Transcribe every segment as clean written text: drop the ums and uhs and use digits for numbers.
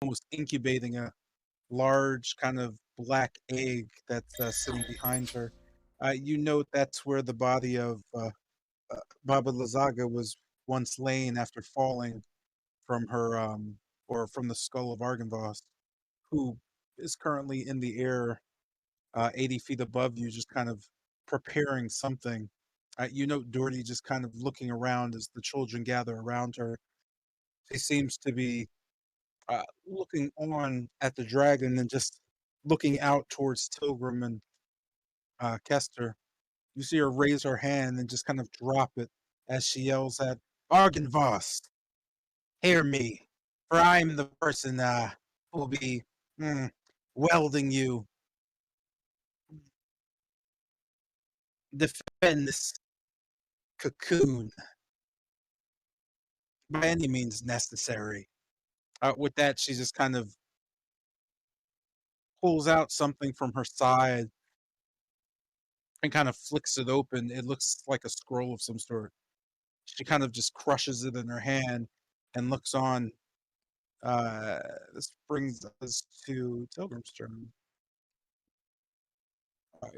almost incubating a large kind of black egg that's sitting behind her. You note that's where the body of Baba Lazaga was once laying after falling from her, or from the skull of Argynvost, who is currently in the air 80 feet above you, just kind of preparing something. You note Doherty just kind of looking around as the children gather around her. She seems to be looking on at the dragon and just looking out towards Tilgrim and Kester. You see her raise her hand and just kind of drop it as she yells at Argynvost, hear me, for I'm the person who will be mm, welding you. Defend this cocoon by any means necessary. With that, she just kind of pulls out something from her side and kind of flicks it open. It looks like a scroll of some sort. She kind of just crushes it in her hand and looks on. Uh, this brings us to Tilgrim's turn.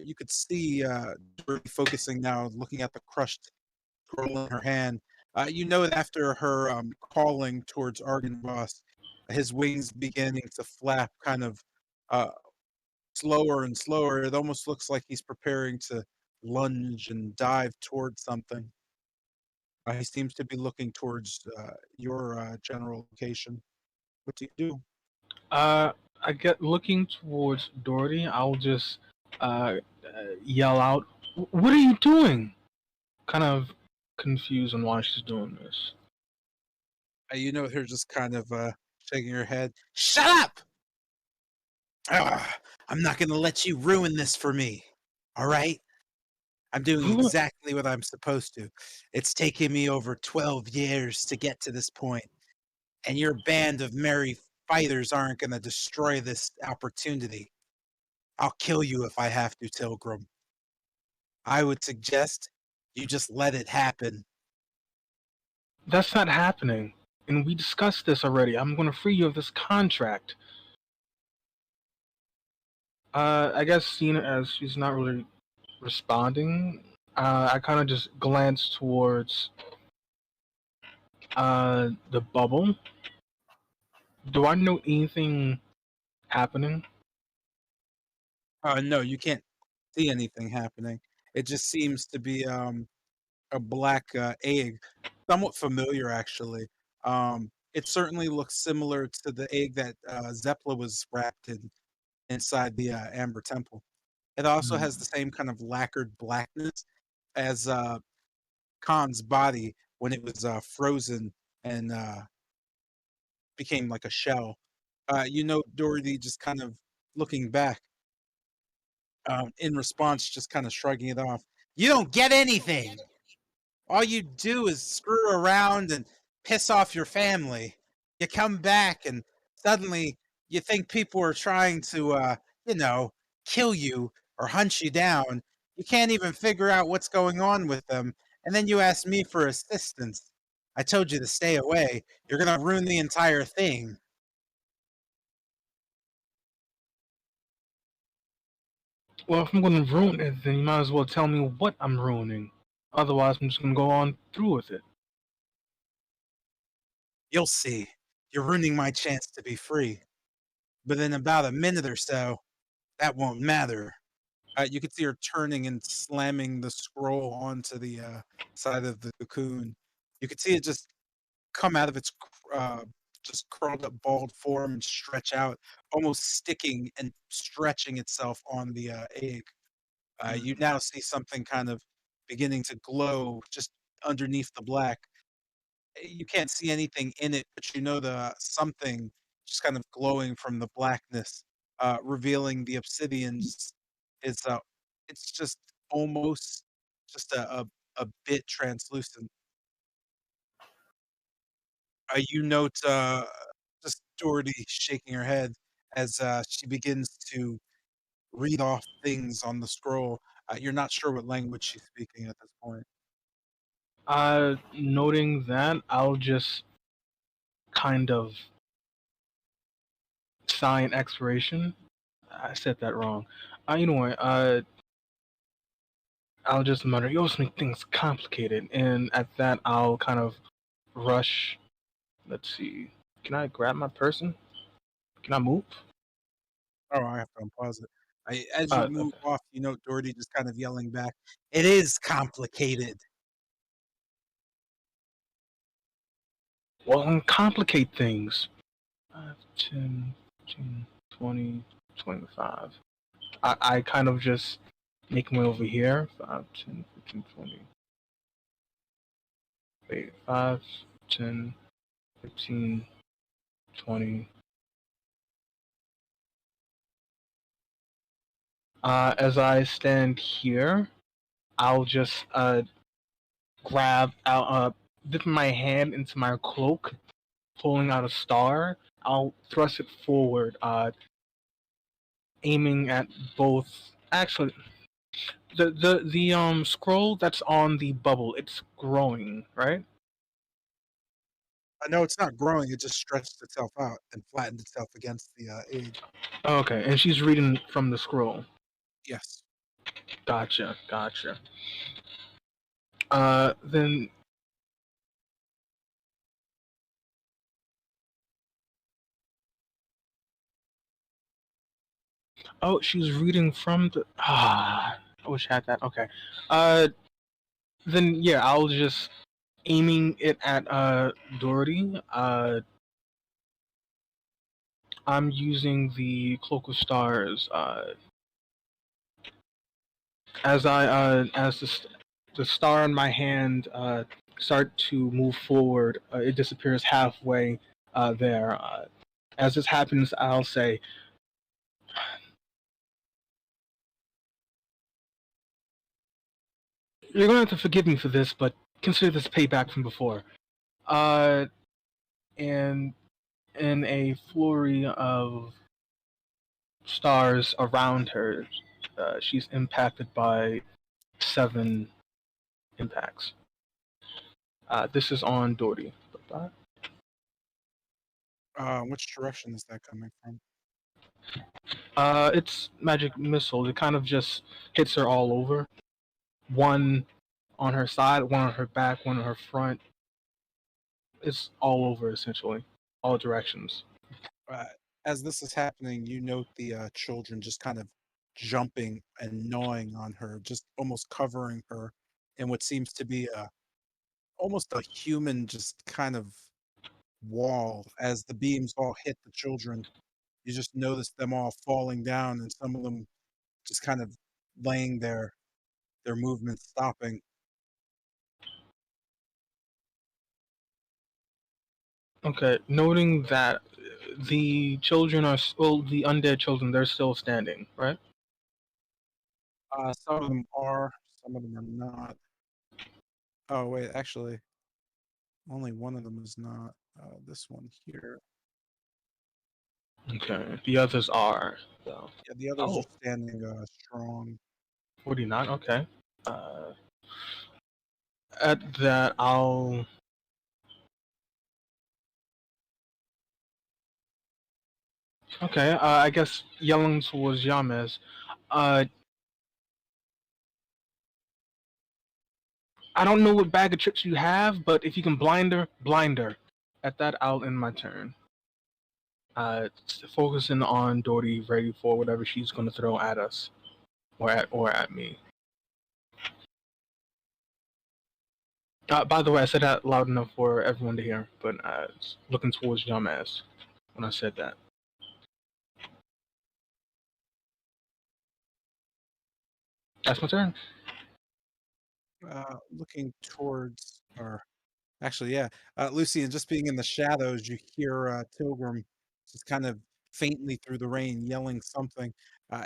You could see Dory focusing now, looking at the crushed scroll in her hand. You know that after her calling towards Argynvost, his wings beginning to flap kind of uh, slower and slower. It almost looks like he's preparing to lunge and dive towards something. He seems to be looking towards your general location. What do you do? I get looking towards Doherty. I'll just yell out, "What are you doing?" Kind of confused on why she's doing this. You know her just kind of shaking her head. Shut up! I'm not going to let you ruin this for me. All right? I'm doing exactly what I'm supposed to. It's taken me over 12 years to get to this point, and your band of merry fighters aren't going to destroy this opportunity. I'll kill you if I have to, Tilgrim. I would suggest you just let it happen. That's not happening. And we discussed this already. I'm going to free you of this contract. I guess seeing it as she's not really responding, I kind of just glance towards the bubble. Do I know anything happening? No, you can't see anything happening. It just seems to be a black egg, somewhat familiar actually. It certainly looks similar to the egg that Zepla was wrapped in inside the Amber Temple. It also has the same kind of lacquered blackness as Khan's body when it was frozen and became like a shell. You know, Dorothy just kind of looking back, in response, just kind of shrugging it off. You don't get anything. All you do is screw around and piss off your family. You come back and suddenly you think people are trying to, you know, kill you or hunt you down. You can't even figure out what's going on with them. And then you ask me for assistance. I told you to stay away. You're going to ruin the entire thing. Well, if I'm going to ruin it, then you might as well tell me what I'm ruining. Otherwise, I'm just going to go on through with it. You'll see. You're ruining my chance to be free. But in about a minute or so, that won't matter. You can see her turning and slamming the scroll onto the side of the cocoon. You can see it just come out of its uh, just curled up bald form and stretch out, almost sticking and stretching itself on the egg. You now see something kind of beginning to glow just underneath the black. You can't see anything in it, but you know the something just kind of glowing from the blackness, revealing the obsidian is it's just almost just a bit translucent. You note just Doherty shaking her head as she begins to read off things on the scroll. You're not sure what language she's speaking at this point. Noting that, I'll just kind of sigh in expiration. I said that wrong. Anyway, I'll just mutter, "You always make things complicated," and at that, I'll kind of rush. Let's see. Can I grab my person? Can I move? Oh, I have to unpause it. As you move Okay. off, you note Doherty just kind of yelling back, "It is complicated." Well, uncomplicate things. 5, 10, 15, 20, 25. I kind of just make my way over here. 5, 10, 15, 20. Wait, 5, 10, 15, 20. As I stand here, I'll just grab out, dip my hand into my cloak, pulling out a star. I'll thrust it forward, aiming at both. Actually, the scroll that's on the bubble, it's growing, right? No, it's not growing, it just stretched itself out and flattened itself against the, egg. Okay, and she's reading from the scroll. Yes. Gotcha, gotcha. Then oh, she's reading from the I wish I had that. Okay. Uh, then yeah, I'll just aiming it at Doherty. I'm using the Cloak of Stars. As the star in my hand start to move forward, it disappears halfway there. As this happens, I'll say, "You're going to have to forgive me for this, but consider this payback from before." Uh, and in a flurry of stars around her, she's impacted by 7 impacts. This is on Doherty. Which direction is that coming from? It's magic missile. It kind of just hits her all over. One on her side, one on her back, one on her front. It's all over essentially, all directions. Uh, as this is happening, you note the, children just kind of jumping and gnawing on her, just almost covering her in what seems to be almost a human just kind of wall. As the beams all hit the children, you just notice them all falling down and some of them just kind of laying there, their movement stopping. Okay, noting that the children are well, the undead children, they're still standing, right? Some of them are, some of them are not. Oh, wait, actually, only one of them is not. This one here. Okay, the others are. So. Yeah, the others Oh, are standing strong. 49. Okay. Uh, at that, I'll. Okay, I guess yelling towards Yamez. Uh, I don't know what bag of tricks you have, but if you can blind her, blind her. At that, I'll end my turn. Focusing on Dory, ready for whatever she's going to throw at us or at me. By the way, I said that loud enough for everyone to hear, but looking towards Yamez when I said that. That's my turn. Looking towards, or actually, yeah, Lucy, and just being in the shadows, you hear Tilgrim just kind of faintly through the rain yelling something.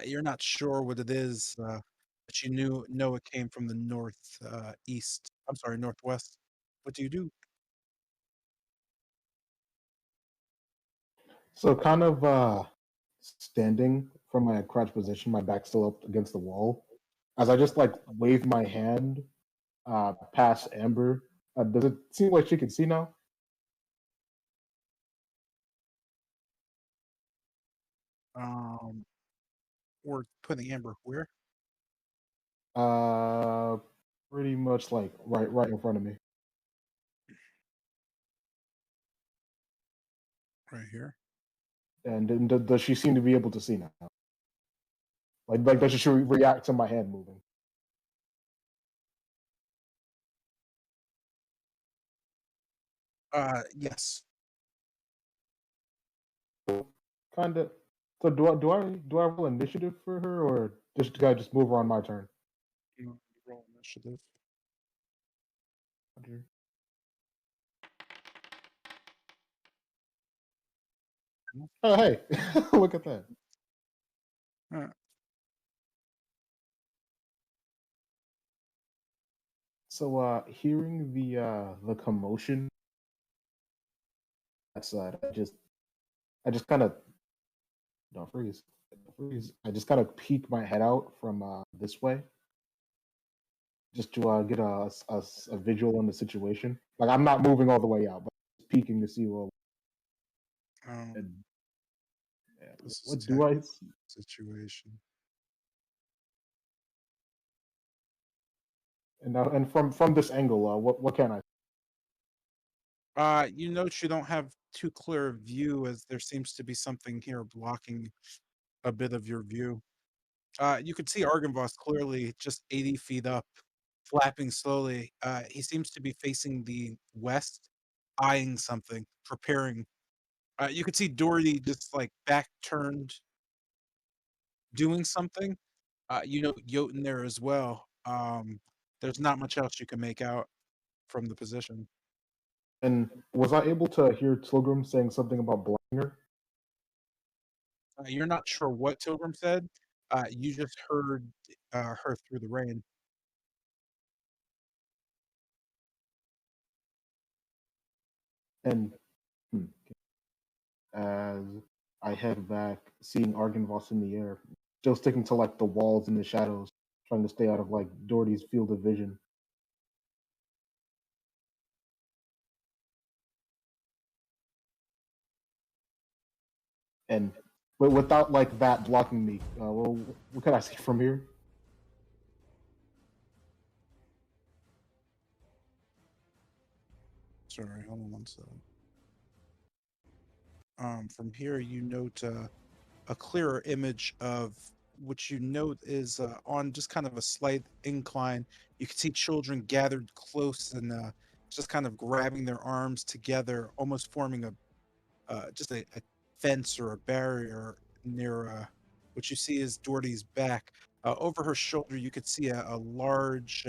You're not sure what it is, but you know it came from the north east. I'm sorry, northwest. What do you do? So kind of standing from my crouch position, my back still up against the wall. As I just like wave my hand past Amber, does it seem like she can see now? Um, we're putting Amber where? Uh, pretty much like right in front of me. Right here. And then does she seem to be able to see now? Like does she react to my hand moving? Yes. Kind of. So do I roll initiative for her, or do I just move her on my turn? Roll initiative. Oh hey, look at that. Uh, So hearing the commotion outside, I just kind of don't freeze. Don't freeze. I just kind of peek my head out from this way, just to get a visual on the situation. Like I'm not moving all the way out, but just peeking to see um, and, yeah, this is what do tech I see? situation. And from this angle, what can I? You note you don't have too clear a view as there seems to be something here blocking a bit of your view. You could see Argenvoss clearly just 80 feet up, flapping slowly. He seems to be facing the west, eyeing something, preparing. You could see Doherty just like back turned, doing something. You know Jotun there as well. There's not much else you can make out from the position. And was I able to hear Tilgrim saying something about blinding her? You're not sure what Tilgrim said. You just heard her through the rain. And hmm, as I head back, seeing Argenvoss in the air, still sticking to like the walls and the shadows, trying to stay out of like Doherty's field of vision. And but without like that blocking me, well, what can I see from here? Sorry, hold on one second. From here, you note a clearer image of which you note is on just kind of a slight incline. You can see children gathered close and just kind of grabbing their arms together, almost forming just a fence or a barrier near what you see is Doherty's back. Over her shoulder, you could see a large,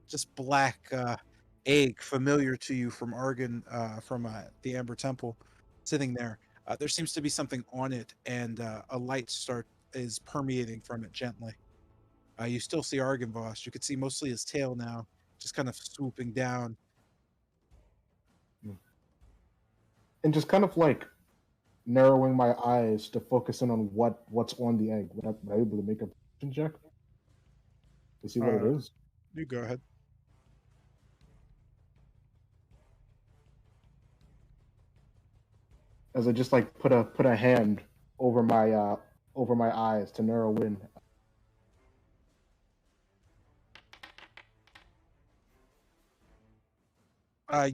just black egg familiar to you from Argon, from the Amber Temple, sitting there. There seems to be something on it, and a light start is permeating from it gently. You still see Argenvoss. You could see mostly his tail now, just kind of swooping down. And just kind of like narrowing my eyes to focus in on what's on the egg. Would I be able to make a perception check to see what it Uh, is? you go ahead. As I just like put a hand over my eyes to narrow in.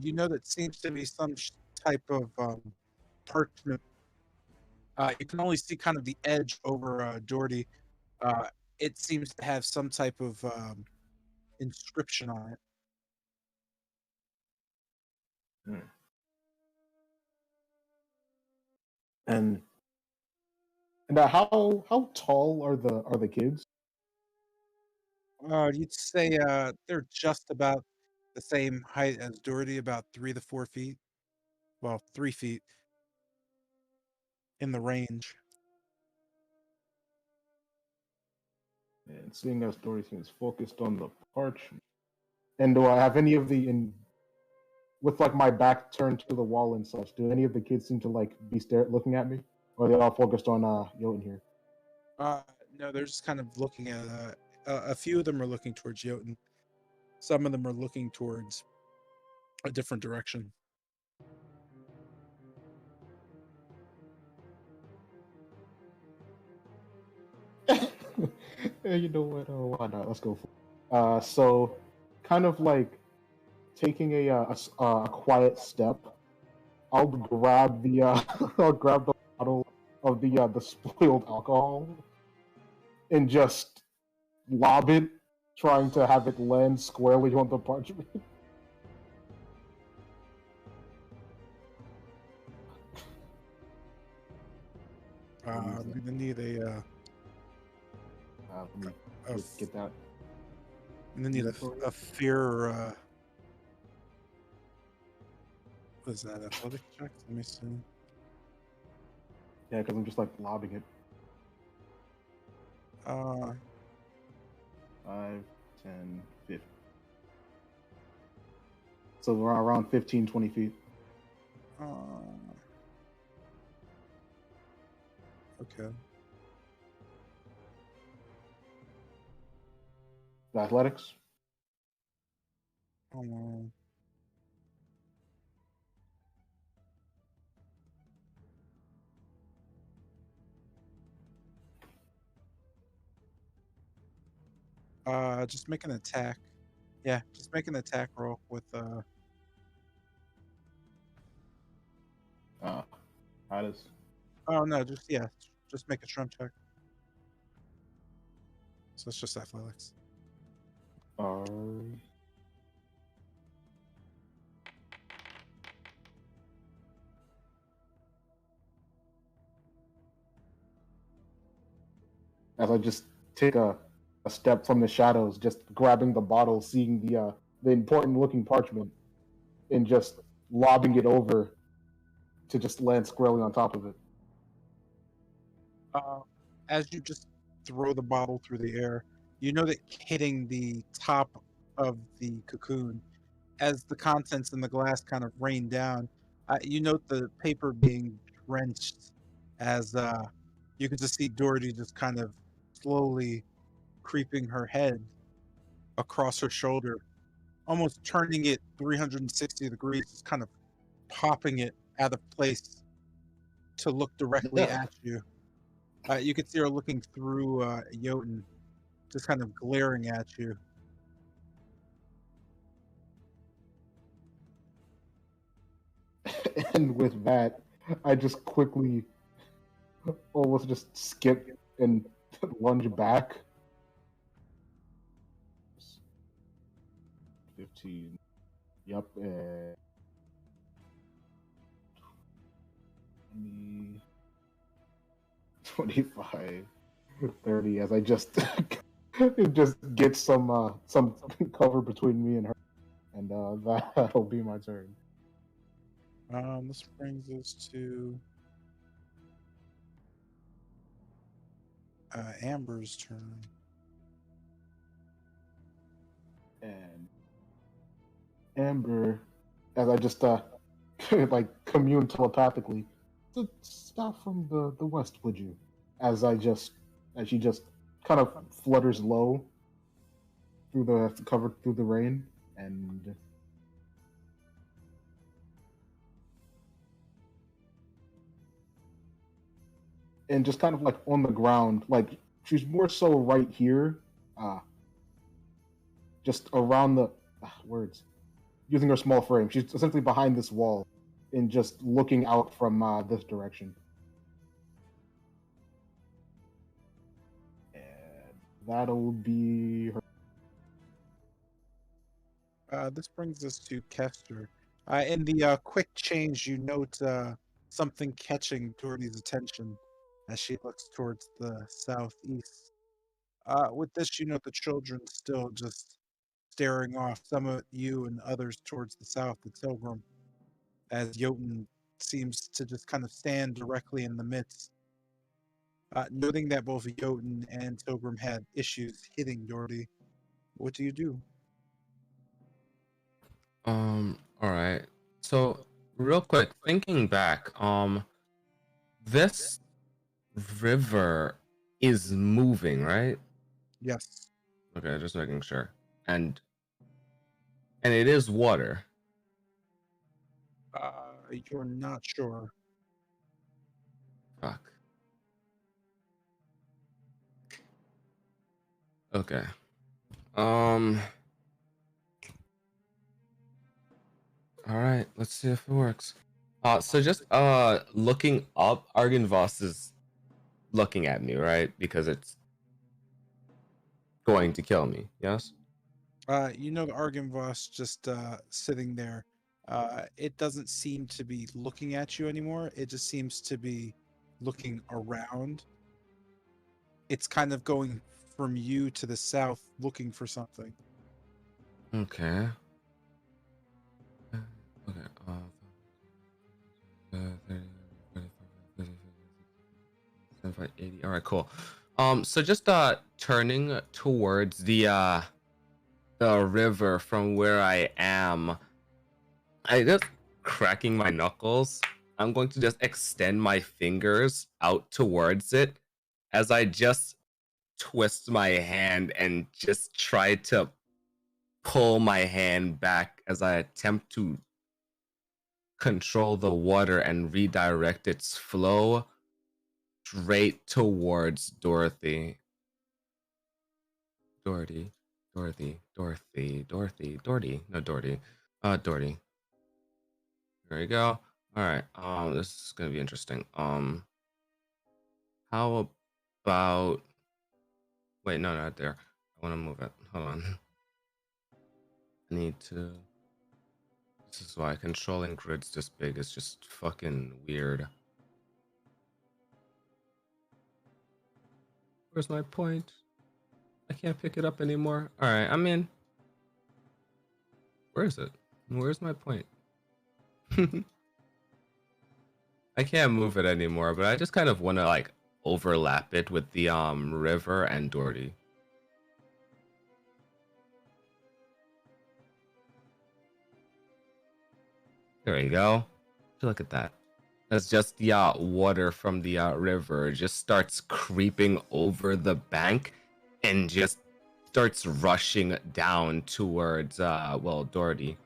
You know that seems to be some type of parchment. You can only see kind of the edge over Doherty. Uh, it seems to have some type of inscription on it. Hmm. And how tall are the kids? You'd say they're just about the same height as Doherty, about 3 to 4 feet. Well, 3 feet in the range. And seeing as story seems focused on the parchment. And do I have any of the in with like my back turned to the wall and such? Do any of the kids seem to like be looking at me, or are they all focused on Jotun here? Uh, no, they're just kind of looking at. A few of them are looking towards Jotun. Some of them are looking towards a different direction. Yeah, you know what? Why not? Let's go for it. So kind of like taking a quiet step, I'll grab the I'll grab the bottle of the spoiled alcohol and just lob it, trying to have it land squarely on the parchment. I'm gonna need Let me a get that. I'm gonna need a fear. What is that? Athletic check? Let me see. Yeah, because I'm just like lobbing it. Uh, 5, 10, 15. So we're around 15, 20 feet. uh, okay. The athletics? Um, just make an attack. Yeah, just make an attack roll with How does? Oh no, just make a strength check. So it's just athletics. As I just take a step from the shadows, just grabbing the bottle, seeing the important looking parchment, and just lobbing it over to just land squarely on top of it. Uh, as you just throw the bottle through the air, you know that hitting the top of the cocoon, as the contents in the glass kind of rain down, you note the paper being drenched as you can just see Dorothy just kind of slowly creeping her head across her shoulder, almost turning it 360 degrees, just kind of popping it out of place to look directly Ugh. at you. You could see her looking through Jotun, just kind of glaring at you. And with that, I just quickly almost just skip and lunge back. 15. Yep. 20, 25, 30. As I just just get some cover between me and her, and that'll be my turn. This brings us to Amber's turn. And Amber, as I just like commune telepathically, stop from the west, would you? As she just kind of flutters low through the covered through the rain, and just kind of like on the ground, like she's more so right here, just around the words, using her small frame. She's essentially behind this wall and just looking out from this direction. And that'll be her. This brings us to Kester. In the quick change, you note something catching Doherty's attention as she looks towards the southeast. With this, you note the children still just staring off, some at you and others towards the south, the Tilgrim, as Jotun seems to just kind of stand directly in the midst. Noting that both Jotun and Tilgrim had issues hitting Doherty, what do you do? All right. So, real quick, thinking back, this river is moving, right? Yes. Okay, just making sure. And it is water. You're not sure. Fuck. Okay. All right. Let's see if it works. So just looking up, Argynvoss is looking at me, right? Because it's going to kill me. Yes. You know the Argynvoss just sitting there. It doesn't seem to be looking at you anymore. It just seems to be looking around. It's kind of going from you to the south, looking for something. Okay. Okay. 80. All right, cool. So just turning towards the river from where I am, I just cracking my knuckles. I'm going to just extend my fingers out towards it as I just twist my hand and just try to pull my hand back as I attempt to control the water and redirect its flow straight towards Dorothy. Dorothy. No, Dorothy. Dorothy. There we go. All right. This is gonna be interesting. How about? Wait, no, not there. I want to move it. Hold on. I need to. This is why controlling grids this big is just fucking weird. Where's my point? I can't pick it up anymore. All right, I'm in. Where is it? Where's my point? I can't move it anymore, but I just kind of want to like overlap it with the river and Doherty. There you go. Look at that. That's just the water from the river just starts creeping over the bank and just starts rushing down towards well, Doherty.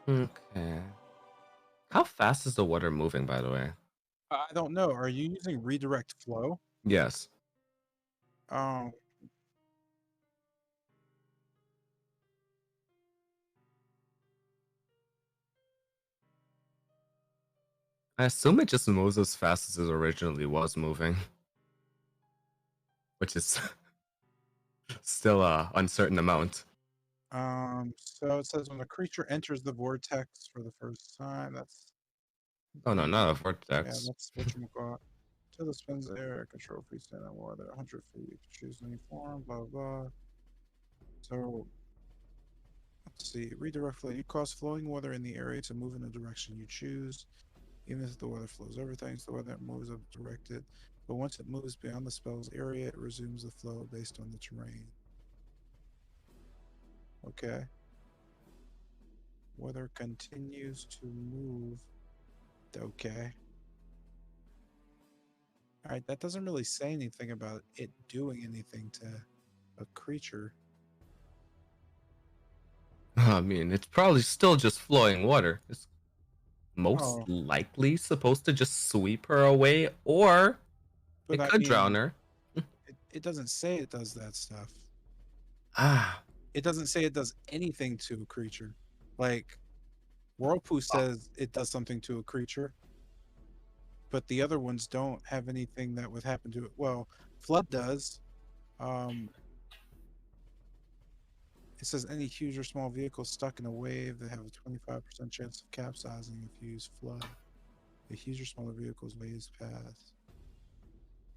Okay. How fast is the water moving, by the way? I don't know. Are you using redirect flow? Yes. Um, I assume it just moves as fast as it originally was moving, which is still a uncertain amount. so it says when a creature enters the vortex for the first time, that's Oh no, not a yeah, vortex. that's what you got. Till the spins air, control freestyle water, 100 feet. You can choose any form, blah blah. So let's see. Redirect flow. You cause flowing water in the area to move in the direction you choose. Even if the water flows over things, the weather moves up directed. But once it moves beyond the spell's area, it resumes the flow based on the terrain. Okay. Weather continues to move. Okay. Alright, that doesn't really say anything about it doing anything to a creature. I mean, it's probably still just flowing water. It's most Oh, likely supposed to just sweep her away, or but it I could drown mean, her. it doesn't say it does that stuff. Ah, It doesn't say it does anything to a creature. Like, Whirlpool says it does something to a creature, but the other ones don't have anything that would happen to it. Well, Flood does. Um, it says any huge or small vehicle stuck in a wave that have a 25% chance of capsizing if you use Flood. A huge or smaller vehicle's waves path.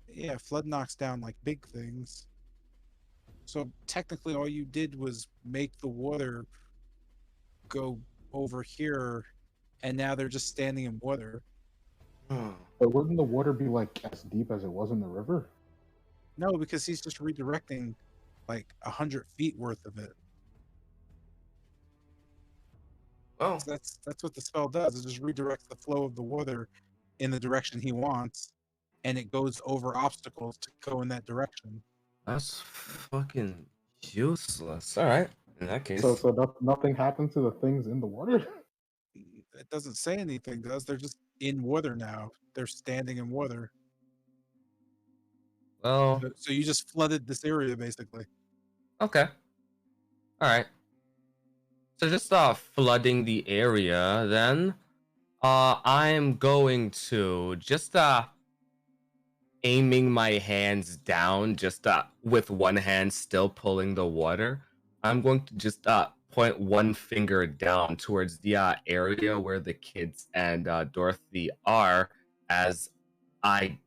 Yeah, Flood knocks down like big things. So technically, all you did was make the water go over here, and now they're just standing in water. But wouldn't the water be like as deep as it was in the river? No, because he's just redirecting like 100 feet worth of it. well, So that's what the spell does. It just redirects the flow of the water in the direction he wants, and it goes over obstacles to go in that direction. that's fucking useless. All right. In that So case, nothing happened to the things in the water. It doesn't say anything, does? They're just in water now. They're standing in water. well, So you just flooded this area, basically. okay. All right. So just flooding the area then. I'm going to just aiming my hands down, just with one hand still pulling the water. I'm going to just point one finger down towards the area where the kids and Dorothy are, as I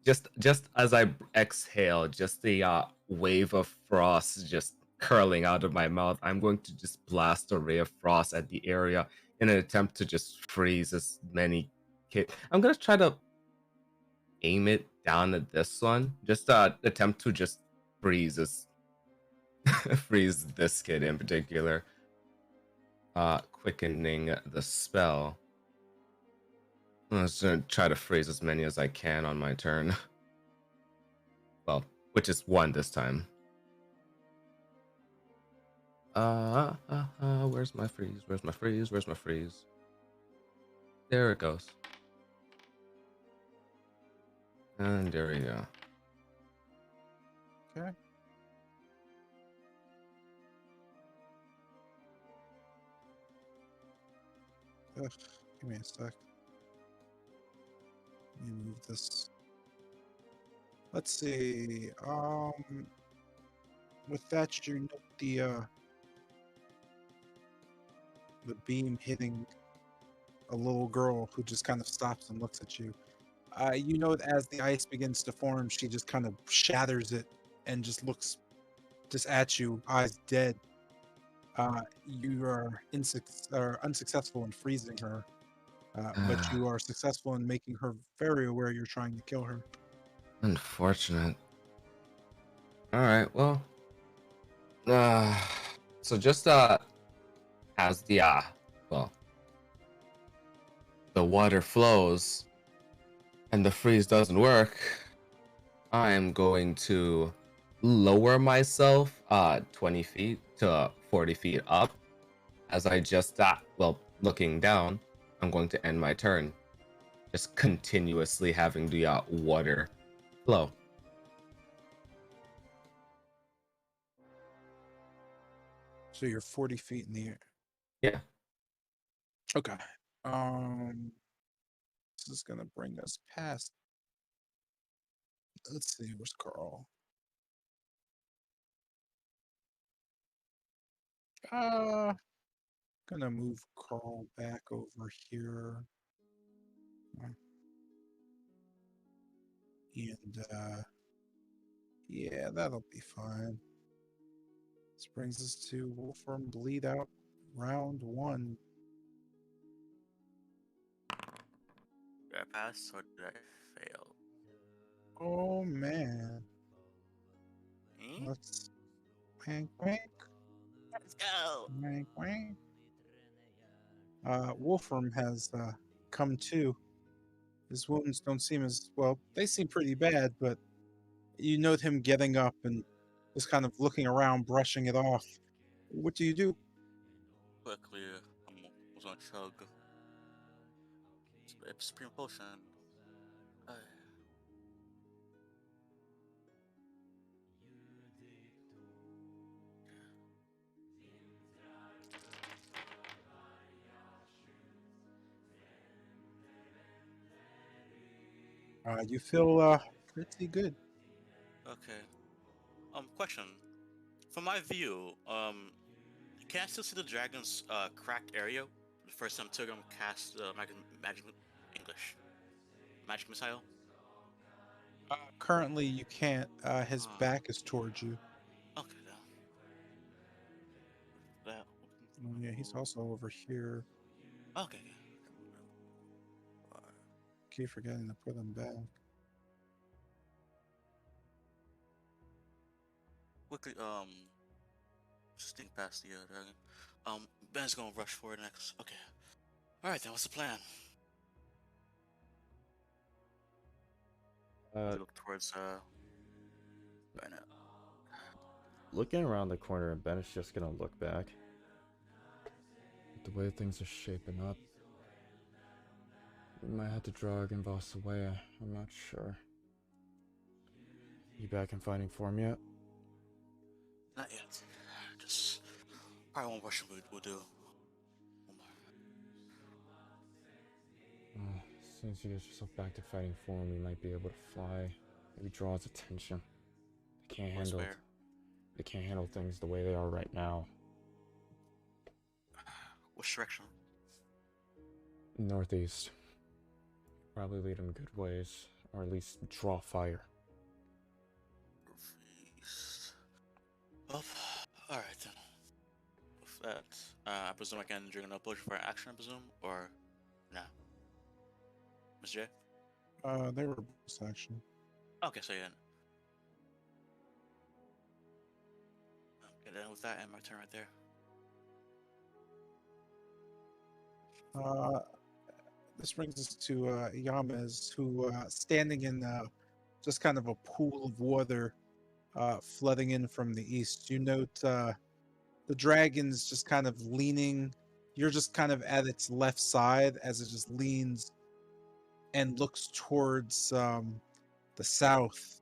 just as I exhale, just the wave of frost just curling out of my mouth. I'm going to just blast a ray of frost at the area in an attempt to just freeze as many kids. I'm gonna try to aim it down at this one. Just attempt to just freeze this freeze this kid in particular. Quickening the spell. I'm just gonna try to freeze as many as I can on my turn. Well, which is one this time. Where's my freeze? Where's my freeze? Where's my freeze? There it goes. And there we go. Okay. Ugh, give me a sec. Let me move this. Let's see. With that, you note the beam hitting a little girl who just kind of stops and looks at you. You know, as the ice begins to form, she just kind of shatters it and just looks just at you, eyes dead. You are unsuccessful in freezing her, but you are successful in making her very aware you're trying to kill her. Unfortunate. All right. Well. Uh, so just as the well, the water flows and the freeze doesn't work, I am going to lower myself 20 feet to 40 feet up. As I just looking down, I'm going to end my turn. Just continuously having the water flow. So you're 40 feet in the air. Yeah. Okay. This is gonna bring us past. Let's see, where's Carl? Gonna move Carl back over here. And yeah, that'll be fine. This brings us to Wolfram Bleed Out round 1. Did I pass or did I fail? Oh man. Let's wank wank. Let's go. Wank wank. Wolfram has come to. His wounds don't seem as well. They seem pretty bad, but you note him getting up and just kind of looking around, brushing it off. What do you do? Quickly, I was gonna chug Supreme Potion. You feel pretty good. Okay. Question. From my view, can I still see the dragon's cracked area? The first time Tigrum cast magic English magic missile. Currently, you can't. His back is towards you. Okay then. That. Oh, yeah, he's also over here. Okay. Keep forgetting to put him back. Quickly, just think past the dragon. Ben's gonna rush forward next. Okay. All right, then. What's the plan? Uh, Look towards Bennett. looking around the corner, and Ben is just gonna look back. With the way things are shaping up, we might have to drag Boss away. I'm not sure. You back in fighting form yet? Not yet. Just probably one question we'll do. One more. As soon as you get yourself back to fighting form, you might be able to fly. Maybe draw his attention. They can't Where's handle it. where? They can't handle things the way they are right now. Which direction? Northeast. Probably lead him good ways, or at least draw fire. Northeast. Well, alright then. With that, I presume I can drink an potion for action, I presume? Or no? Mr. J? They were bonus action. Okay, so yeah. Okay, then with that, and my turn right there. This brings us to Yamez, who standing in just kind of a pool of water flooding in from the east. You note the dragon's just kind of leaning. You're just kind of at its left side as it just leans and looks towards the south.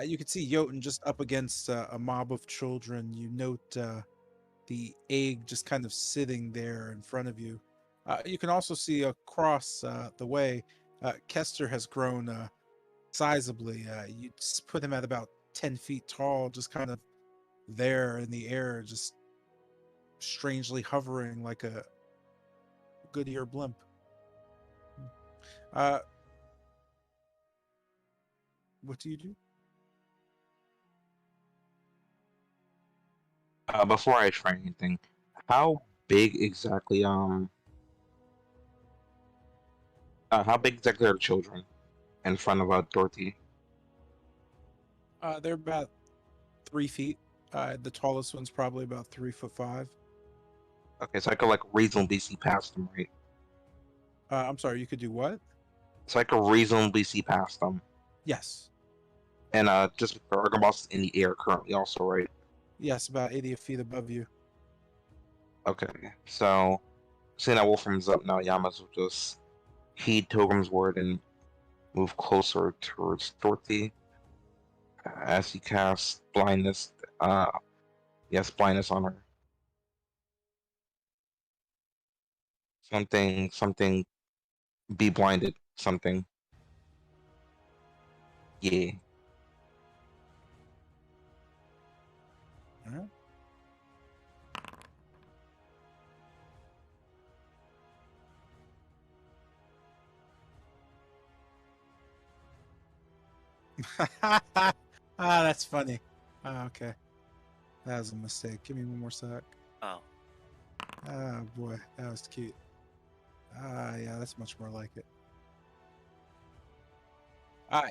You can see Jotun just up against a mob of children. You note the egg just kind of sitting there in front of you. You can also see across the way, Kester has grown sizably. You put him at about 10 feet tall, just kind of there in the air, just strangely hovering like a Goodyear blimp. What do you do? Before I try anything, how big exactly how big exactly are the children in front of Dorothy? They're about 3 feet. The tallest one's probably about 3'5". Okay, so I could like reasonably see past them, right? I'm sorry, you could do what? So I could reasonably see past them. Yes. And just Argon Boss is in the air currently also, right? Yes, about 80 feet above you. Okay, so seeing that Wolfram's up now, Yamas will just heed Pilgrim's word and move closer towards Dorothy as he casts blindness. Yes, blindness on her. Something, be blinded. Something. Yeah. All right. That's funny. Okay. That was a mistake. Give me one more sec. Oh. Oh boy, that was cute. Yeah, that's much more like it.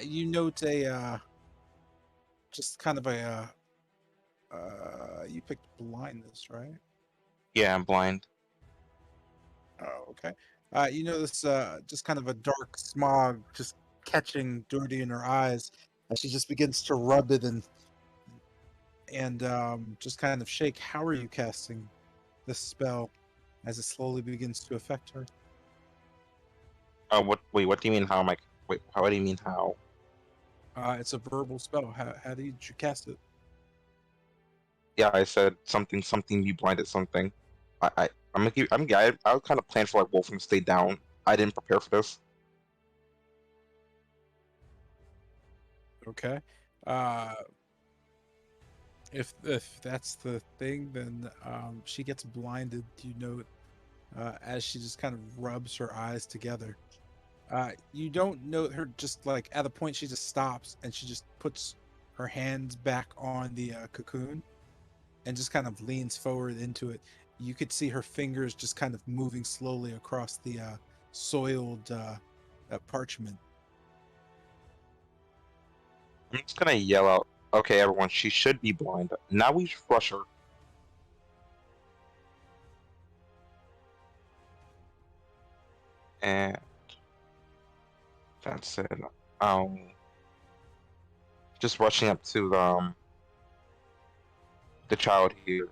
You note a just kind of a you picked blindness, right? Yeah, I'm blind. Oh, okay. You notice just kind of a dark smog just catching Doherty in her eyes as she just begins to rub it and just kind of shake. How are you casting this spell as it slowly begins to affect her? What? Wait, what do you mean? How am I? Wait, how do you mean how? It's a verbal spell. How did you cast it? Yeah, I said something. You blinded something. I'm gonna keep. I was kind of plan for like Wolfram to stay down. I didn't prepare for this. Okay. If that's the thing, then she gets blinded. You note as she just kind of rubs her eyes together. You don't note her just like at the point she just stops and she just puts her hands back on the cocoon and just kind of leans forward into it. You could see her fingers just kind of moving slowly across the soiled parchment. I'm just gonna yell out. Okay, everyone, she should be blind. Now we should rush her. And that's it. Um, just rushing up to the child here.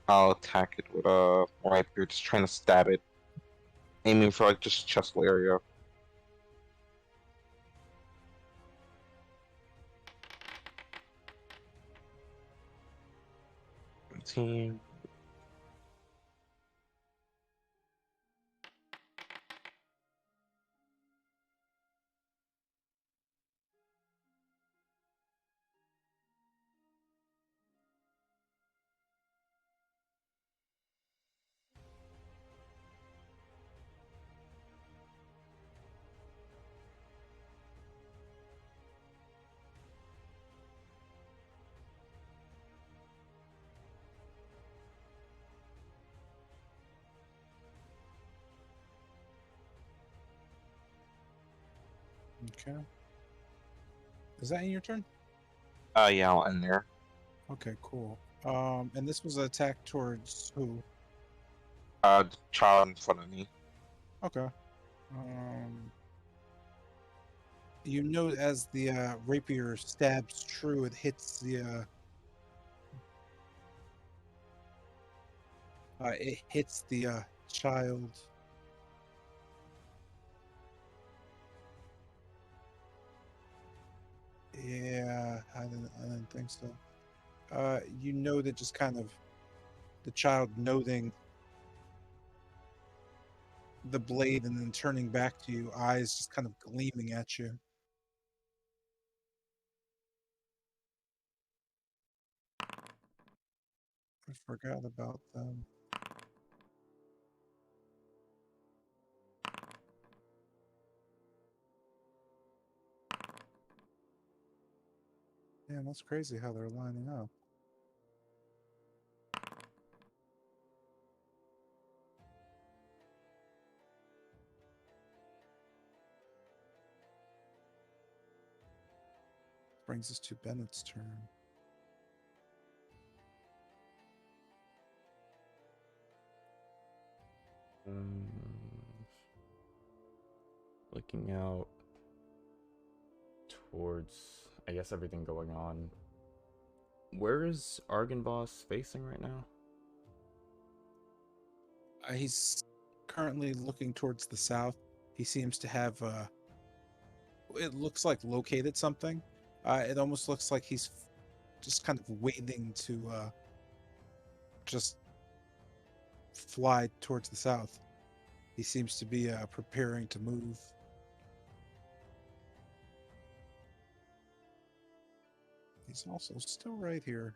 I'll attack it with a rapier, just trying to stab it, aiming for like just chest area. Team. Okay. Is that in your turn? Yeah, I'll end there. Okay, cool. And this was an attack towards who? The child in front of me. Okay. You know, as the rapier stabs true, it hits the child. Yeah, I didn't think so. You know that just kind of the child noting the blade and then turning back to you, eyes just kind of gleaming at you. I forgot about them. Damn, that's crazy how they're lining up. Brings us to Bennett's turn. Looking out towards, I guess, everything going on. Where is Argynvoss facing right now? He's currently looking towards the south. He seems to have it looks like located something. It almost looks like he's just kind of waiting to just fly towards the south. He seems to be preparing to move. He's also still right here.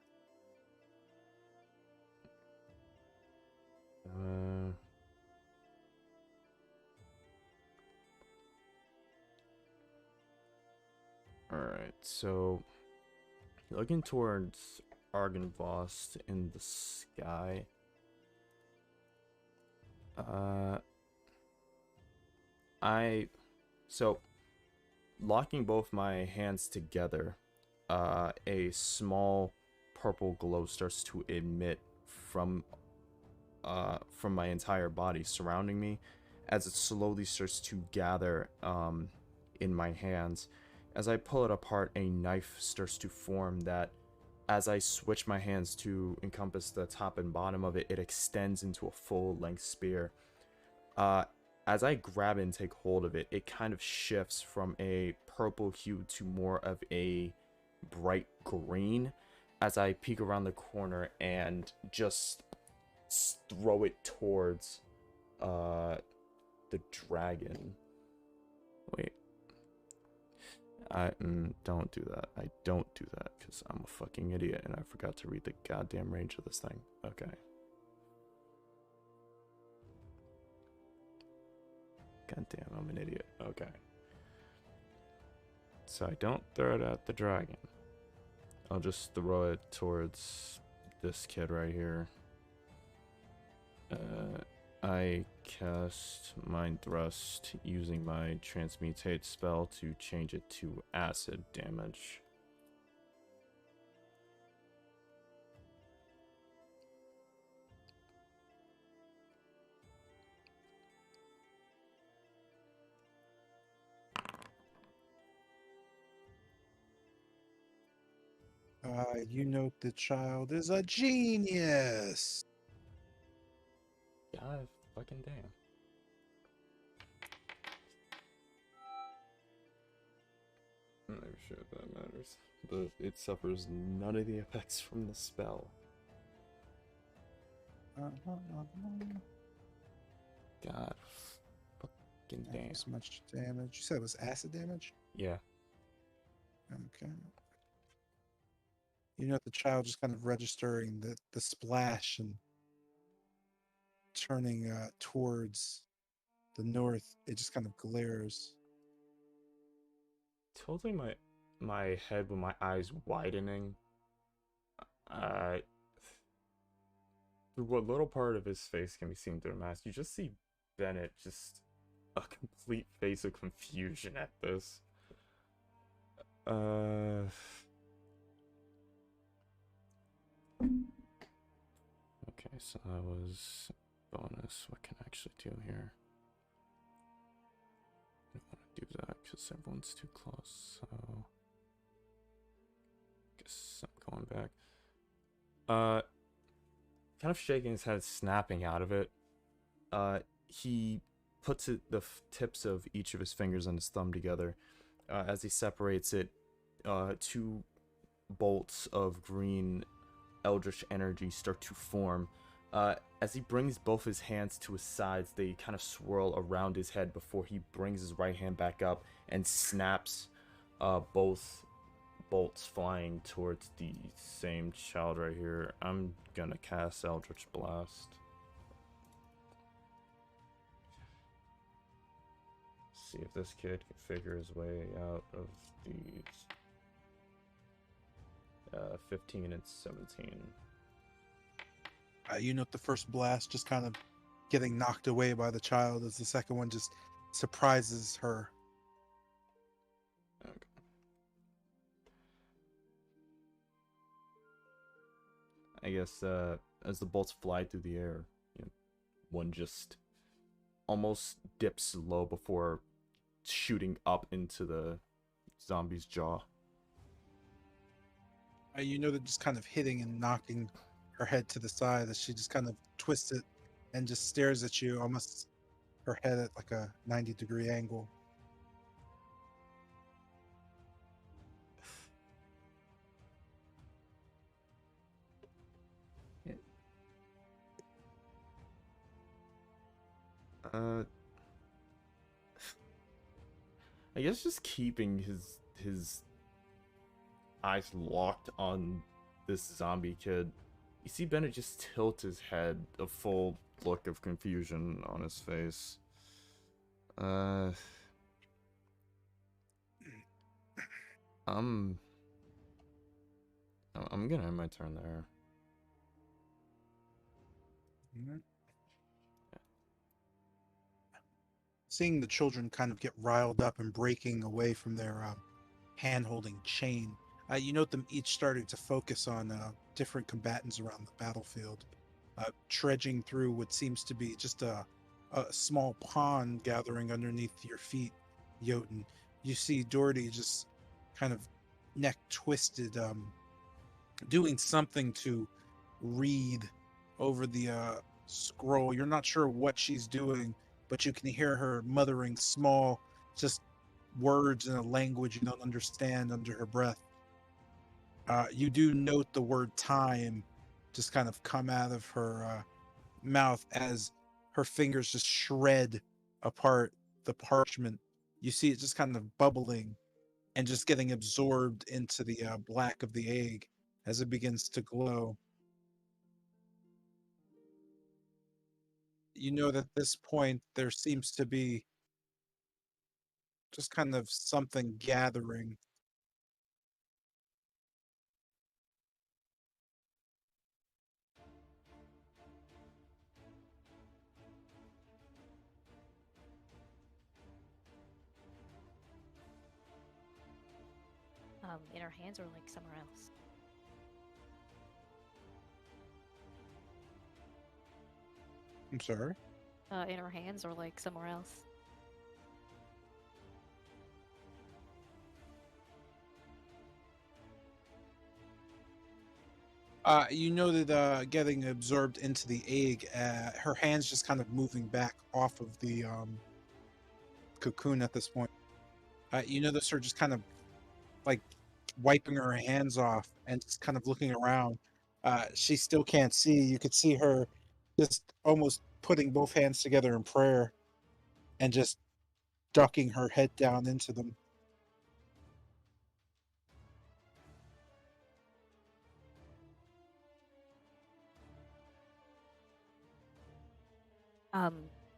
Alright, so looking towards Argynvoss in the sky. So locking both my hands together, a small purple glow starts to emit from my entire body surrounding me as it slowly starts to gather in my hands. As I pull it apart, a knife starts to form that, as I switch my hands to encompass the top and bottom of it, it extends into a full-length spear. As I grab and take hold of it, it kind of shifts from a purple hue to more of a bright green as I peek around the corner and just throw it towards the dragon. Wait. Don't do that. I don't do that because I'm a fucking idiot and I forgot to read the goddamn range of this thing. Okay. God damn, I'm an idiot. Okay. So I don't throw it at the dragon. I'll just throw it towards this kid right here. I cast Mind Thrust using my Transmutate spell to change it to acid damage. You note the child is a genius. God fucking damn. I'm not even sure if that matters. But it suffers none of the effects from the spell. God fucking Not damn. as much damage. You said it was acid damage? Yeah. Okay. You know the child just kind of registering the splash and turning towards the north. It just kind of glares. Tilting my head with my eyes widening. Through what little part of his face can be seen through the mask, you just see Bennett just a complete face of confusion at this. Okay, so that was bonus. What can I actually do here? I don't want to do that because everyone's too close, so guess I'm going back. Kind of shaking his head, snapping out of it. He puts the tips of each of his fingers and his thumb together. As he separates it, two bolts of green eldritch energy start to form. As he brings both his hands to his sides, they kind of swirl around his head before he brings his right hand back up and snaps both bolts flying towards the same child right here. I'm gonna cast Eldritch Blast. See if this kid can figure his way out of these. 15 and 17. You note the first blast just kind of getting knocked away by the child as the second one just surprises her. Okay. I guess as the bolts fly through the air, one just almost dips low before shooting up into the zombie's jaw. You know that just kind of hitting and knocking her head to the side as she just kind of twists it and just stares at you, almost her head at like a 90-degree angle. I guess just keeping his eyes locked on this zombie kid. You see Bennett just tilt his head, a full look of confusion on his face. I'm gonna end my turn there. Mhm. Seeing the children kind of get riled up and breaking away from their hand-holding chain, you note them each starting to focus on different combatants around the battlefield, trudging through what seems to be just a small pond gathering underneath your feet, Jotun. You see Doherty just kind of neck twisted, doing something to read over the scroll. You're not sure what she's doing, but you can hear her muttering small, just words in a language you don't understand under her breath. You do note the word time just kind of come out of her mouth as her fingers just shred apart the parchment. You see it just kind of bubbling and just getting absorbed into the black of the egg as it begins to glow. You know that at this point there seems to be just kind of something gathering. In our hands or like somewhere else? I'm sorry. In our hands or like somewhere else? You know that getting absorbed into the egg, her hands just kind of moving back off of the cocoon at this point. You notice her just kind of like wiping her hands off and just kind of looking around. She still can't see. You could see her just almost putting both hands together in prayer and just ducking her head down into them.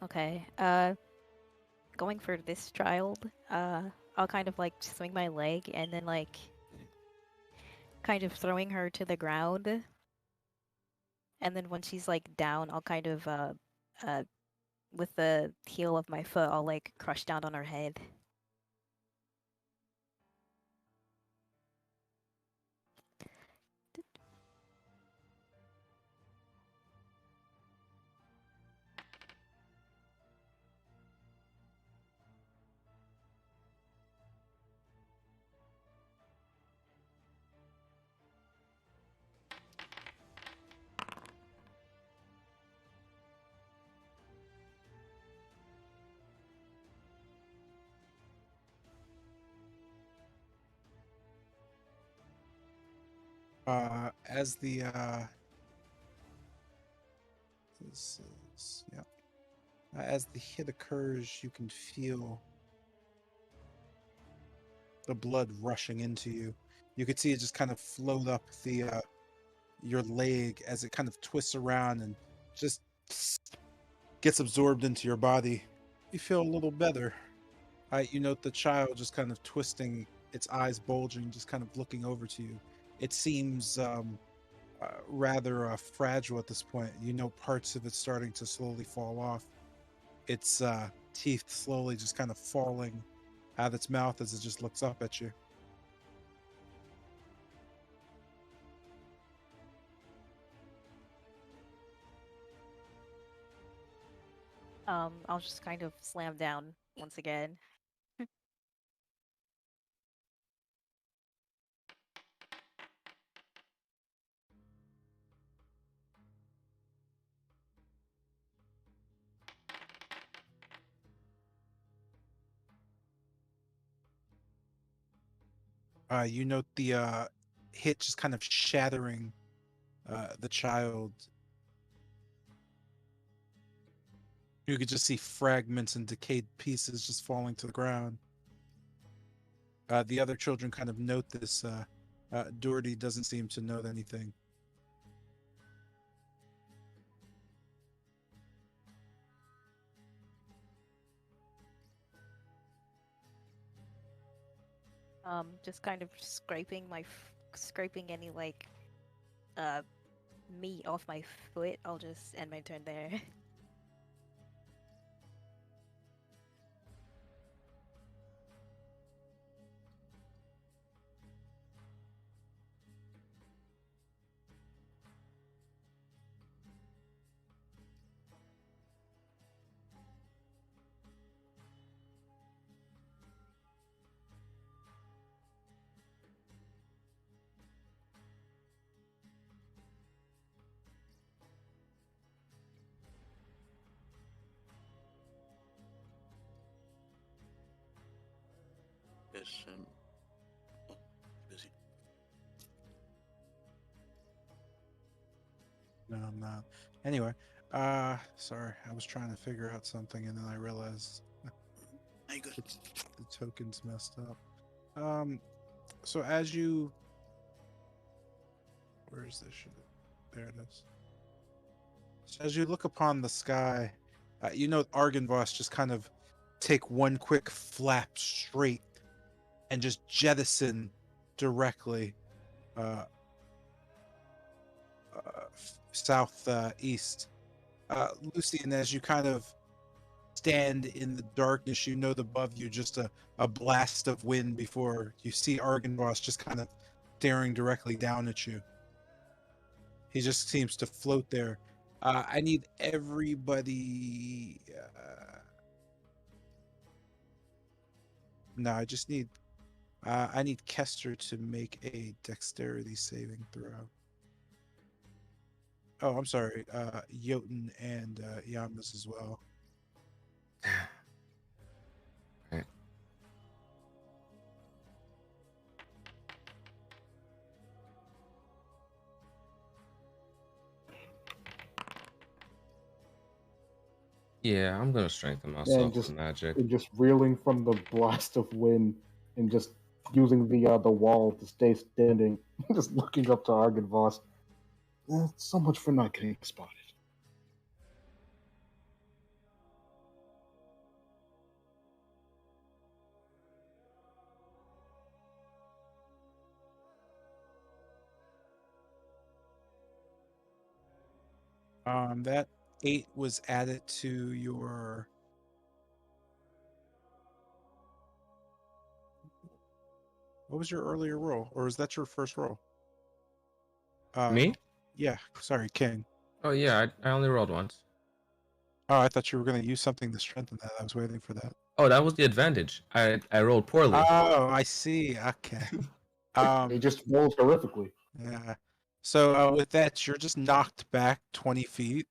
Okay. Going for this child, I'll kind of like swing my leg and then like kind of throwing her to the ground. And then when she's like down, I'll kind of uh with the heel of my foot, I'll like crush down on her head. As the this is, yeah, as the hit occurs, you can feel the blood rushing into you. You could see it just kind of float up the your leg as it kind of twists around and just gets absorbed into your body. You feel a little better. You note the child just kind of twisting, its eyes bulging, just kind of looking over to you. It seems rather fragile at this point. You know parts of it starting to slowly fall off. Its teeth slowly just kind of falling out of its mouth as it just looks up at you. I'll just kind of slam down once again. You note the hit just kind of shattering the child. You could just see fragments and decayed pieces just falling to the ground. The other children kind of note this. Doherty doesn't seem to note anything. Just kind of scraping scraping any like uh meat off my foot. I'll just end my turn there. Yes, oh, busy. No, I'm not. Anyway, sorry, I was trying to figure out something and then I realized Are you good? the token's messed up. So as you, where is this shit? There it is. So as you look upon the sky, you know Argynvost just kind of take one quick flap straight and just jettison directly uh, south east. Lucian, as you kind of stand in the darkness, you know above you just a blast of wind before you see Argynvost just kind of staring directly down at you. He just seems to float there. I need everybody. No, I just need. I need Kester to make a dexterity saving throw. Oh, I'm sorry. Jotun and Yamas as well. Right. Yeah, I'm gonna strengthen And myself with magic. just reeling from the blast of wind and just using the wall to stay standing, just looking up to Argenvoss. So much for not getting spotted. That 8 was added to your. What was your earlier roll, or is that your first roll? Me? Yeah. Sorry, King. Oh yeah, I only rolled once. Oh, I thought you were going to use something to strengthen that. I was waiting for that. Oh, that was the advantage. I rolled poorly. Oh, I see. Okay. He just rolls horrifically. Yeah. So with that, you're just knocked back 20 feet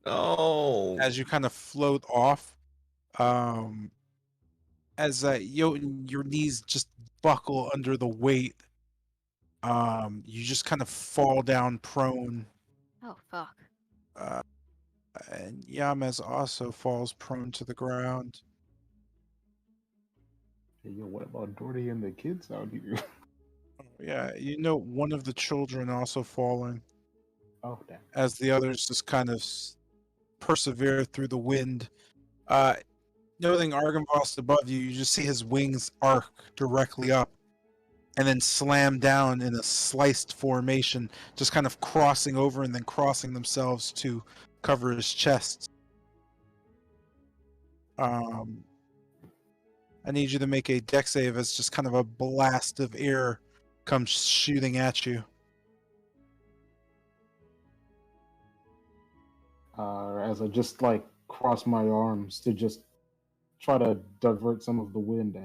Oh. as you kind of float off. Um, as your knees just buckle under the weight. You just kind of fall down prone. Oh fuck. Uh, and Yamez also falls prone to the ground. Hey, yo, what about Doherty and the kids out here? Yeah, you know one of the children also falling Oh, damn. as the others just kind of persevere through the wind. Noting Argenvost above you, you just see his wings arc directly up and then slam down in a sliced formation, just kind of crossing over and then crossing themselves to cover his chest. I need you to make a dex save as just kind of a blast of air comes shooting at you. As I just like cross my arms to just try to divert some of the wind.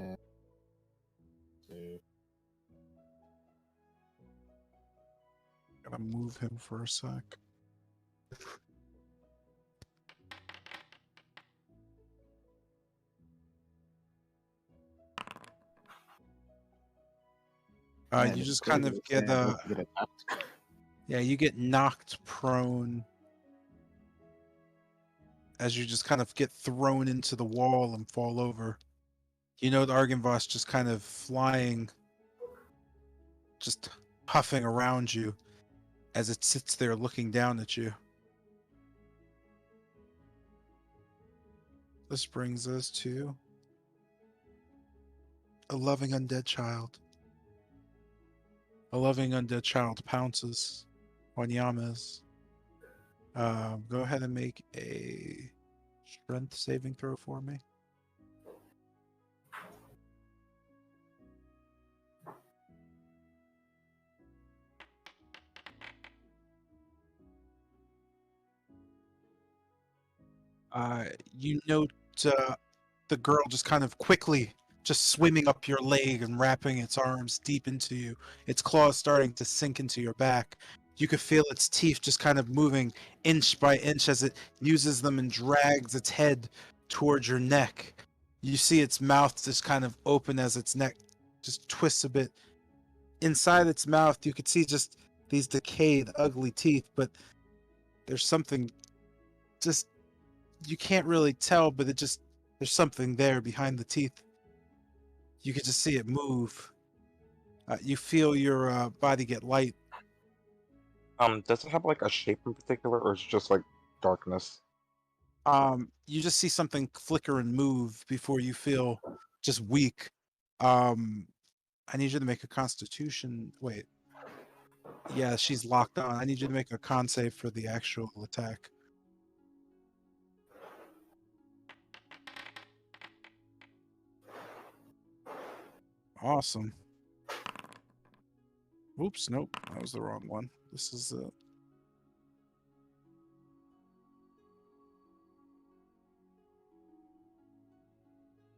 Gotta move him for a sec. You just kind of get yeah, you get knocked prone as you just kind of get thrown into the wall and fall over. You know the Argenvost just kind of flying, just puffing around you as it sits there looking down at you. This brings us to a loving undead child. A loving undead child pounces on Yamez. Go ahead and make a strength saving throw for me. You note the girl just kind of quickly just swimming up your leg and wrapping its arms deep into you. Its claws starting to sink into your back. You could feel its teeth just kind of moving inch by inch as it uses them and drags its head towards your neck. You see its mouth just kind of open as its neck just twists a bit. Inside its mouth, you could see just these decayed, ugly teeth, but there's something just you can't really tell, but there's something there behind the teeth. You can just see it move. You feel your body get light. Does it have like a shape in particular, or is it just like darkness? You just see something flicker and move before you feel just weak. I need you to make a Constitution. Wait. Yeah, she's locked on. I need you to make a con save for the actual attack. Awesome. Oops, nope, that was the wrong one. This is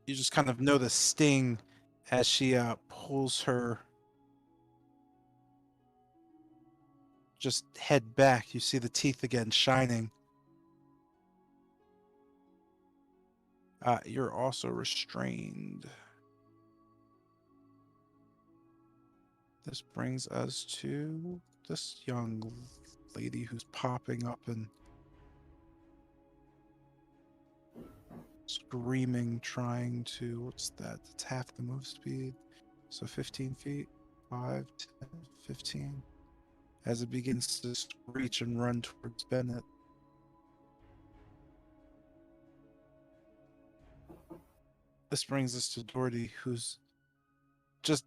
you just kind of know the sting as she pulls her just head back. You see the teeth again shining. You're also restrained. This brings us to this young lady who's popping up and screaming, trying to, what's that? It's half the move speed. So 15 feet, 5, 10, 15. As it begins to screech and run towards Bennett. This brings us to Doherty, who's just,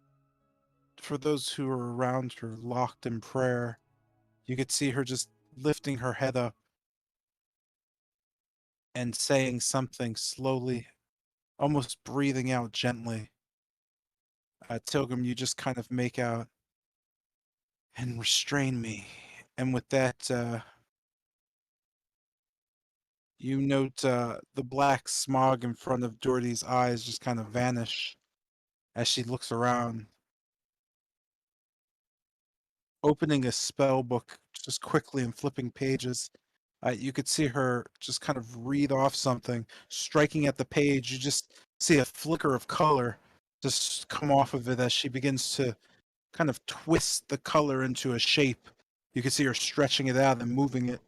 for those who are around her, locked in prayer. You could see her just lifting her head up and saying something slowly, almost breathing out gently. Tilgrim, you just kind of make out, and restrain me. And with that, you note the black smog in front of Doherty's eyes just kind of vanish as she looks around. Opening a spell book just quickly and flipping pages, you could see her just kind of read off something. Striking at the page, you just see a flicker of color just come off of it as she begins to kind of twist the color into a shape. You could see her stretching it out and moving it.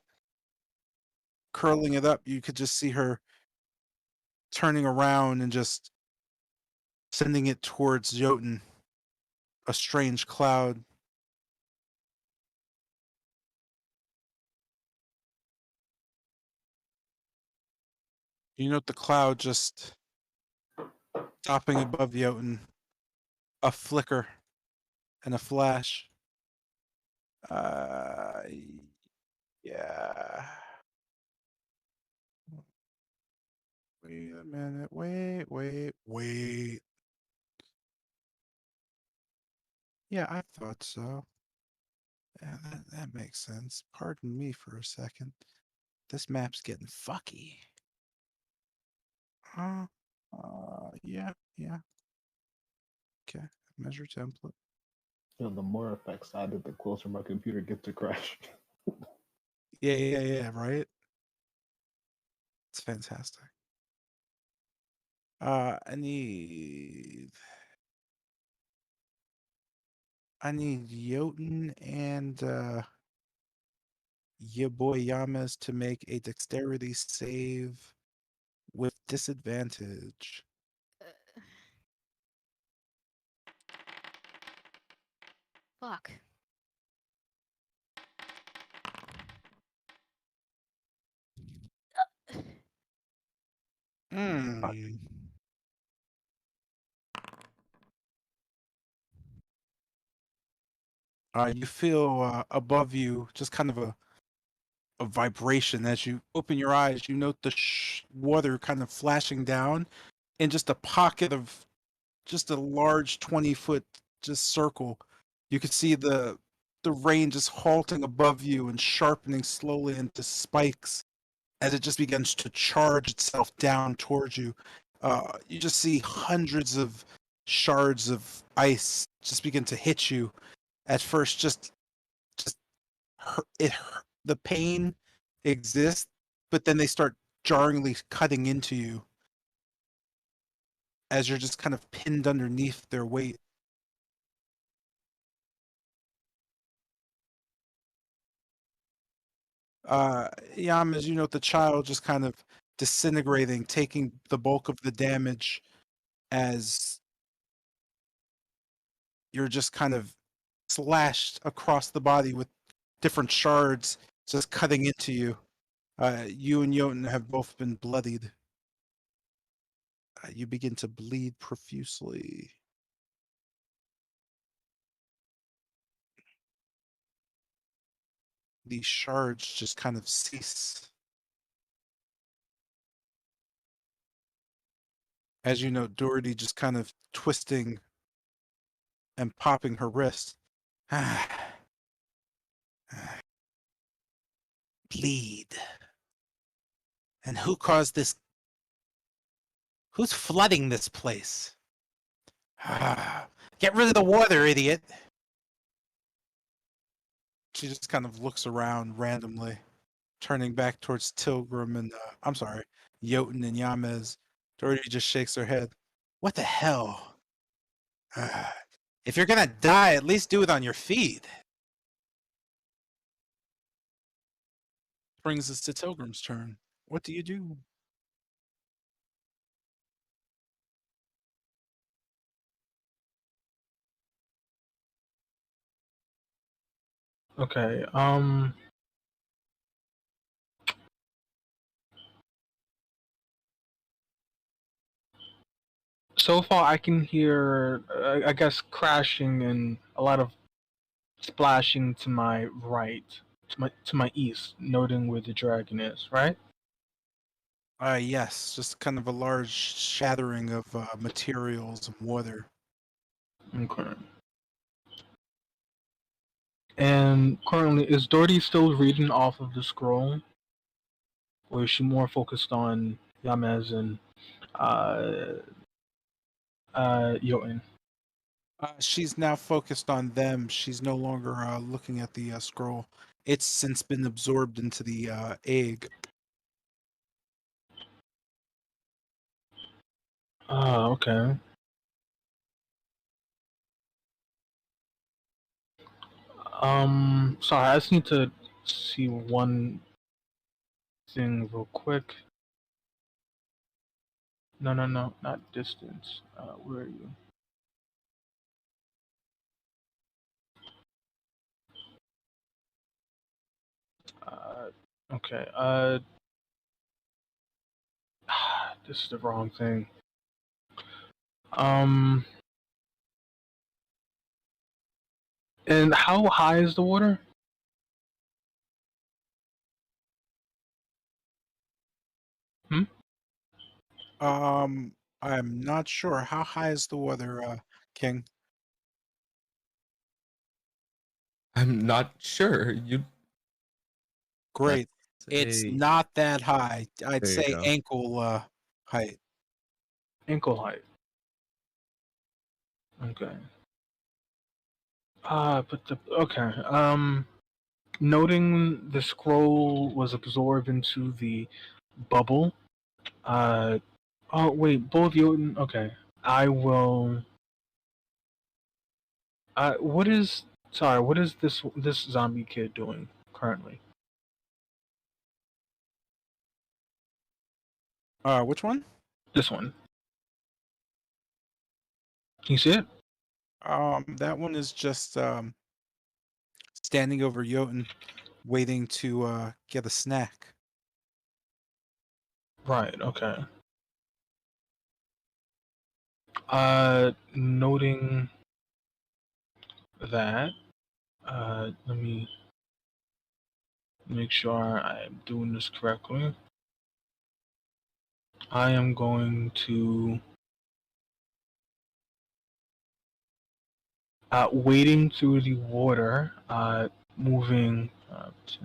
Curling it up, you could just see her turning around and just sending it towards Jotun. A strange cloud. You note the cloud just stopping above Jotun. A flicker and a flash. Yeah. Wait a minute. Wait. Yeah, I thought so. Yeah, that makes sense. Pardon me for a second. This map's getting fucky. Huh? Yeah. Okay. Measure template. You know, the more effects added, the closer my computer gets to crash. Yeah, right? It's fantastic. I need Jotun and your boy Yamas to make a dexterity save with disadvantage. Fuck. Hmm. You feel above you just kind of a vibration as you open your eyes. You note the water kind of flashing down in just a pocket of just a large 20-foot just circle. You could see the rain just halting above you and sharpening slowly into spikes as it just begins to charge itself down towards you. You just see hundreds of shards of ice just begin to hit you. At first, just the pain exists, but then they start jarringly cutting into you as you're just kind of pinned underneath their weight. Yam, as you know, the child just kind of disintegrating, taking the bulk of the damage as you're just kind of slashed across the body with different shards just cutting into you. You and Jotun have both been bloodied. You begin to bleed profusely. These shards just kind of cease. As you know, Doherty just kind of twisting and popping her wrist. Bleed. And who caused this? Who's flooding this place? Get rid of the water, idiot. She just kind of looks around randomly, turning back towards Tilgrim and I'm sorry, Jotun and Yamez. Doherty just shakes her head. What the hell? If you're gonna die, at least do it on your feet. Brings us to Tilgrim's turn. What do you do? Okay. So far, I can hear, I guess, crashing and a lot of splashing to my right, to my east, noting where the dragon is. Right? Yes, just kind of a large shattering of materials and water. Okay. And currently, is Doherty still reading off of the scroll, or is she more focused on Yamez and uh, Jotun? She's now focused on them. She's no longer looking at the scroll. It's since been absorbed into the egg. Okay. Sorry, I just need to see one thing real quick. No, not distance. Where are you? Okay. This is the wrong thing. And how high is the water? I'm not sure. How high is the water, King? I'm not sure. Great. It's Say, not that high. I'd there you say go. ankle height. Ankle height. Okay. Okay. Noting the scroll was absorbed into the bubble. Oh wait, both you. Okay. I will. What is? Sorry. What is this zombie kid doing currently? Which one? This one. Can you see it? That one is just standing over Jotun, waiting to get a snack. Right. Okay. Noting that. Let me make sure I'm doing this correctly. I am going to wading through the water, moving to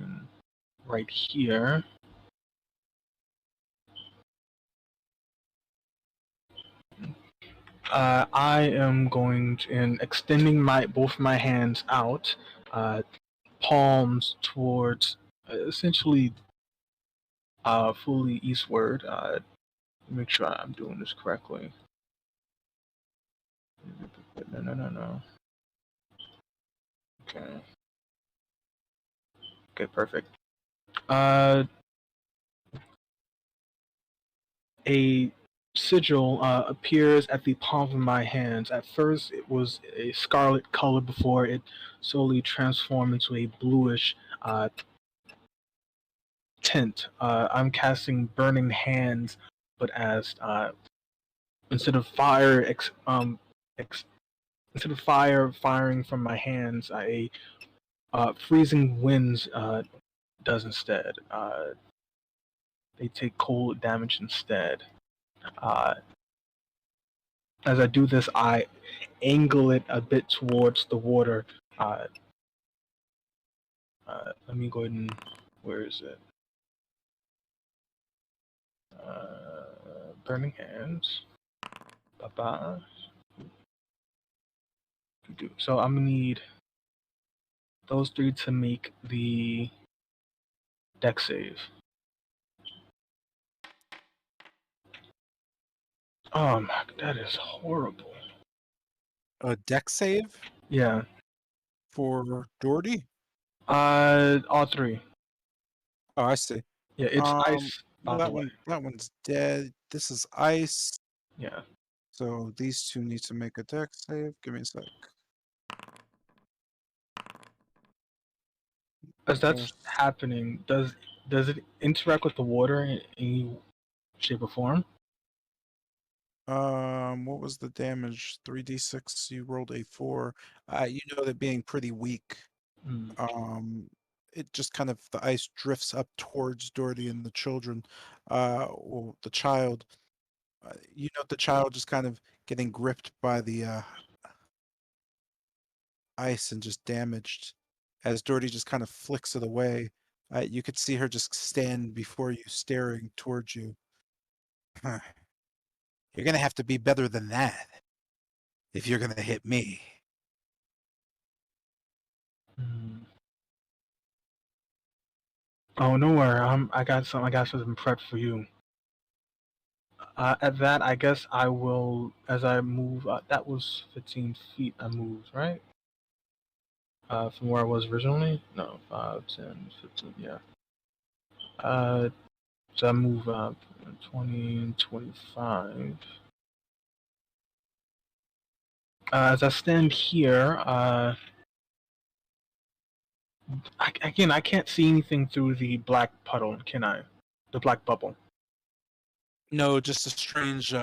right here. I am going to, and extending both my hands out, palms towards essentially fully eastward. Make sure I'm doing this correctly. No. Okay. Okay, perfect. A sigil appears at the palm of my hands. At first, it was a scarlet color before it slowly transformed into a bluish tint. I'm casting Burning Hands, but as instead of instead of fire firing from my hands, a freezing winds does instead. They take cold damage instead. As I do this, I angle it a bit towards the water. Let me go ahead and where is it? Burning Hands. Bye-bye. So I'm gonna need those three to make the deck save. Oh my, that is horrible. A deck save Yeah. for Doherty? All three. Oh, I see. Yeah, it's ice, Well, by the way. that one's dead. This is ice. Yeah. So these two need to make a deck save. Give me a sec. As that's There's- happening, does it interact with the water in any shape or form? What was the damage? 3d6. You rolled a 4. You know that being pretty weak. Mm. It just kind of the ice drifts up towards Doherty and the children. Or the child. You know the child just kind of getting gripped by the ice and just damaged. As Doherty just kind of flicks it away, you could see her just stand before you, staring towards you. Huh. You're gonna have to be better than that if you're gonna hit me. Mm. Oh, no worry. I got something prepped for you. At that, I guess I will, as I move. That was 15 feet. I moved, right? From where I was originally. No, 5, 10, 15. Yeah. So I move up 20, 25. As I stand here, again, I can't see anything through the black puddle, can I? The black bubble. No, just a strange,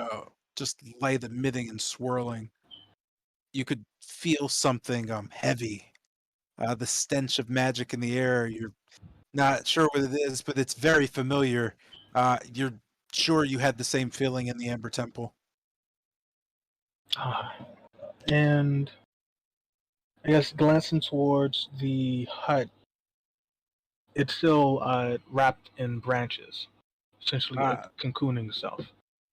just light emitting and swirling. You could feel something heavy. The stench of magic in the air. You're not sure what it is, but it's very familiar. You're sure you had the same feeling in the Amber Temple. And I guess glancing towards the hut, it's still wrapped in branches, essentially cocooning itself.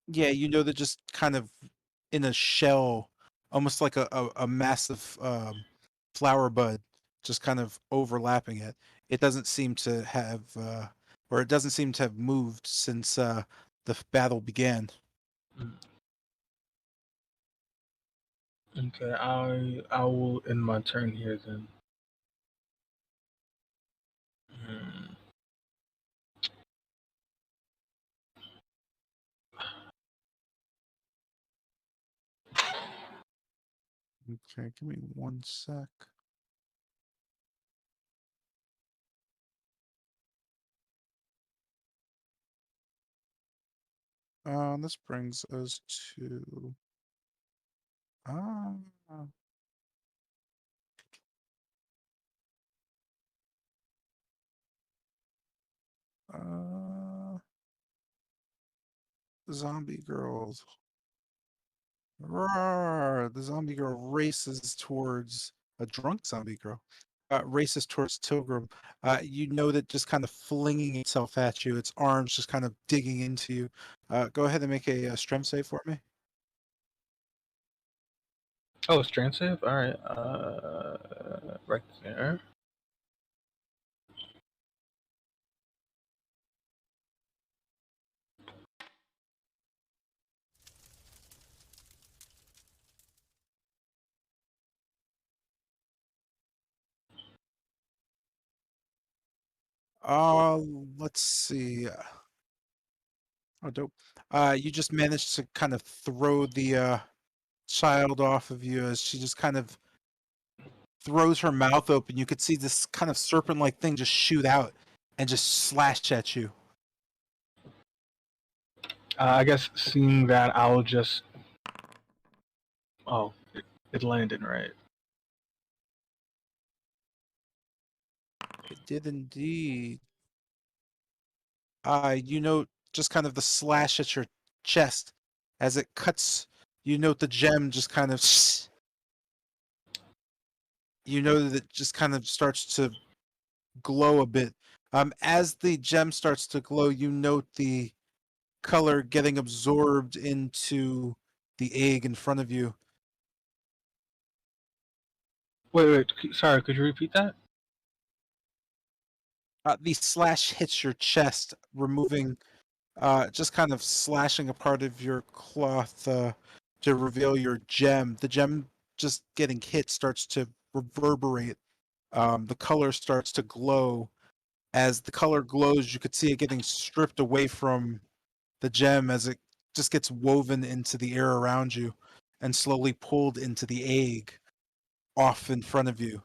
Yeah, you know they're just kind of in a shell, almost like a massive flower bud, just kind of overlapping it. It doesn't seem to have, or it doesn't seem to have moved since the battle began. Okay, I will end my turn here then. Hmm. Okay, give me one sec. This brings us to uh, uh, zombie girls. Roar! The zombie girl races towards a drunk zombie girl. Races towards Tilgrim. You know that just kind of flinging itself at you, its arms just kind of digging into you. Go ahead and make a strength save for me. Oh, strength save? Alright, right there. Uh, let's see. Oh, dope. You just managed to kind of throw the child off of you as she just kind of throws her mouth open. You could see this kind of serpent-like thing just shoot out and just slash at you. I guess seeing that, I'll just. Oh, it landed right. It did indeed. You note just kind of the slash at your chest as it cuts. You note the gem just kind of. You know that it just kind of starts to glow a bit. As the gem starts to glow, you note the color getting absorbed into the egg in front of you. Wait, sorry, could you repeat that? The slash hits your chest, removing, just kind of slashing a part of your cloth to reveal your gem. The gem just getting hit starts to reverberate. The color starts to glow. As the color glows, you could see it getting stripped away from the gem as it just gets woven into the air around you and slowly pulled into the egg off in front of you.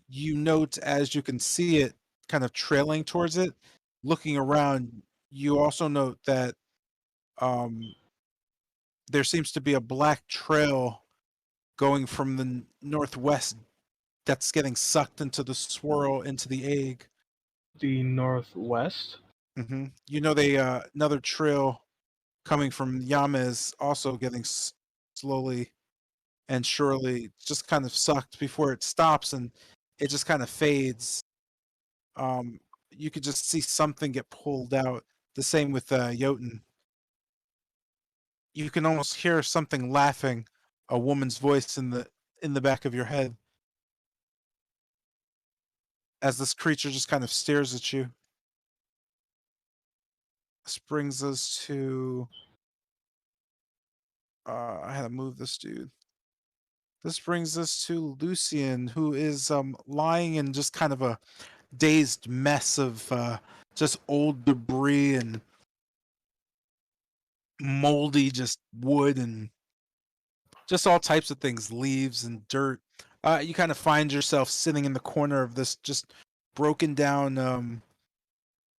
You note as you can see it kind of trailing towards it, looking around, you also note that um, there seems to be a black trail going from the northwest that's getting sucked into the swirl into the egg. The northwest. You know, they another trail coming from Yama is also getting slowly and surely just kind of sucked before it stops, and it just kind of fades. You could just see something get pulled out. The same with Jotun. You can almost hear something laughing, a woman's voice in the back of your head as this creature just kind of stares at you. This brings us to. I had to move this dude. This brings us to Lucian, who is lying in just kind of a dazed mess of just old debris and moldy just wood and just all types of things, leaves and dirt. You kind of find yourself sitting in the corner of this just broken down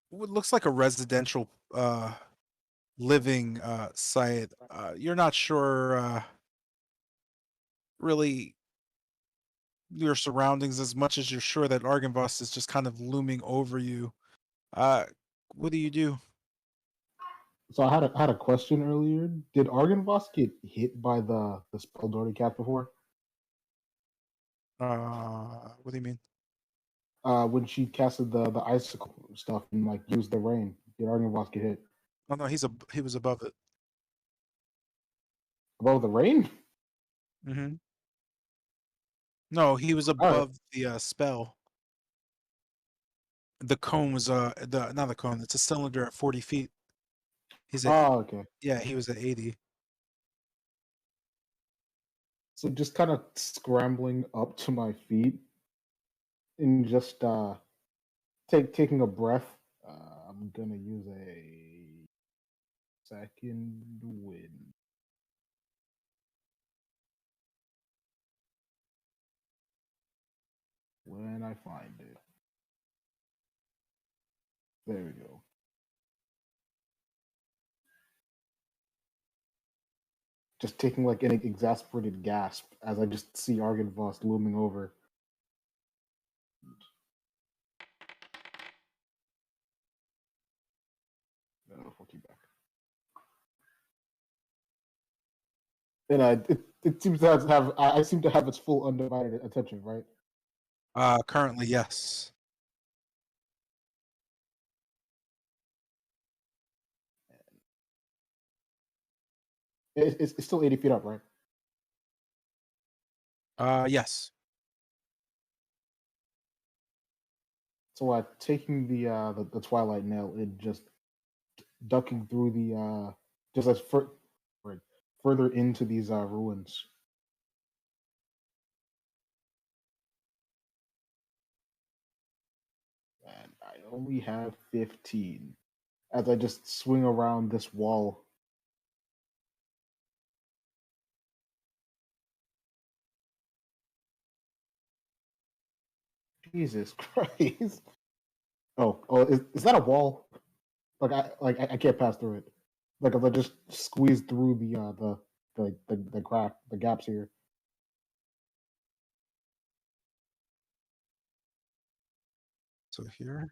what looks like a residential living site. You're not sure really your surroundings as much as you're sure that Argynvost is just kind of looming over you. Uh, what do you do? So I had a question earlier. Did Argynvost get hit by the spell Dory cast before? What do you mean? When she casted the icicle stuff and like used the rain, did Argynvost get hit Oh no, he was above it. above the rain? hmm No, he was All right. above the spell. The cone was the not the cone. It's a cylinder at 40 feet. He's at Oh, okay. yeah, he was at 80. So just kind of scrambling up to my feet and just taking a breath. I'm gonna use a second wind. When I find it. There we go. Just taking like an exasperated gasp as I just see Argynvost looming over. No, fuck you back. And it seems to have I seem to have its full undivided attention, right? Currently, yes. It's still 80 feet up, right? Yes. So taking the Twilight Nail and just ducking through the just as right, further into these ruins. And I only have 15 as I just swing around this wall. Jesus Christ! Oh, is that a wall? I can't pass through it. Like if I just squeeze through the crack, the gaps here. So here.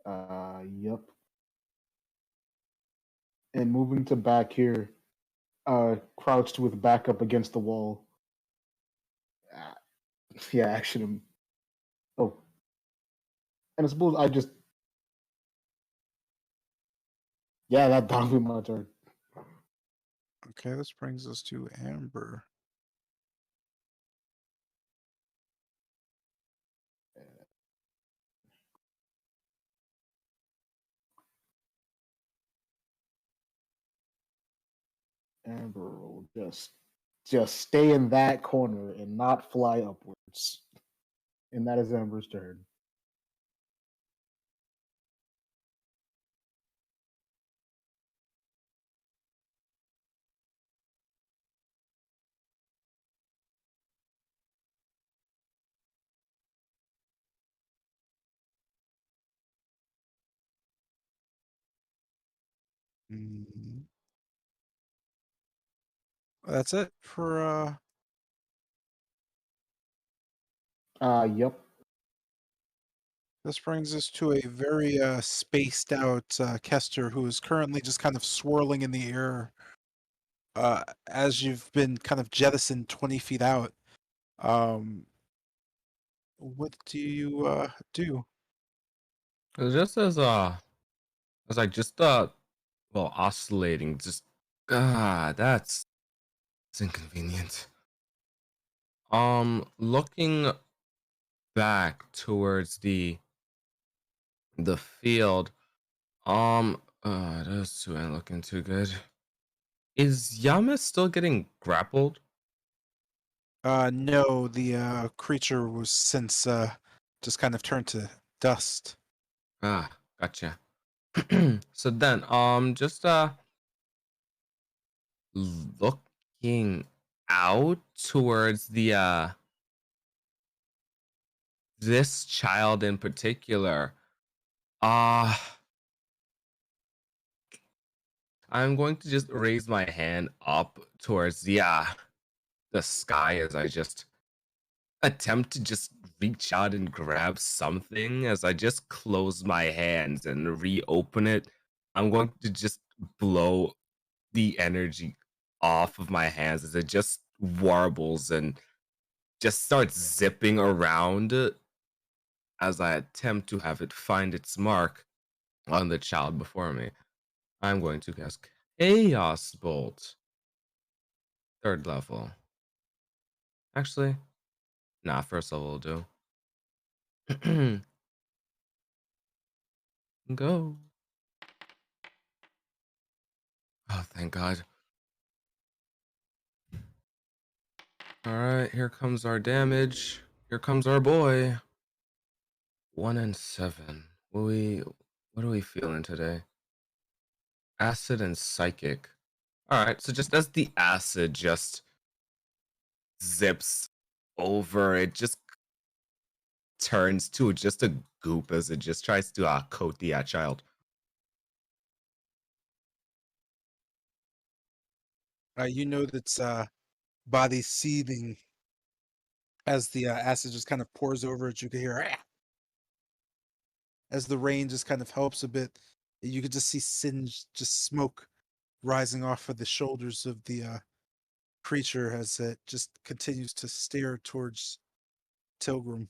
Yep. And moving to back here, crouched with back up against the wall. Ah, yeah, action. Oh, and I suppose I just. Yeah, that'll be my turn. Okay, this brings us to Amber. Amber will just stay in that corner and not fly upwards. And that is Amber's turn. Mhm. That's it for Yep. this brings us to a very spaced out Kester who is currently just kind of swirling in the air as you've been kind of jettisoned 20 feet out. What do you do? Just as I just well, oscillating, just that's inconvenient. Looking back towards the field, those two ain't looking too good. Is Yama still getting grappled? No, the creature was since just kind of turned to dust. Ah, gotcha. So then, just looking out towards the this child in particular. Uh I'm going to just raise my hand up towards the sky as I just attempt to just reach out and grab something as I just close my hands and reopen it. I'm going to just blow the energy off of my hands as it just warbles and just starts zipping around as I attempt to have it find its mark on the child before me. I'm going to cast Chaos Bolt. Third level. Actually, nah, first level will do. Go. Oh, thank God. Alright, here comes our damage. Here comes our boy. 1 and 7. What are we feeling today? Acid and psychic. Alright, so just as the acid just zips over, it just turns to just a goop as it just tries to coat the child. You know that's body seething as the acid just kind of pours over it. You can hear "Ah!" As the rain just kind of helps a bit. You could just see singed, just smoke rising off of the shoulders of the creature as it just continues to stare towards Tilgrim.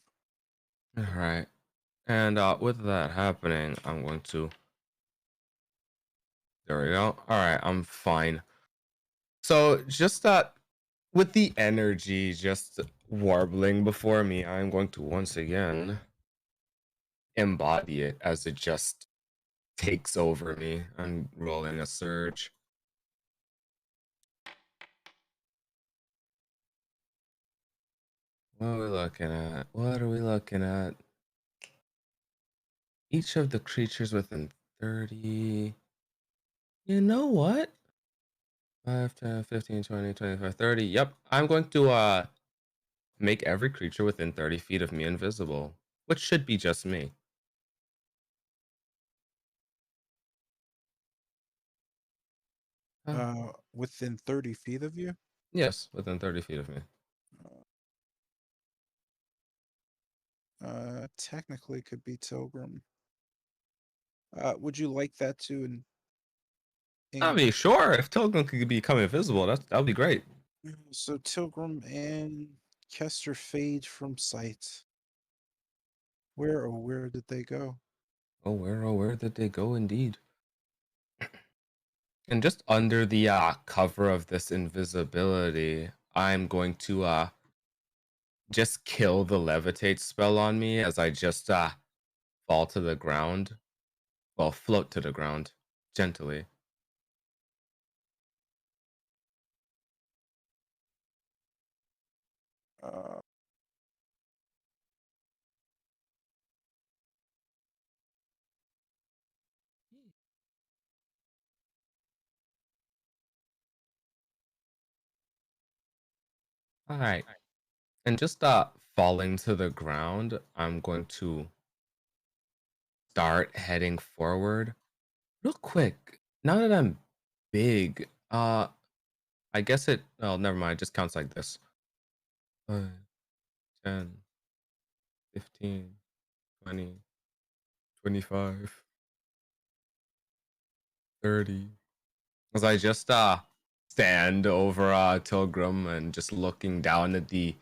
Alright. And with that happening, I'm going to. There we go. Alright, I'm fine. So just that with the energy just warbling before me, I'm going to once again embody it as it just takes over me. I'm rolling a surge. What are we looking at? What are we looking at? Each of the creatures within 30. You know what? 5, 10, 15, 20, 25, 30. Yep. I'm going to make every creature within 30 feet of me invisible, which should be just me. Within 30 feet of you? Yes, within 30 feet of me. Technically could be Tilgrim. Would you like that to I mean, sure, if Tilgrim could become invisible, that would be great. So Tilgrim and Kester fade from sight. Where did they go? Oh, where did they go indeed? And just under the cover of this invisibility, I'm going to just kill the levitate spell on me as I just fall to the ground. Well, float to the ground gently. Uh, All right. And just falling to the ground, I'm going to start heading forward. Real quick, now that I'm big, I guess it, oh, never mind, it just counts like this. 5, 10, 15, 20, 25, 30. As I just stand over Tilgrim and just looking down at the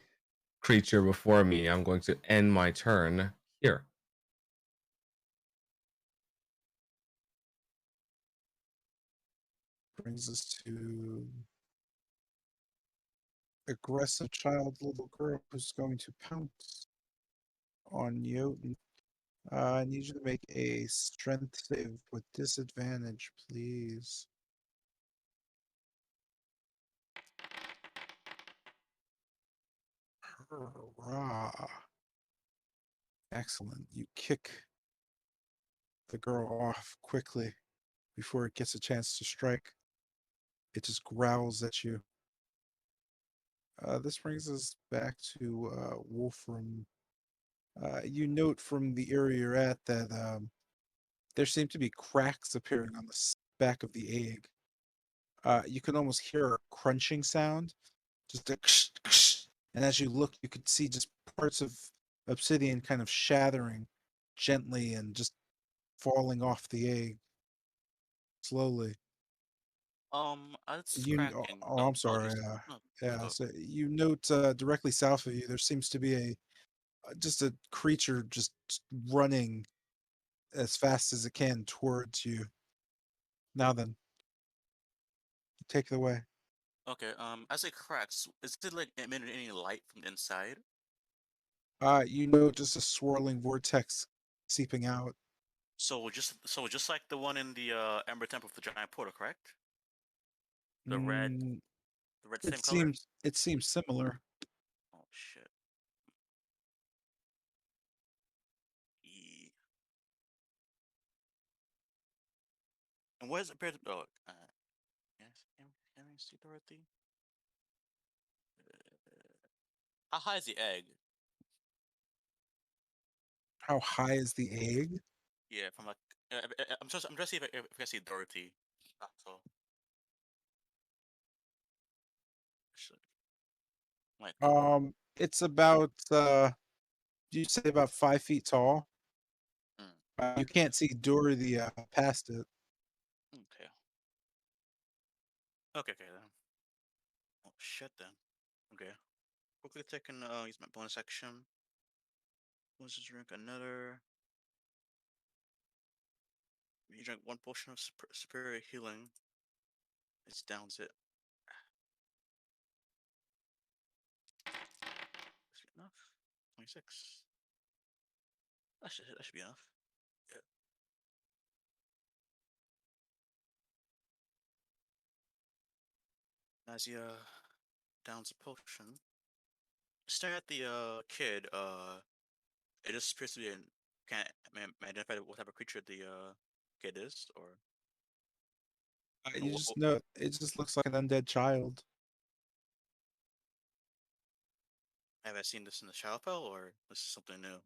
creature before me, I'm going to end my turn here. brings us to aggressive child little girl who's going to pounce on Jotun. I need you to make a strength save with disadvantage, please. Hurrah. Excellent. You kick the girl off quickly before it gets a chance to strike. It just growls at you. This brings us back to Wolfram. You note from the area you're at that there seem to be cracks appearing on the back of the egg. You can almost hear a crunching sound, just a ksh, ksh. And as you look, you could see just parts of obsidian kind of shattering gently and just falling off the egg slowly. It's You, oh, cracking. oh, Oh, I'm sorry. apologies. No, please Yeah. go. So you note directly south of you, there seems to be a just a creature just running as fast as it can towards you. Now then, take it away. Okay, as it cracks, is it like emitting any light from the inside? You know, just a swirling vortex seeping out. So just like the one in the Ember Temple of the Giant Portal, correct? The red, Mm, the red it same color? seems similar. Oh shit. E. And where's it appear to? Oh, yes. Can we see Dorothy? How high is the egg? How high is the egg? Yeah, from like, I'm just see if I can see Dorothy. So, shit, like, It's about you say about 5 feet tall. mm, You can't see Dorothy past it. okay, okay then. Oh shit then. Okay, quickly taking use my bonus action. Let's just drink another. You drink one potion of superior healing. It's downs it. Is it enough? 26. That should be enough. Yeah. As he downs a potion, stare at the kid. It just appears to be an. Can I identify what type of creature the kid is, or You just know it just looks like an undead child. have I seen this in the Shadowfell, or this is something new?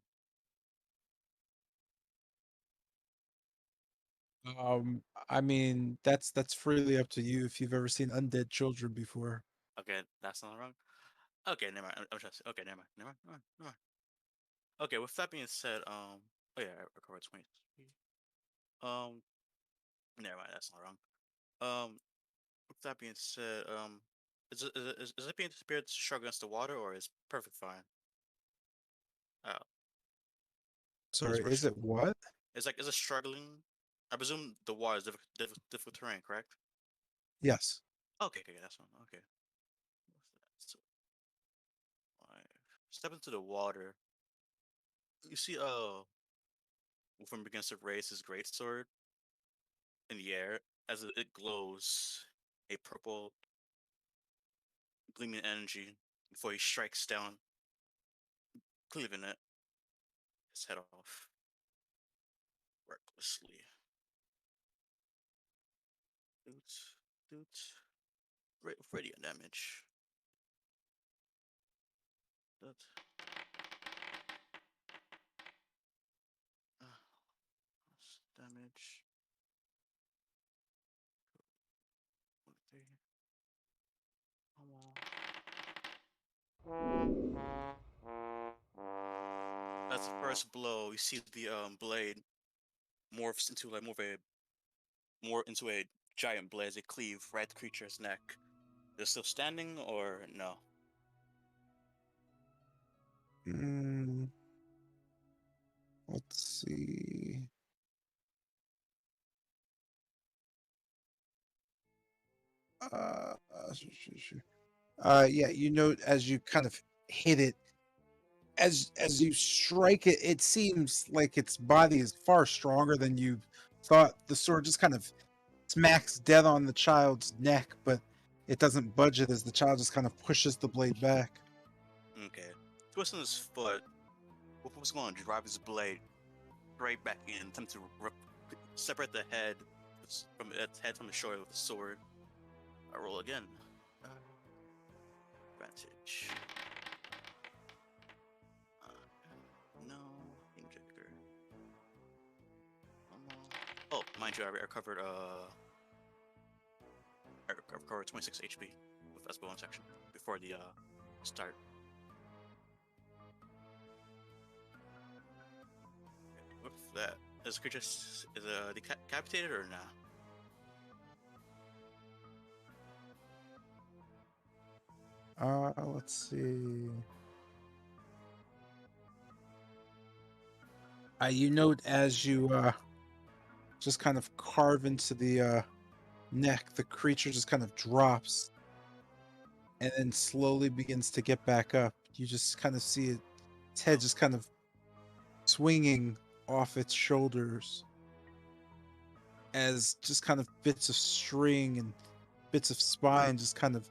I mean that's freely up to you if you've ever seen undead children before. Okay, that's not wrong. Okay, never mind. I'm just okay. Never mind. Okay, with that being said, oh yeah, I recovered 23. Um, never mind. That's not wrong. With that being said, is it being spirit struggle against the water, or is perfect fine? Oh, Sorry, is it what? is it struggling? I presume the water is difficult terrain, correct? Yes. Okay, that's one. Okay. So, five. Step into the water. You see, Wolfram begins to raise his greatsword in the air as it glows a purple gleaming energy before he strikes down cleaving it, his head off recklessly. Doot, doot. Radiant damage. That. Damage. 23. That's the first blow. You see the blade morphs into like more into a giant blade as it cleave right at the creature's neck. Is it still standing or no? Mm, let's see. Yeah, you know, as you kind of hit it, as you strike it, it seems like its body is far stronger than you thought. The sword just kind of smacks dead on the child's neck, but it doesn't budge it as the child just kind of pushes the blade back. Okay. Twisting his foot, Wolf going to drive his blade straight back in, attempt to separate the head from its head from the shoulder with the sword. I roll again. Advantage. No. Injector. Oh, mind you, I recovered I recovered 26 HP with as bonus action before the start. With that, is the creature decapitated or not? Let's see. You note as you just kind of carve into the neck, the creature just kind of drops and then slowly begins to get back up. You just kind of see its head just kind of swinging off its shoulders as just kind of bits of string and bits of spine just kind of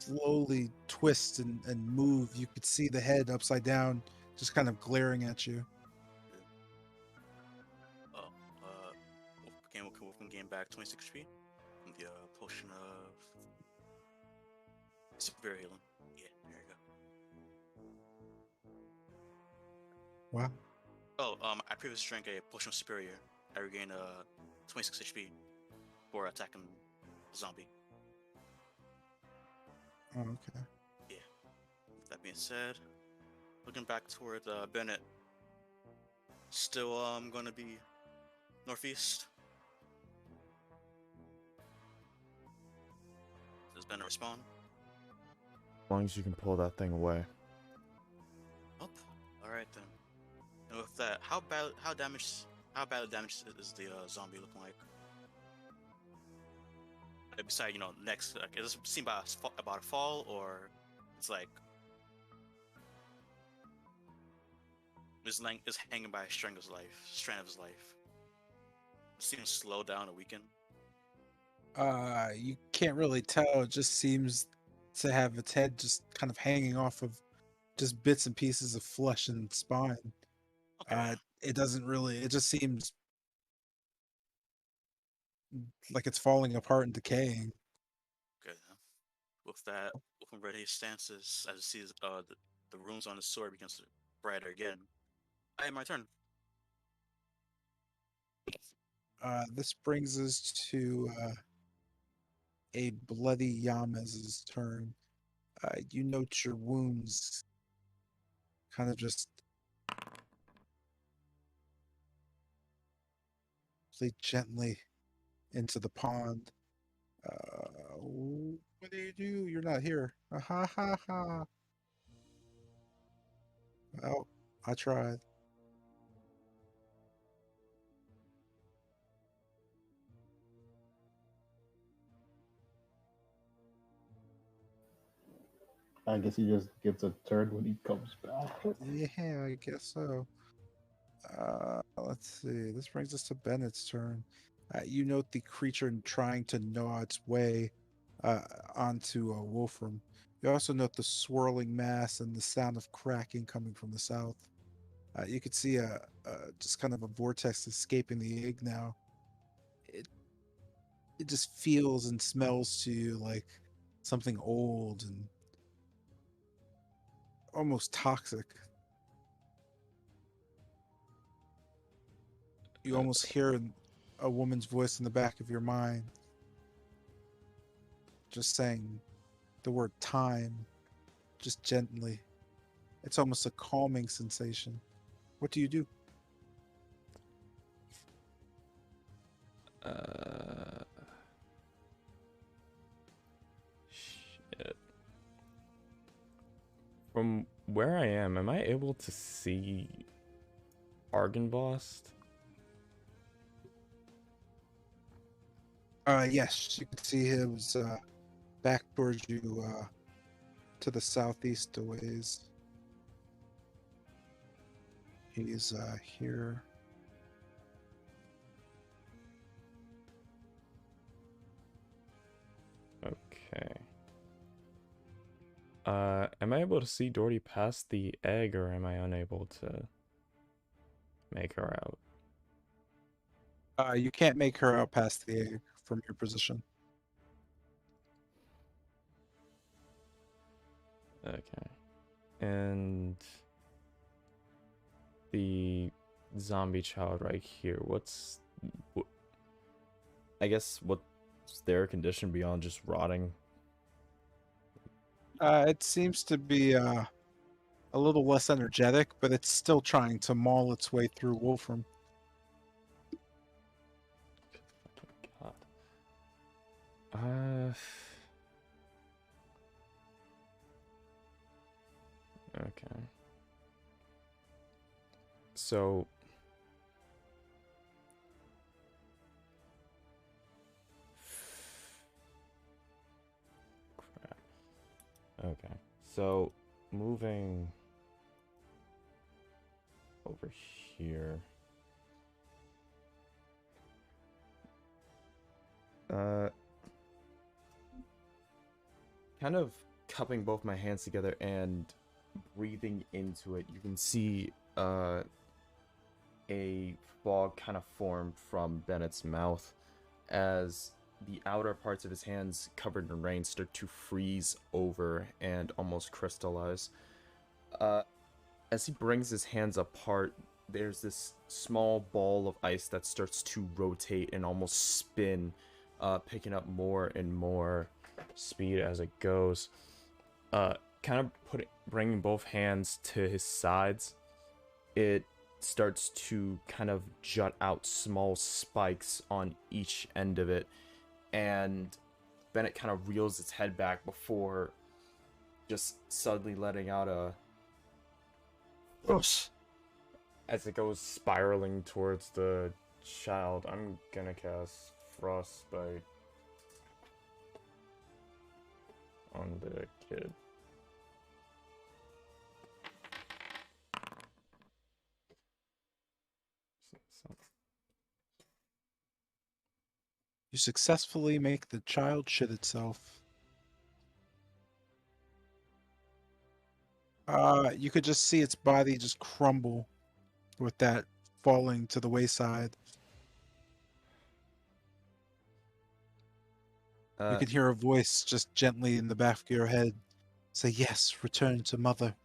slowly twist and move. You could see the head upside down just kind of glaring at you. Oh, Wolfman gain back 26 HP from the potion of severe healing. Yeah, there you go. Wow. Oh, I previously drank a potion of superior. I regained 26 HP for attacking zombie. Oh, okay. Yeah. With that being said, looking back toward Bennett. Still, gonna be northeast. Does Bennett respond? As long as you can pull that thing away. Oh, all right then. And with that, how badly damaged is the zombie looking like? Besides, next, like, is this seen about a fall, or it's like is hanging by a strand of his life? It seems slow down or weaken. You can't really tell. It just seems to have its head just kind of hanging off of just bits and pieces of flesh and spine. Okay. It doesn't really. It just seems like it's falling apart and decaying. Okay. With that, Wolfman ready his stances as he sees the runes on his sword begins to brighter again. I am my turn. This brings us to a bloody Yamaz's turn. You note your wounds kind of just play gently into the pond. What do you do? You're not here. Ha ha ha. Well, I tried. I guess he just gets a turn when he comes back. Yeah, I guess so. Let's see. This brings us to Bennett's turn. You note the creature trying to gnaw its way onto Wolfram. You also note the swirling mass and the sound of cracking coming from the south. You could see just kind of a vortex escaping the egg now. It it just feels and smells to you like something old and almost toxic. You almost hear a woman's voice in the back of your mind just saying the word time, just gently. It's almost a calming sensation. What do you do? Shit. From where I am I able to see Argynvost? Yes, you can see his back towards you, to the southeast a ways. He's here. Okay. Am I able to see Doherty past the egg, or am I unable to make her out? You can't make her out past the egg from your position. Okay. And the zombie child right here, I guess what's their condition beyond just rotting? It seems to be a little less energetic, but it's still trying to maul its way through Wolfram. God. Uh. Okay. So. Crap. Okay. So, moving over here. Kind of cupping both my hands together and breathing into it, you can see a fog kind of form from Bennett's mouth as the outer parts of his hands covered in rain start to freeze over and almost crystallize. As he brings his hands apart, there's this small ball of ice that starts to rotate and almost spin, picking up more and more speed as it goes. Kind of bringing both hands to his sides, it starts to kind of jut out small spikes on each end of it, and Bennett kind of reels its head back before just suddenly letting out a whoosh as it goes spiraling towards the child. I'm gonna cast Frostbite on the kid. You successfully make the child shit itself. You could just see its body just crumble with that falling to the wayside. You can hear a voice just gently in the back of your head say, "Yes, return to mother."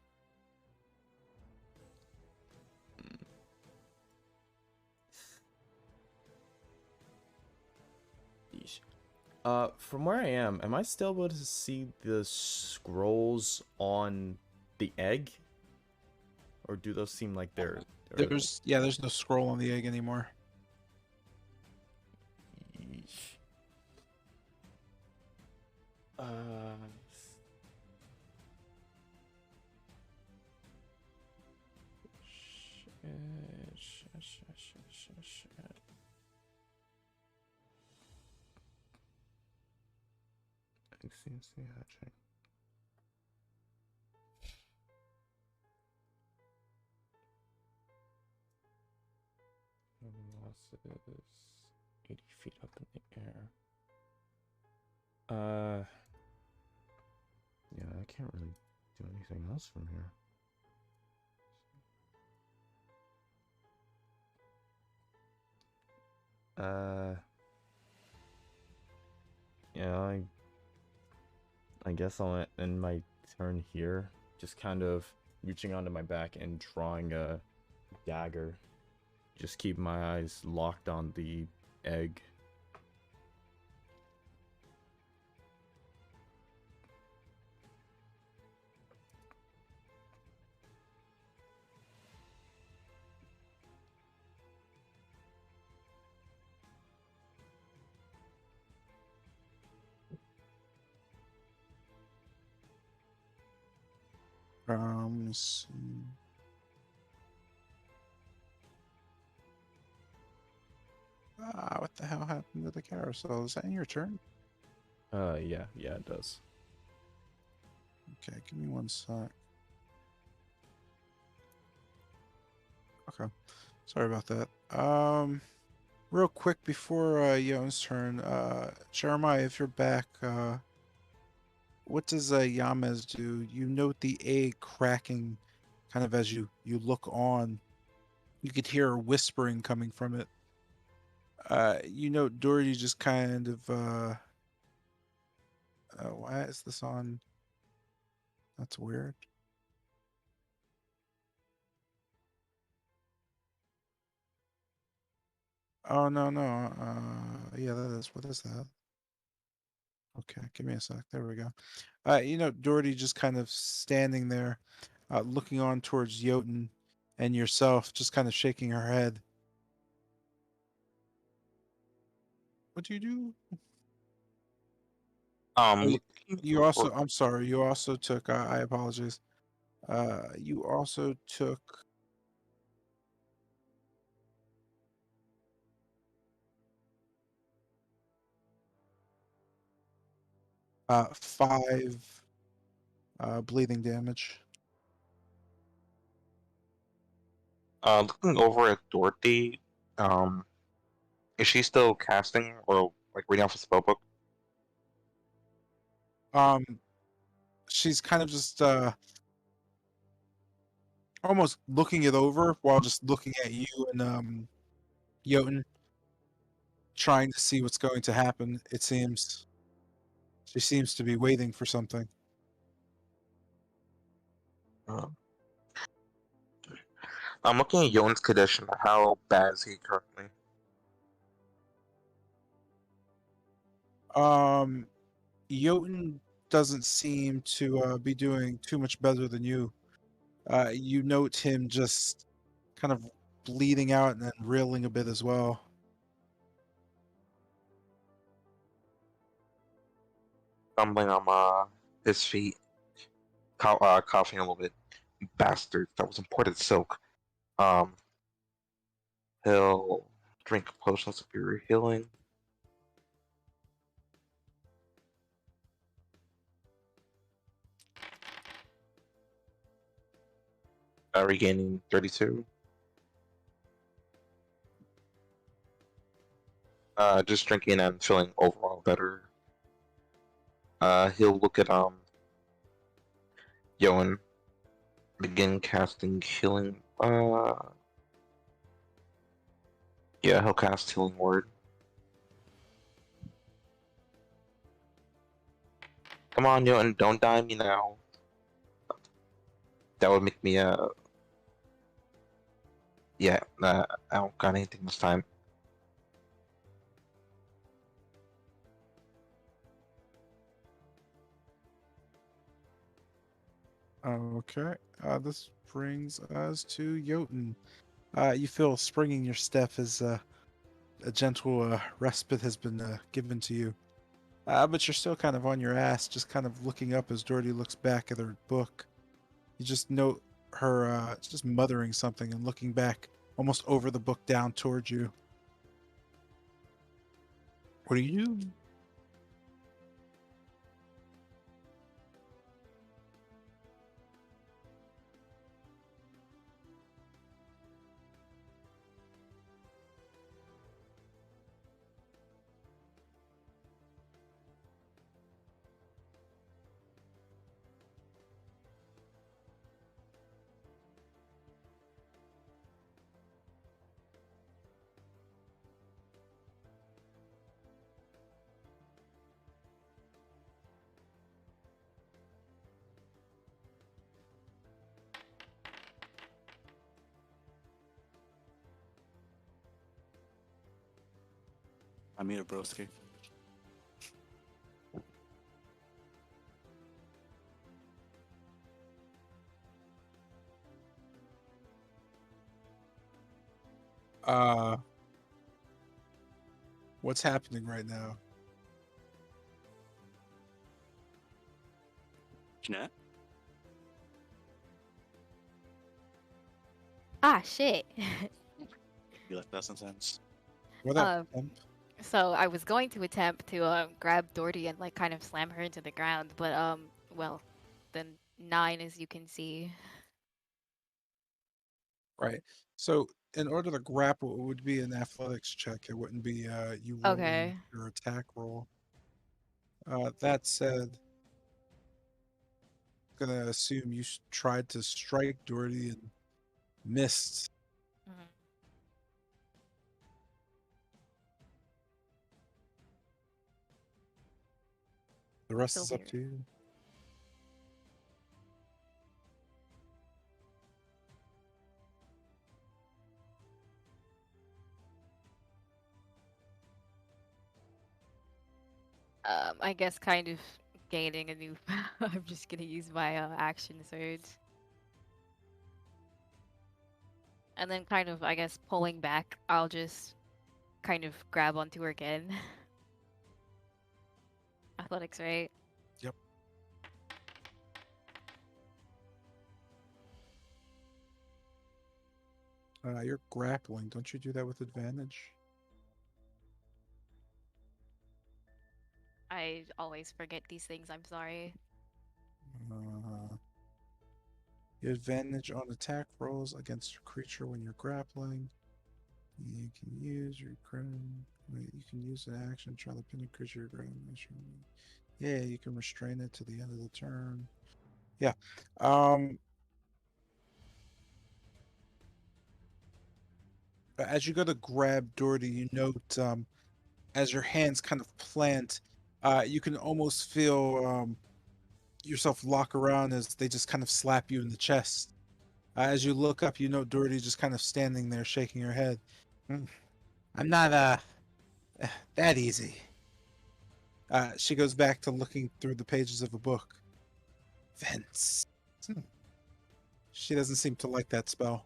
From where I am I still able to see the scrolls on the egg? Or do those seem like they're There's no scroll on the egg anymore. Yeesh. Shit. XCC hatching. Velocity is 80 feet up in the air. Yeah, I can't really do anything else from here. Yeah, I guess I'll end my turn here, just kind of reaching onto my back and drawing a dagger. Just keep my eyes locked on the egg. Let me see. Ah, what the hell happened to the carousel? Is that in your turn? Yeah, it does. Okay, give me one sec. Okay, sorry about that. Real quick before Yone's turn, Jeremiah, if you're back, what does Yamez do? You note the egg cracking, kind of as you look on. You could hear whispering coming from it. You note Doherty just kind of why is this on? That's weird. Oh no no. Yeah, that is, what is that? Okay, give me a sec. There we go. You know, Doherty just kind of standing there, looking on towards Jotun and yourself, just kind of shaking her head. What do you do? Oh, Looking you also, over. I'm sorry, you also took, I apologize. You also took 5 bleeding damage. Looking over at Dorothy. Um, is she still casting or like reading off a spell book? Um, she's kind of just almost looking it over while just looking at you and Jotun, trying to see what's going to happen. It seems she seems to be waiting for something. Uh, I'm looking at Yone's condition. How bad is he currently? Jotun doesn't seem to be doing too much better than you. You note him just kind of bleeding out and then reeling a bit as well. Stumbling on his feet, coughing a little bit. Bastard, that was imported silk. Um, he'll drink a potion of superior healing. Regaining 32. Just drinking and feeling overall better. He'll look at Yoan, begin casting healing. Yeah, he'll cast healing word. Come on, Yoan, don't die me now. That would make me yeah. I don't got anything this time. Okay. This brings us to Jotun. You feel a spring in your step as a gentle respite has been given to you. But you're still kind of on your ass, just kind of looking up as Doherty looks back at her book. You just note her just muttering something and looking back almost over the book down towards you. What do you do? I made a broski. Uh, what's happening right now? Jeanette? Ah, shit. You like that sometimes? What up? Um, so I was going to attempt to grab Doherty and like kind of slam her into the ground, but well, the 9, as you can see. Right. So in order to grapple, it would be an athletics check. It wouldn't be you rolling Okay. your attack roll. That said, gonna assume you tried to strike Doherty and missed. Mhm. The rest Still is up here. to you. I guess kind of gaining a new. I'm just gonna use my action surge. And then kind of, I guess, pulling back, I'll just kind of grab onto her again. Athletics, right? Yep. You're grappling. Don't you do that with advantage? I always forget these things, I'm sorry. You have advantage on attack rolls against a creature when you're grappling. You can use your you can use an action to try to pin a creature you're grappling. Yeah, you can restrain it to the end of the turn. Yeah. As you go to grab Doherty, you note as your hands kind of plant, you can almost feel yourself lock around as they just kind of slap you in the chest. As you look up, you know Doherty just kind of standing there shaking her head. I'm not that easy. She goes back to looking through the pages of a book. Vince. She doesn't seem to like that spell.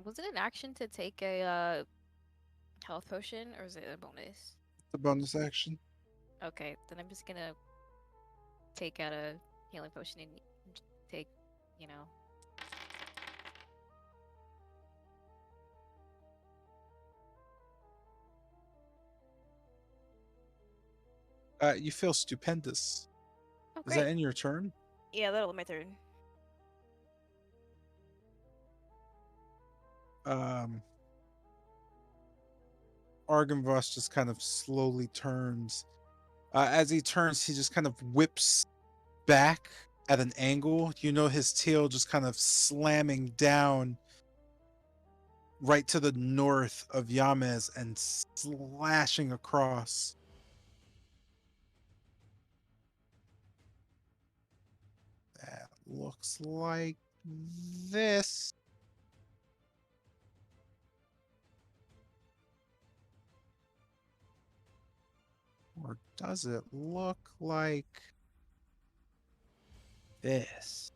Was it an action to take a health potion, or is it a bonus? The bonus action. Okay, then I'm just gonna take out a healing potion and take, you know. You feel stupendous. Oh, Is that great. in your turn? Yeah, that'll be my turn. Argenvoss just kind of slowly turns. As he turns, he just kind of whips back at an angle. You know his tail just kind of slamming down right to the north of Yamez and slashing across. That looks like this. Or does it look like this?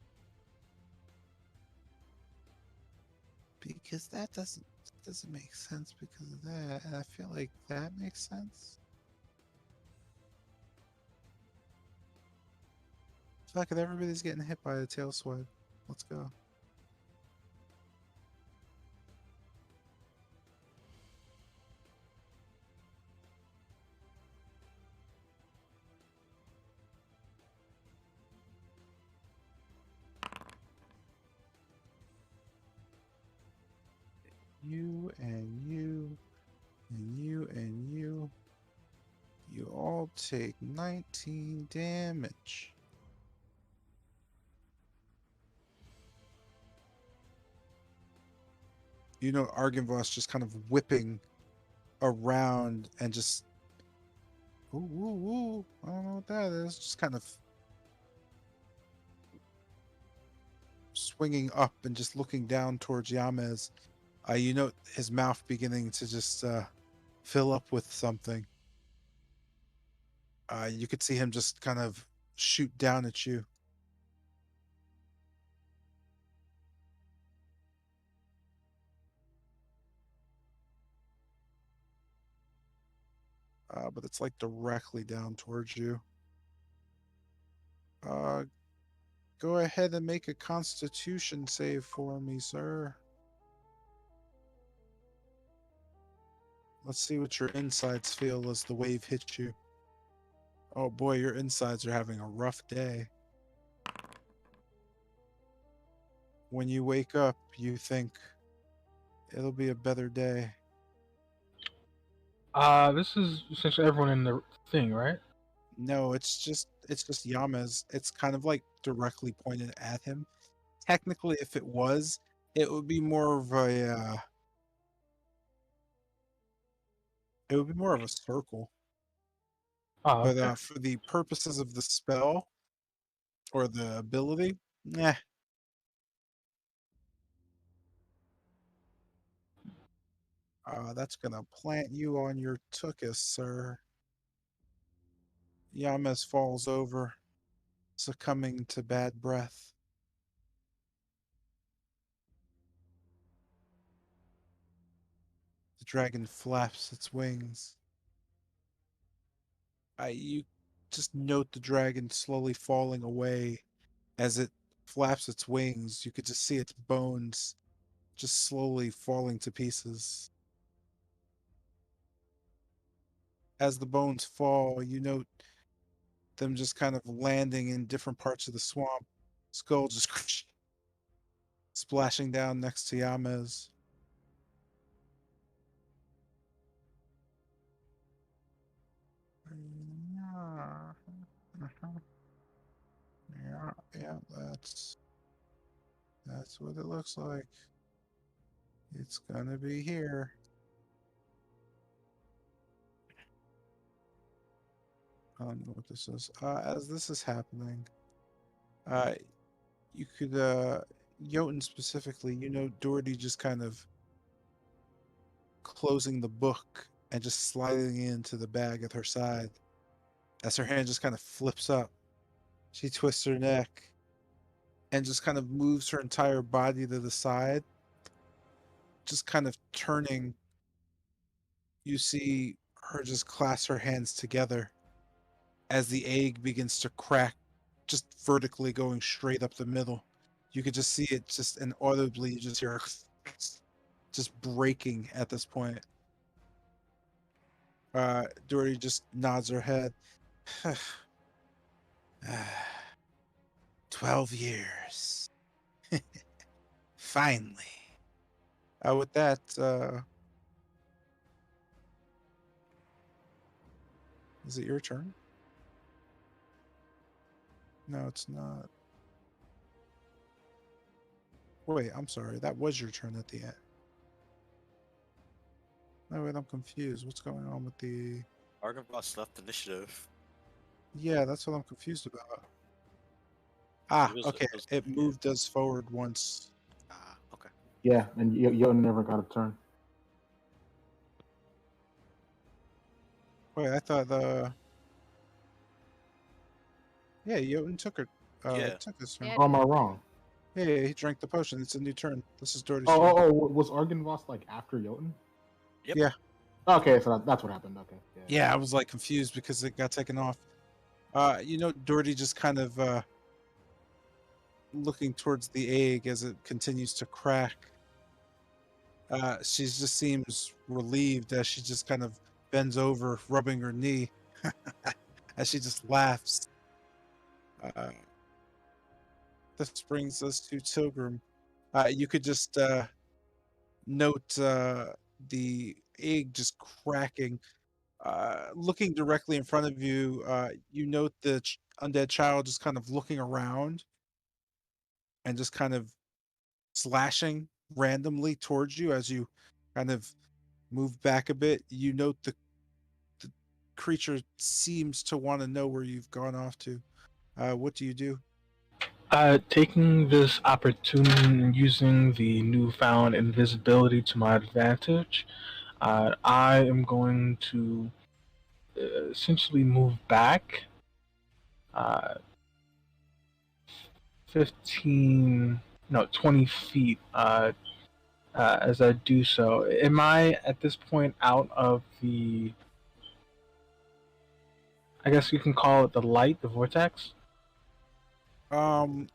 Because that doesn't make sense because of that. And I feel like that makes sense. Fuck it, everybody's getting hit by a tail swipe. Let's go. you and you and you and you. You all take 19 damage. You know, Argenvoss just kind of whipping around and just, ooh, ooh, ooh. I don't know what that is. Just kind of swinging up and just looking down towards Yamez. You know, his mouth beginning to just fill up with something. You could see him just kind of shoot down at you. But it's like directly down towards you. Go ahead and make a Constitution save for me, sir. Let's see what your insides feel as the wave hits you. Oh boy, your insides are having a rough day. When you wake up, you think it'll be a better day. This is essentially everyone in the thing, right? No, it's just Yama's. It's kind of like directly pointed at him. Technically, if it was, it would be more of a it would be more of a circle. Oh, But okay. for the purposes of the spell or the ability, nah. That's gonna plant you on your tuchus, sir. Yamas falls over, succumbing to bad breath. The dragon flaps its wings. You just note the dragon slowly falling away as it flaps its wings. You could just see its bones just slowly falling to pieces. As the bones fall, you note them just kind of landing in different parts of the swamp. Skull just splashing down next to Yamez. Yeah, that's what it looks like. It's gonna be here. I don't know what this is. As this is happening, you could, Jotun specifically, you know, Doherty just kind of closing the book and just sliding into the bag at her side. As her hand just kind of flips up, she twists her neck and just kind of moves her entire body to the side, just kind of turning. You see her just clasp her hands together as the egg begins to crack, just vertically going straight up the middle. You could just see it just inaudibly, you just hear just breaking at this point. Dory just nods her head. 12 years. Finally. With that, is it your turn? No, it's not. Wait, I'm sorry. That was your turn at the end. No, wait, I'm confused. What's going on with the... Argenvoss left initiative. Yeah, that's what I'm confused about. Ah, It okay. was- It moved us forward once. Okay. Yeah, and Yo never got a turn. Wait, I thought the... Yeah, Jotun took her. Yeah. Took his turn. Yeah. Or am I wrong? Yeah, he drank the potion. It's a new turn. This is Doherty's Oh, turn. was Argenvoss like after Jotun? Yep. Yeah. Okay, so that's what happened. Okay. Yeah, I was like confused because it got taken off. You know, Doherty just kind of looking towards the egg as it continues to crack. She just seems relieved as she just kind of bends over, rubbing her knee, as she just laughs. This brings us to Tilgrim. You could just note the egg just cracking. Looking directly in front of you, you note the undead child just kind of looking around and just kind of slashing randomly towards you as you kind of move back a bit. You note the creature seems to want to know where you've gone off to. What do you do? Taking this opportunity and using the newfound invisibility to my advantage, I am going to essentially move back uh, 15, no, 20 feet as I do so. Am I at this point out of the, I guess you can call it the light, the vortex? Um,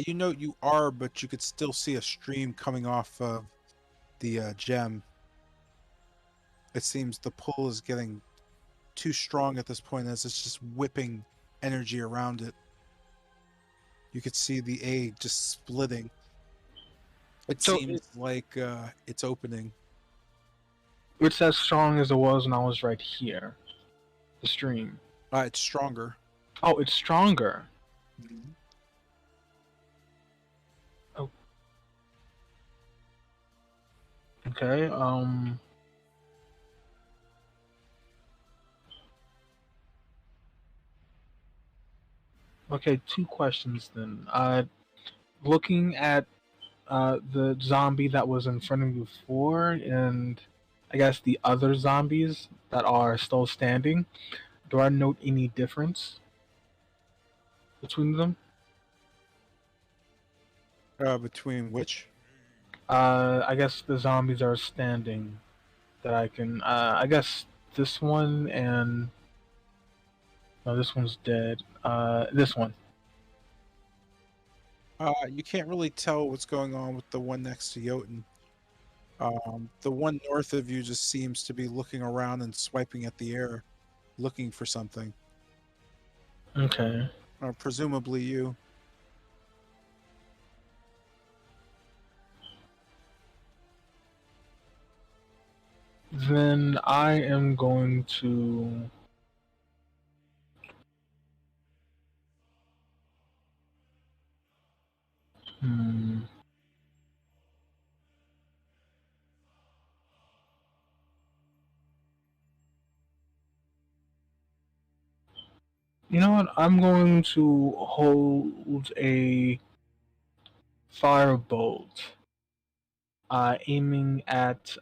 you know you are, but you could still see a stream coming off of the gem. It seems the pull is getting too strong at this point as it's just whipping energy around it. You could see the egg just splitting. It So seems like it's opening. it's as strong as it was when I was right here, the stream. It's stronger. Oh, it's stronger. Mhm. Okay, okay, two questions then. Looking at the zombie that was in front of you before, and I guess the other zombies that are still standing, do I note any difference between them? Between which? I guess the zombies are standing that I can. I guess this one and no, this one's dead. This one. You can't really tell what's going on with the one next to Jotun. The one north of you just seems to be looking around and swiping at the air, looking for something. Okay. Presumably you. Then I am going to. Hmm. You know what? I'm going to hold a firebolt, aiming at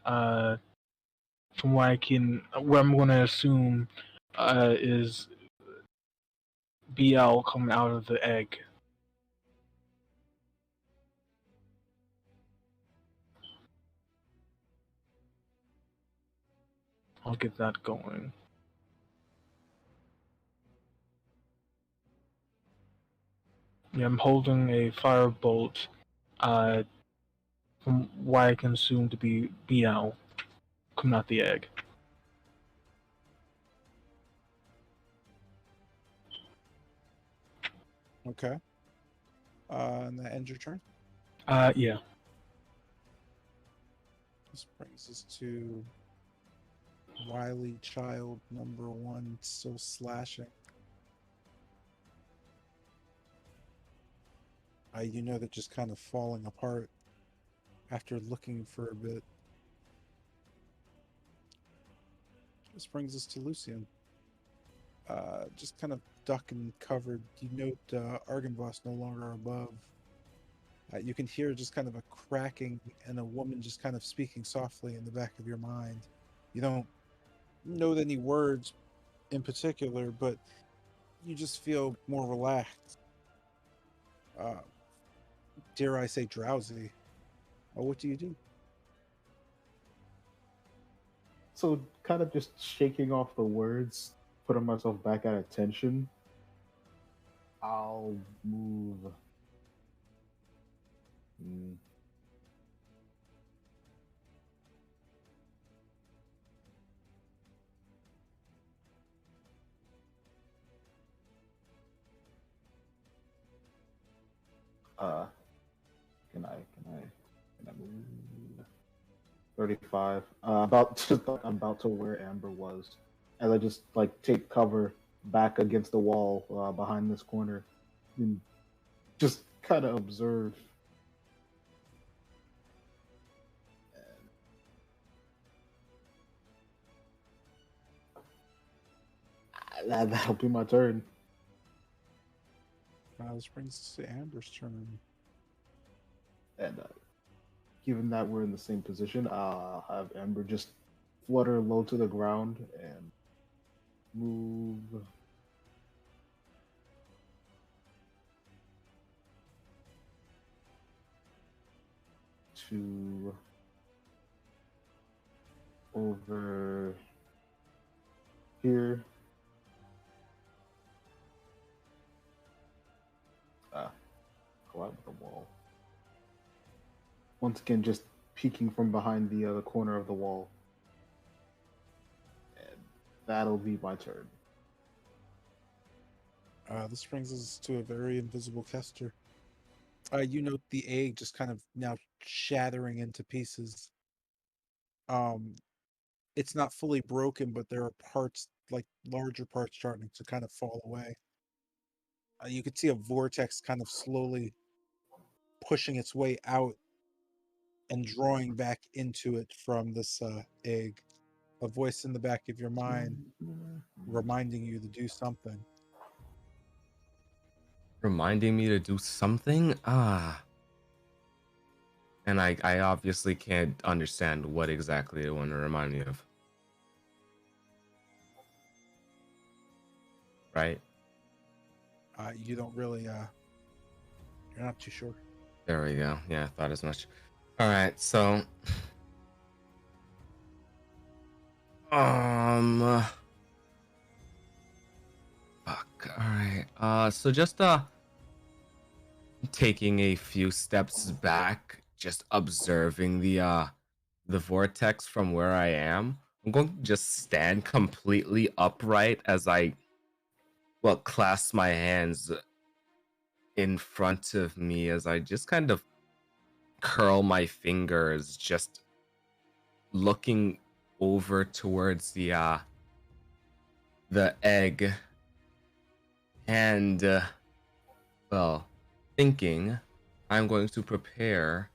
from where I can, where I'm going to assume is BL coming out of the egg. I'll get that going. Yeah, I'm holding a firebolt from what I can assume to be BL coming out the egg. Okay. And that ends your turn. Yeah. This brings us to Wily Child number 1, still slashing. You know they're just kind of falling apart after looking for a bit. This brings us to Lucian. Just kind of duck and covered. You note Argenvoss no longer above. You can hear just kind of a cracking and a woman just kind of speaking softly in the back of your mind. You don't know any words in particular, but you just feel more relaxed. Dare I say drowsy. What do you do? So, kind of just shaking off the words, putting myself back at attention. I'll move. Can I move? 35. About just like I'm about to where Amber was, as I just like take cover back against the wall behind this corner, and just kind of observe. That'll be my turn. This brings us to Amber's turn. And given that we're in the same position, I'll have Amber just flutter low to the ground and move to over here. Go out of the wall. Once again, just peeking from behind the corner of the wall. And that'll be my turn. This brings us to a very invisible caster. You note the egg just kind of now shattering into pieces. It's not fully broken, but there are parts, like larger parts, starting to kind of fall away. You could see a vortex kind of slowly pushing its way out and drawing back into it from this egg. A voice in the back of your mind reminding you to do something. Reminding me to do something? And I obviously can't understand what exactly they want to remind me of. Right? You don't really, you're not too sure. There we go. Yeah, I thought as much. All right, so fuck. All right. So just taking a few steps back, just observing the vortex from where I am. I'm going to just stand completely upright as I clasp my hands in front of me as I just kind of curl my fingers, just looking over towards the egg, and thinking I'm going to prepare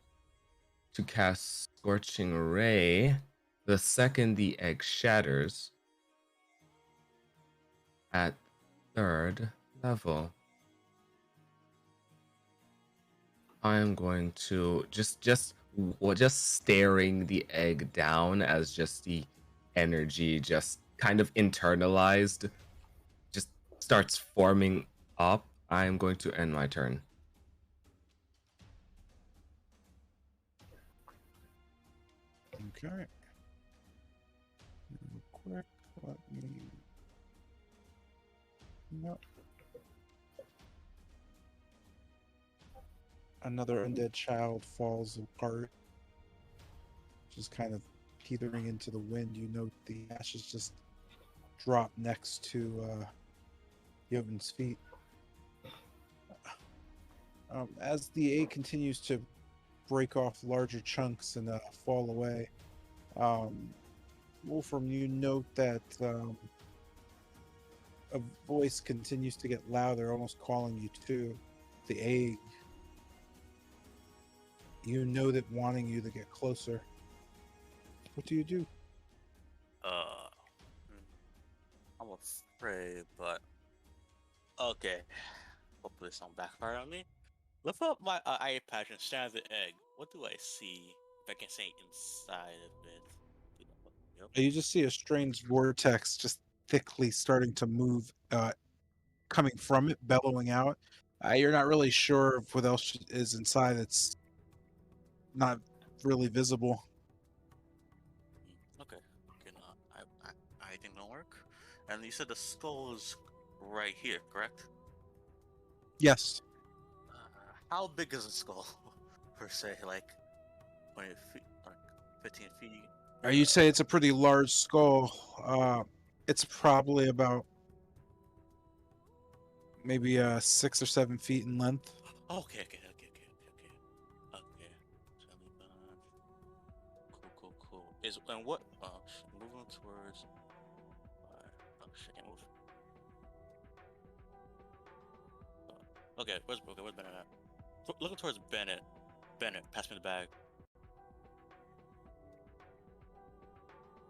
to cast Scorching Ray the second the egg shatters at 3rd level. I am going to just staring the egg down as just the energy just kind of internalized, just starts forming up. I am going to end my turn. Okay. Real quick, let me. No. Another undead child falls apart, just kind of teetering into the wind. You note the ashes just drop next to Jotun's feet. As the egg continues to break off larger chunks and fall away, Wolfram, you note that a voice continues to get louder, almost calling you to the egg. You know that wanting you to get closer. What do you do? I'm afraid, but okay. Hopefully, this don't backfire on me. Lift up my eye patch and stare at the egg. What do I see? If I can say inside of it. Yep. You just see a strange vortex just thickly starting to move, coming from it, bellowing out. You're not really sure of what else is inside. It's not really visible. Okay. Can I think don't work. And you said the skull is right here, correct? Yes. How big is the skull per se? Like 20 feet, like 15 feet? You say it's a pretty large skull. It's probably about maybe 6 or 7 feet in length. Okay. Anyways, and what? Moving towards. Oh shit, I can't move. Okay, where's Bennett at? Looking towards Bennett. Bennett, pass me the bag.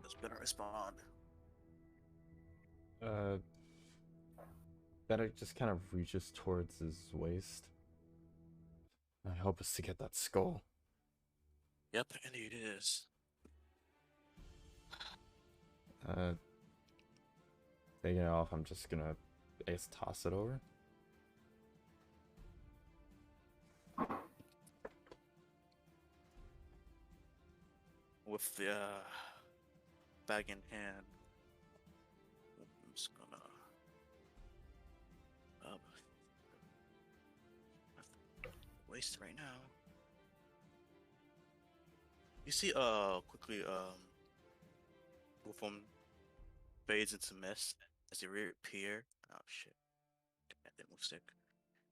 Does Bennett respond? Bennett just kind of reaches towards his waist. I hope it's to get that skull. Yep, indeed it is. Taking it off, I'm just gonna, I guess, toss it over. With the bag in hand, I'm just gonna waste right now. You see, quickly, Wolfram fades into mist as they reappear. Oh shit! That move stick.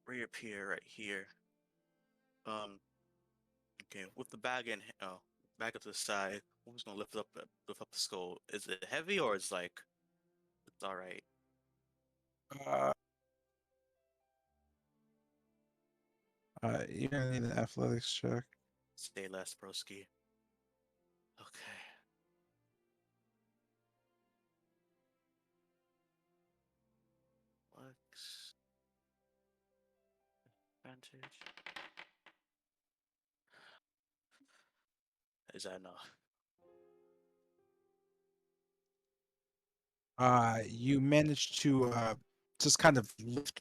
Reappear right here. Okay, with the bag in, back up to the side. Wolfram's gonna lift up the skull. Is it heavy or is like it's all right? Uh, you're gonna need an athletics check. Stay less, broski. Okay. Flex. Advantage. Is that enough? You managed to just kind of lift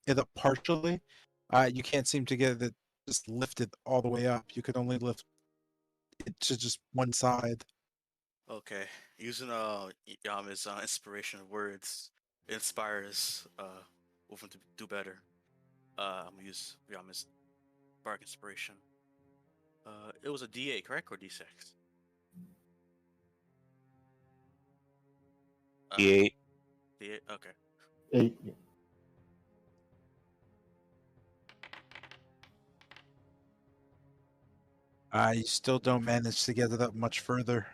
it up partially. You can't seem to get it just lifted all the way up. You could only lift it to just one side. Okay. Using Yama's inspiration words inspires Wolfram to do better. I'm gonna use Yama's bark inspiration. It was a D8, correct, or D6? D8. D8. Okay. 8. You still don't manage to get it up much further.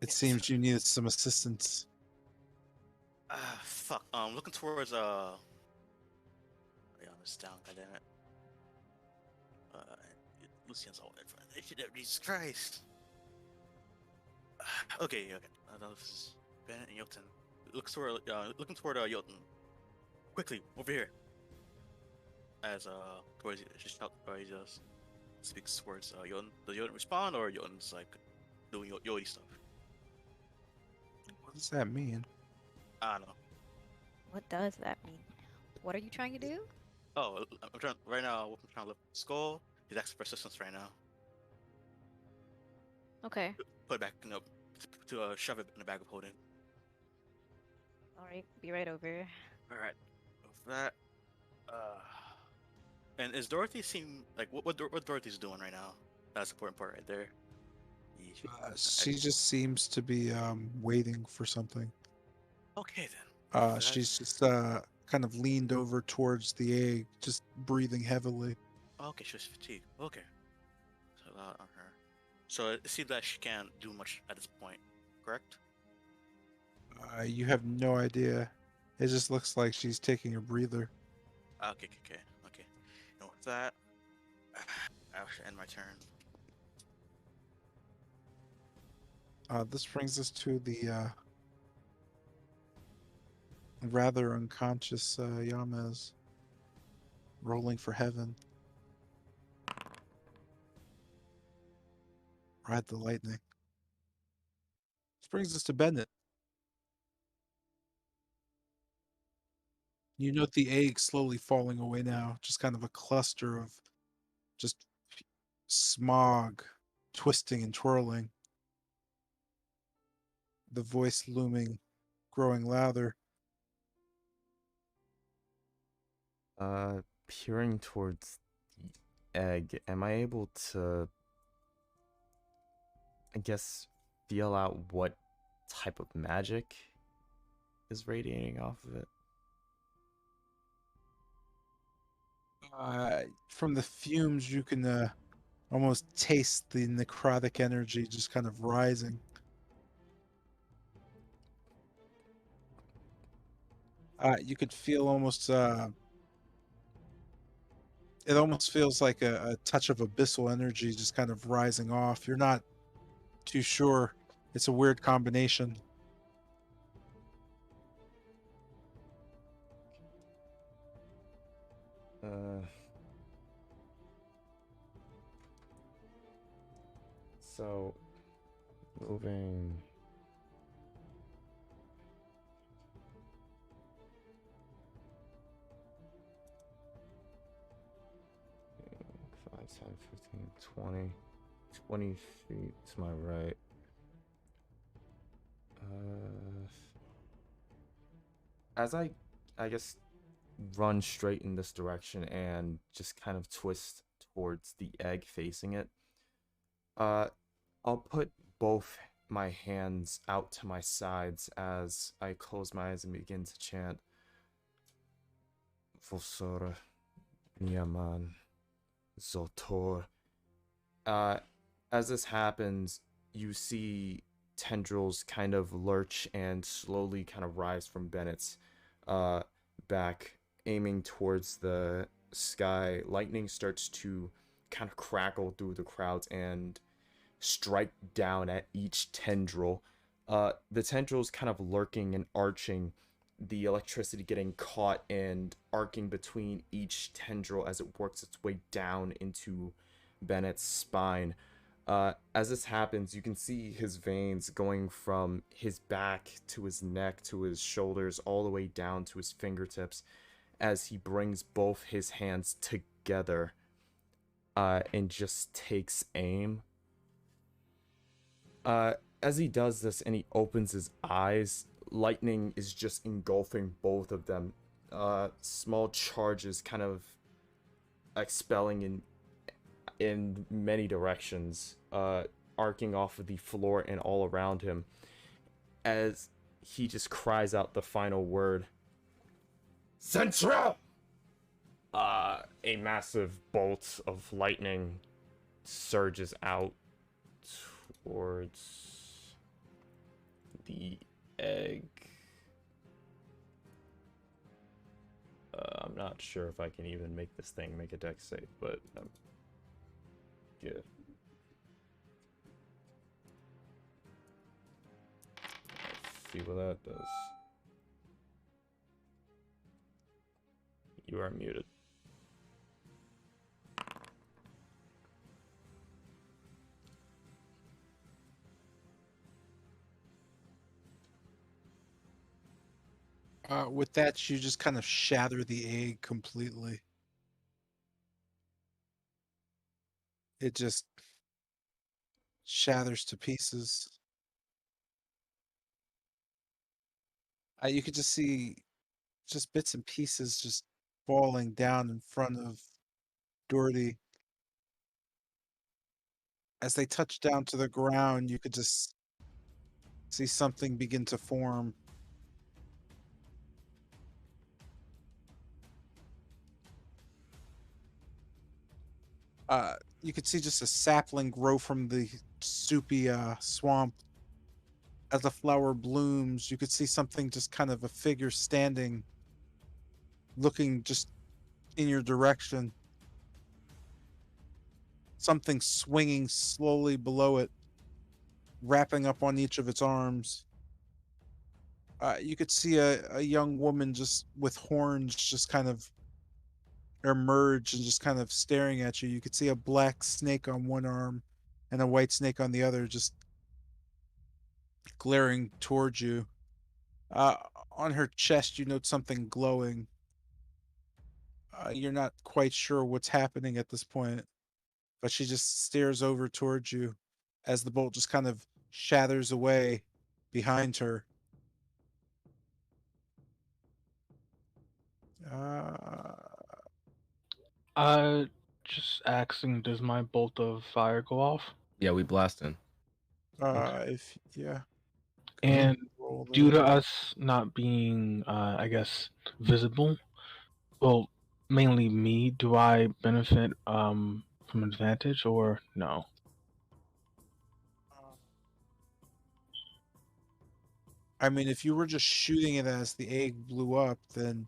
It Yes. seems you needed some assistance. Fuck. Looking towards Yama's down. Goddammit. Lucian's all in front. Jesus Christ. Okay. This is Bennett and Jotun. Looking toward Jotun. Quickly, over here. As he just speaks towards Jotun. Does Jotun respond, or Jotun's like doing Yodi stuff? What does that mean? I don't know. What does that mean? What are you trying to do? Oh, I'm trying right now. I'm trying to lift the skull. He's asking for assistance right now. Okay. Put it back to shove it in the bag of holding. All right. Be right over. All right. With that, and is Dorothy seem like what Dorothy's doing right now? That's the important part right there. She just seems to be waiting for something. Okay then. She's just kind of leaned over towards the egg, just breathing heavily. Okay, she's fatigued. Okay. So that on her. So it seems that she can't do much at this point, correct? You have no idea. It just looks like she's taking a breather. Okay. And with that, I should end my turn. This brings us to the rather unconscious Yamez rolling for heaven. Ride the lightning. This brings us to Bennett. You note the egg slowly falling away now, just kind of a cluster of just smog twisting and twirling. The voice looming, growing louder. Peering towards the egg, am I able to, I guess, feel out what type of magic is radiating off of it? From the fumes, you can almost taste the necrotic energy just kind of rising. You could feel almost it almost feels like a touch of abyssal energy just kind of rising off. You're not too sure. It's a weird combination. So moving. Five, 10, 15, 20. 20 feet to my right. As I guess, run straight in this direction and just kind of twist towards the egg facing it, I'll put both my hands out to my sides as I close my eyes and begin to chant Vosora Niaman Zotor. As this happens, you see tendrils kind of lurch and slowly kind of rise from Bennett's back, aiming towards the sky. Lightning starts to kind of crackle through the crowds and strike down at each tendril. The tendrils kind of lurking and arching, the electricity getting caught and arcing between each tendril as it works its way down into Bennett's spine. As this happens, you can see his veins going from his back to his neck to his shoulders, all the way down to his fingertips, as he brings both his hands together and just takes aim. As he does this and he opens his eyes, lightning is just engulfing both of them. Small charges kind of expelling in many directions, arcing off of the floor and all around him, as he just cries out the final word, Central! A massive bolt of lightning surges out towards the egg. I'm not sure if I can even make this thing make a dex save, but yeah. Let's see what that does. You are muted. With that, you just kind of shatter the egg completely. It just shatters to pieces. You could just see just bits and pieces just falling down in front of Doherty. As they touch down to the ground, you could just see something begin to form. You could see just a sapling grow from the soupy swamp. As the flower blooms, you could see something, just kind of a figure standing, looking just in your direction. Something swinging slowly below it, wrapping up on each of its arms. You could see a young woman just with horns just kind of emerge and just kind of staring at you. You could see a black snake on one arm and a white snake on the other, just glaring towards you. On her chest, you note something glowing. You're not quite sure what's happening at this point, but she just stares over towards you as the bolt just kind of shatters away behind her. Just asking, does my bolt of fire go off? Yeah, we blasting. If yeah, And roll due to that. us not being, I guess, visible, well, mainly me, do I benefit from advantage or no? I mean, if you were just shooting it as the egg blew up, then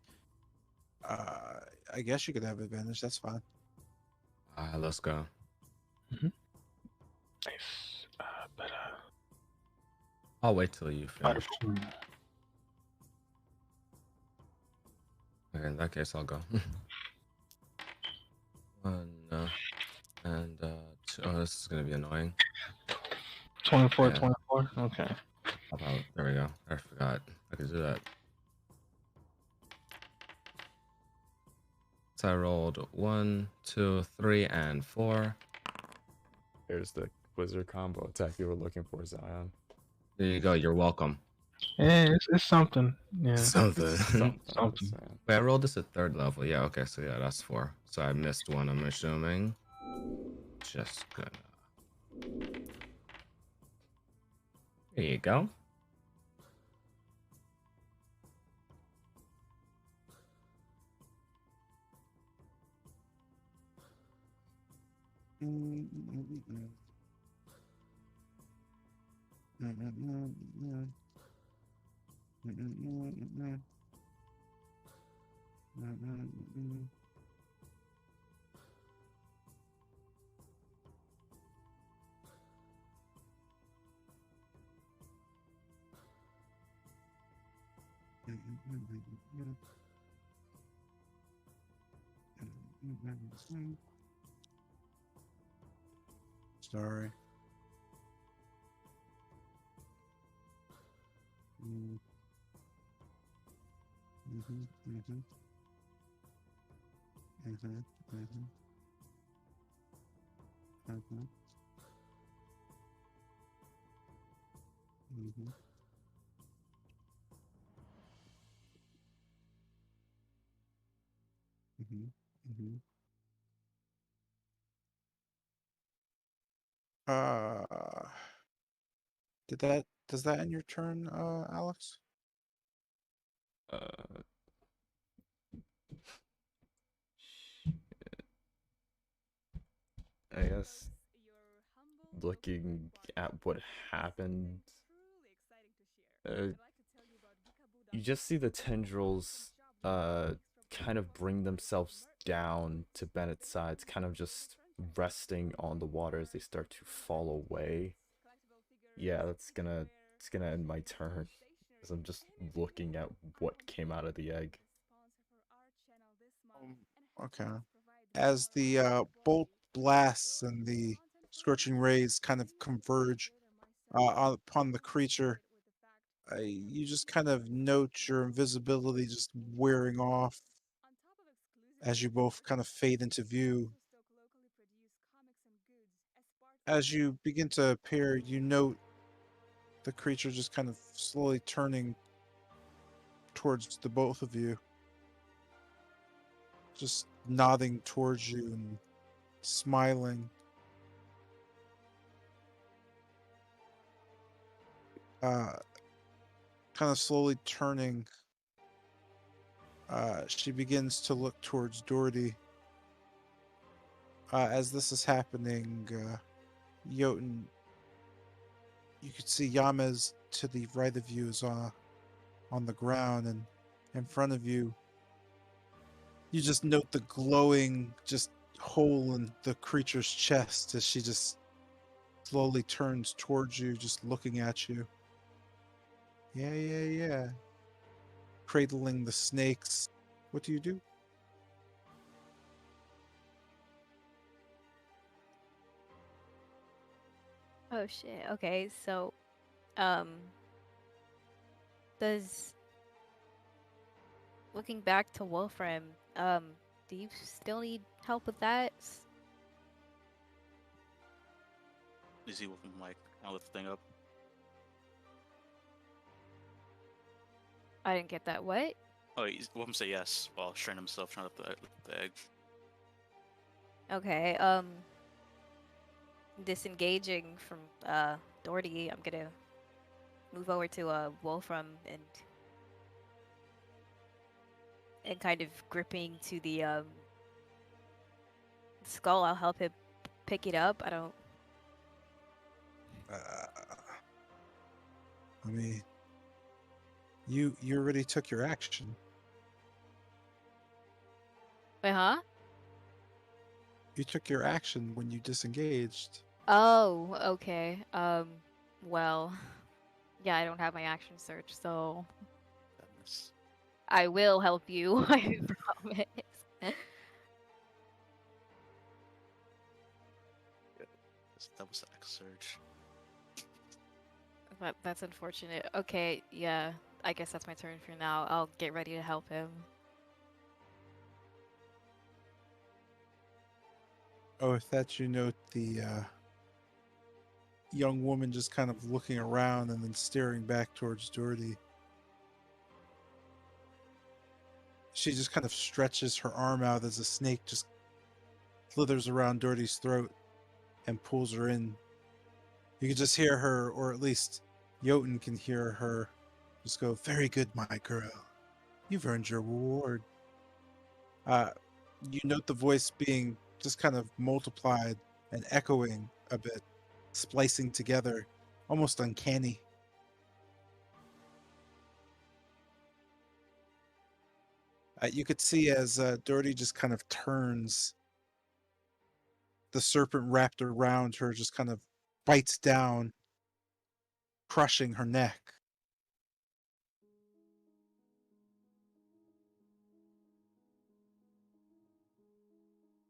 I guess you could have advantage. That's fine. Let's go. Nice. I'll wait till you finish. Okay, in that case, I'll go. One, and two. Oh, this is gonna be annoying. 24, Yeah. 24? Okay. How about, there we go. I forgot I could do that. So I rolled 1, 2, 3, and 4. There's the wizard combo attack you were looking for, Zion. There you go. You're welcome. Yeah, it's something. Yeah. Something. Something. Wait, I rolled this at 3rd level. Yeah, okay, so yeah, that's 4. So I missed one, I'm assuming. Just gonna... There you go. Sorry. Uh, does that end your turn, Alex? I guess looking at what happened, you just see the tendrils kind of bring themselves down to Bennett's sides, kind of just resting on the water as they start to fall away. Yeah, it's gonna end my turn as I'm just looking at what came out of the egg. Okay. As the bolt blasts and the scorching rays kind of converge upon the creature, you just kind of note your invisibility just wearing off as you both kind of fade into view. As you begin to appear, you note the creature just kind of slowly turning towards the both of you, just nodding towards you and smiling. Kind of slowly turning, she begins to look towards Doherty. As this is happening, Jotun, you can see Yamez to the right of you is on the ground, and in front of you, you just note the glowing just hole in the creature's chest as she just slowly turns towards you, just looking at you. Yeah. Cradling the snakes. What do you do? Oh shit. Okay, so does looking back to Wolfram, do you still need help with that? Is he like I'll lift the thing up? I didn't get that. What? Oh, Wolfram say yes while straining himself trying to lift the egg. Okay, disengaging from Doherty, I'm gonna move over to Wolfram and kind of gripping to the skull. I'll help him pick it up. I don't. I mean, you already took your action. Wait, huh? You took your action when you disengaged. Oh, okay. Well, yeah, I don't have my action search, so Goodness. I will help you. I promise. That was an X surge. That's unfortunate. Okay, yeah. I guess that's my turn for now. I'll get ready to help him. Oh, with that, you note the young woman just kind of looking around and then staring back towards Doherty. She just kind of stretches her arm out as a snake just slithers around Doherty's throat and pulls her in. You can just hear her, or at least Jotun can hear her, just go, "Very good, my girl. You've earned your reward." You note the voice being just kind of multiplied and echoing a bit, splicing together, almost uncanny. You could see as Doherty just kind of turns, the serpent wrapped around her just kind of bites down, crushing her neck.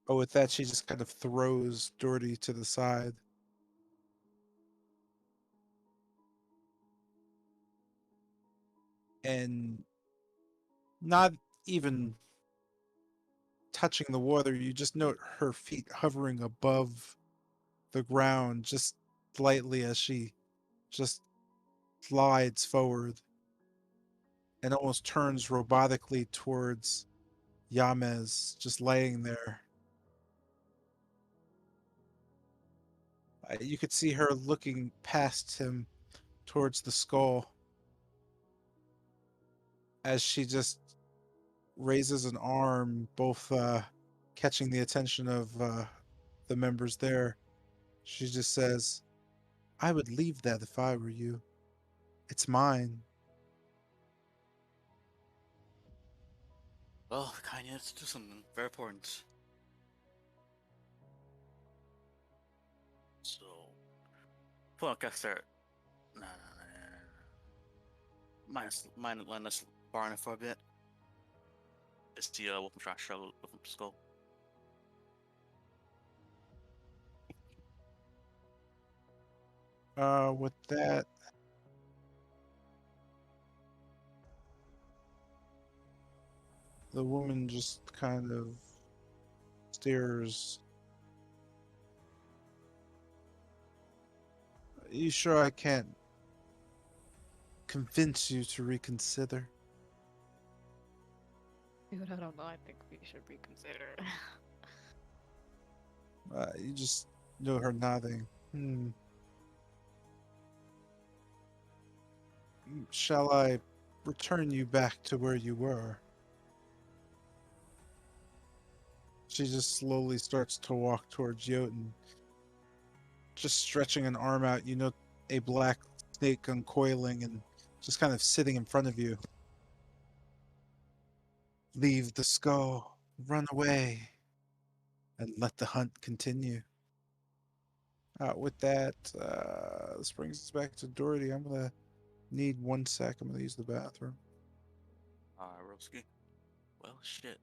Oh, with that, she just kind of throws Doherty to the side. And not even touching the water, you just note her feet hovering above the ground just slightly as she just slides forward and almost turns robotically towards Yamez, just laying there. You could see her looking past him towards the skull as she just raises an arm, both catching the attention of the members there. She just says, "I would leave that if I were you. It's mine." Well, we kinda need to do something very important. So, well, I start. Nah. Minus barring for a bit. It's the weapon trash shell with the skull. With that, the woman just kind of stares. "Are you sure I can't convince you to reconsider?" Dude, I don't know. I think we should reconsider. You just know her nodding. Shall I return you back to where you were? She just slowly starts to walk towards Jotun, just stretching an arm out. You know, a black snake uncoiling and just kind of sitting in front of you. "Leave the skull, run away, and let the hunt continue." With that, this brings us back to Doherty. I'm gonna need 1 sec. I'm gonna use the bathroom. Roski. Well, shit.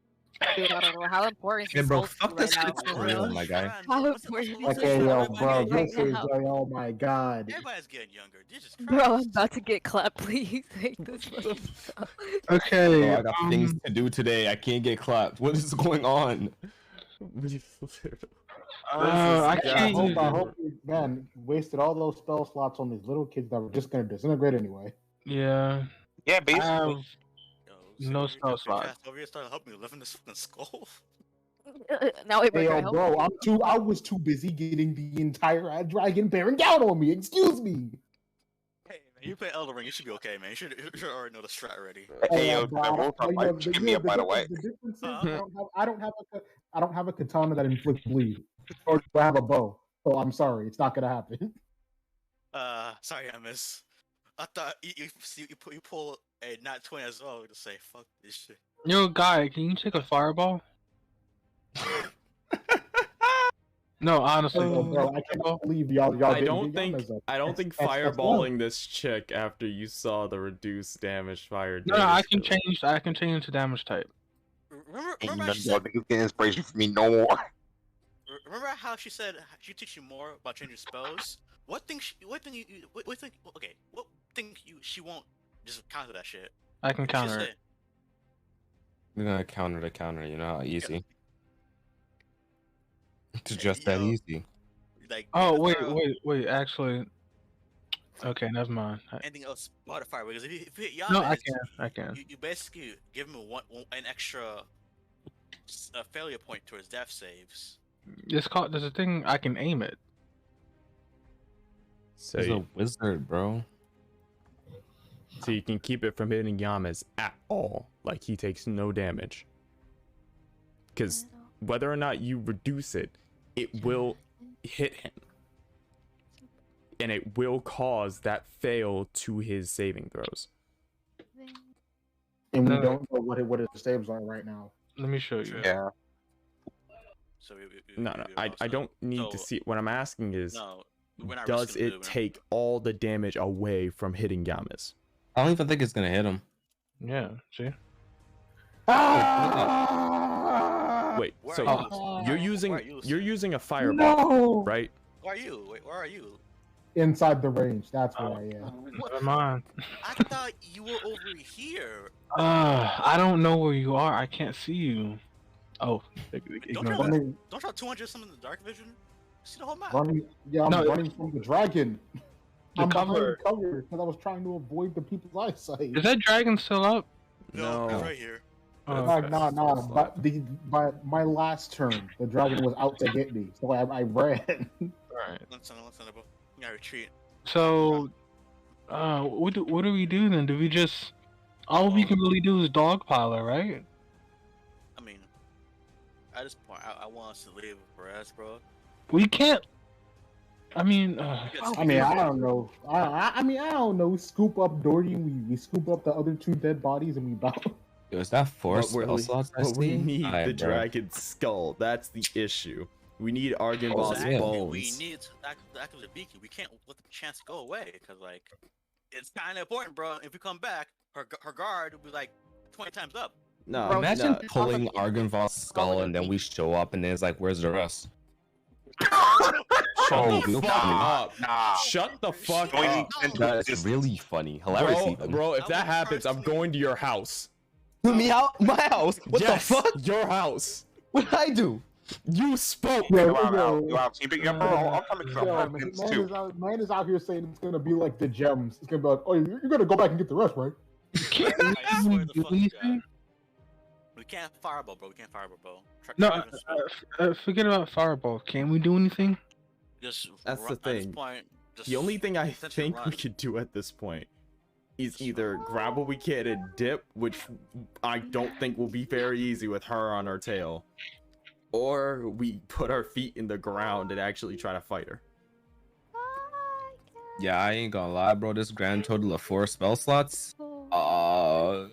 Dude, I don't know. How important Hey, is bro, soul fuck right this now? shit For for real, real? my guy. How important is Okay, soul yo, for bro, you right this is now? like, oh my god. Everybody's getting younger. Jesus Christ. Bro, I'm about to get clapped. Please take this fucking stuff. Okay. Bro, I got things to do today. I can't get clapped. What is going on? I Yeah, can't use. I hope you, man, wasted all those spell slots on these little kids that were just gonna disintegrate anyway. Yeah. Yeah, I basically. have Yo, no you spell got your slot. ass over here started helping me lift in this fucking skull. Now wait, Hey, can I yo, help bro, you? I was too busy getting the entire dragon bearing down on me. Excuse me. Hey man, you play Elder Ring, you should be okay, man. You should already know the strat already. Hey, yo, Bro, the rules are fight. Hit me up, by the way. the difference is Uh-huh. I don't have a katana that inflicts bleed. Or do I have a bow? Oh, I'm sorry, it's not gonna happen. Sorry, I miss. I thought you pull a nat 20 as well to say fuck this shit. Yo, guy, can you take a fireball? No, honestly, Oh, bro, I can't believe y'all I didn't don't get think Yama's up. I don't think That's fireballing this chick after you saw the reduced damage fire. no, I can really- change. I can change the damage type. Remember Ain't how none she of y'all said? niggas get inspiration from me no more. Remember how she said she teach you more about changing spells? What thing? What thing? What thing? Okay, what thing she won't just counter that shit? I can What did she counter say? it. We're gonna counter to counter. You know how easy. It's Hey, just that yo, easy. like Oh the fire, wait. Actually, okay, never mind. anything else but a fire? Because if you hit No, Yamas, I can. you basically give him an extra failure point towards death saves. It's called. There's a thing I can aim it. So He's you, a wizard, bro. so you can keep it from hitting Yamas at all. Like he takes no damage. Because whether or not you reduce it, it will hit him. And it will cause that fail to his saving throws. And we No. don't know what his saves are right now. Let me show you. Yeah. So No, I don't need to so- see. What I'm asking is, No, we're not does risking it take all the damage away from hitting Yamas? I don't even think it's gonna hit him. Yeah. See. Wait, Where so are you? you're Where using are you, you're sir? using a fireball, No! right? Where are you? Wait, where are you? Inside the range. That's where I am. What? Never mind. I thought you were over here. I don't know where you are. I can't see you. Oh, ignore that. Running, Don't y'all 200 something in the dark vision? See the whole map. running. Yeah, I'm No, running from the dragon. The I'm behind cover. cover because I was trying to avoid the people's eyesight. Is that dragon still up? No, No. it's right here. Oh, Nah, okay. nah. But my last turn, the dragon was out to get me, so I ran. Alright. Understandable. You gotta retreat. So, what do we do then? Do we just all we can really do is dogpile, right? I mean, at this point, I want us to leave for us, bro. We can't. I mean, I mean, I don't know. I mean, I don't know. We scoop up Doherty, we scoop up the other two dead bodies, and we bounce. Yo, is that four But spell slots I but we see? need Alright, the bro. dragon's skull. That's the issue. We need Argynvost's Exactly. bones. We need to activate the beacon. We can't let the chance go away because, like, it's kind of important, bro. If we come back, her guard will be like 20 times up. No, Bro, Imagine no. pulling Argynvost's skull and then we show up and then it's like, where's the rest? Shut Oh, the you fuck funny. up. Nah. Shut the fuck Going up. into That's just really funny. Hilarious Bro, even. bro, if I that would happens, I'm personally- going to your house. Me out my house? What Yes, the fuck? your house. What did I do? You spoke. Yo, you out team up, bro. I'm coming from Yo, Hopkins man, too. man is out here saying it's gonna be like the gems. It's gonna be like, oh, you're gonna go back and get the rest, right? can't I swear to do fuck God. anything. We can't fireball, bro. We can't fireball, bro. No, forget about fireball. Can we do anything? Just That's the At this thing. point, just The only thing I essentially think we run. could do at this point is either grab what we can and dip, which I don't think will be very easy with her on our tail, or we put our feet in the ground and actually try to fight her. Yeah, I ain't gonna lie, bro. This grand total of 4 spell slots. Man,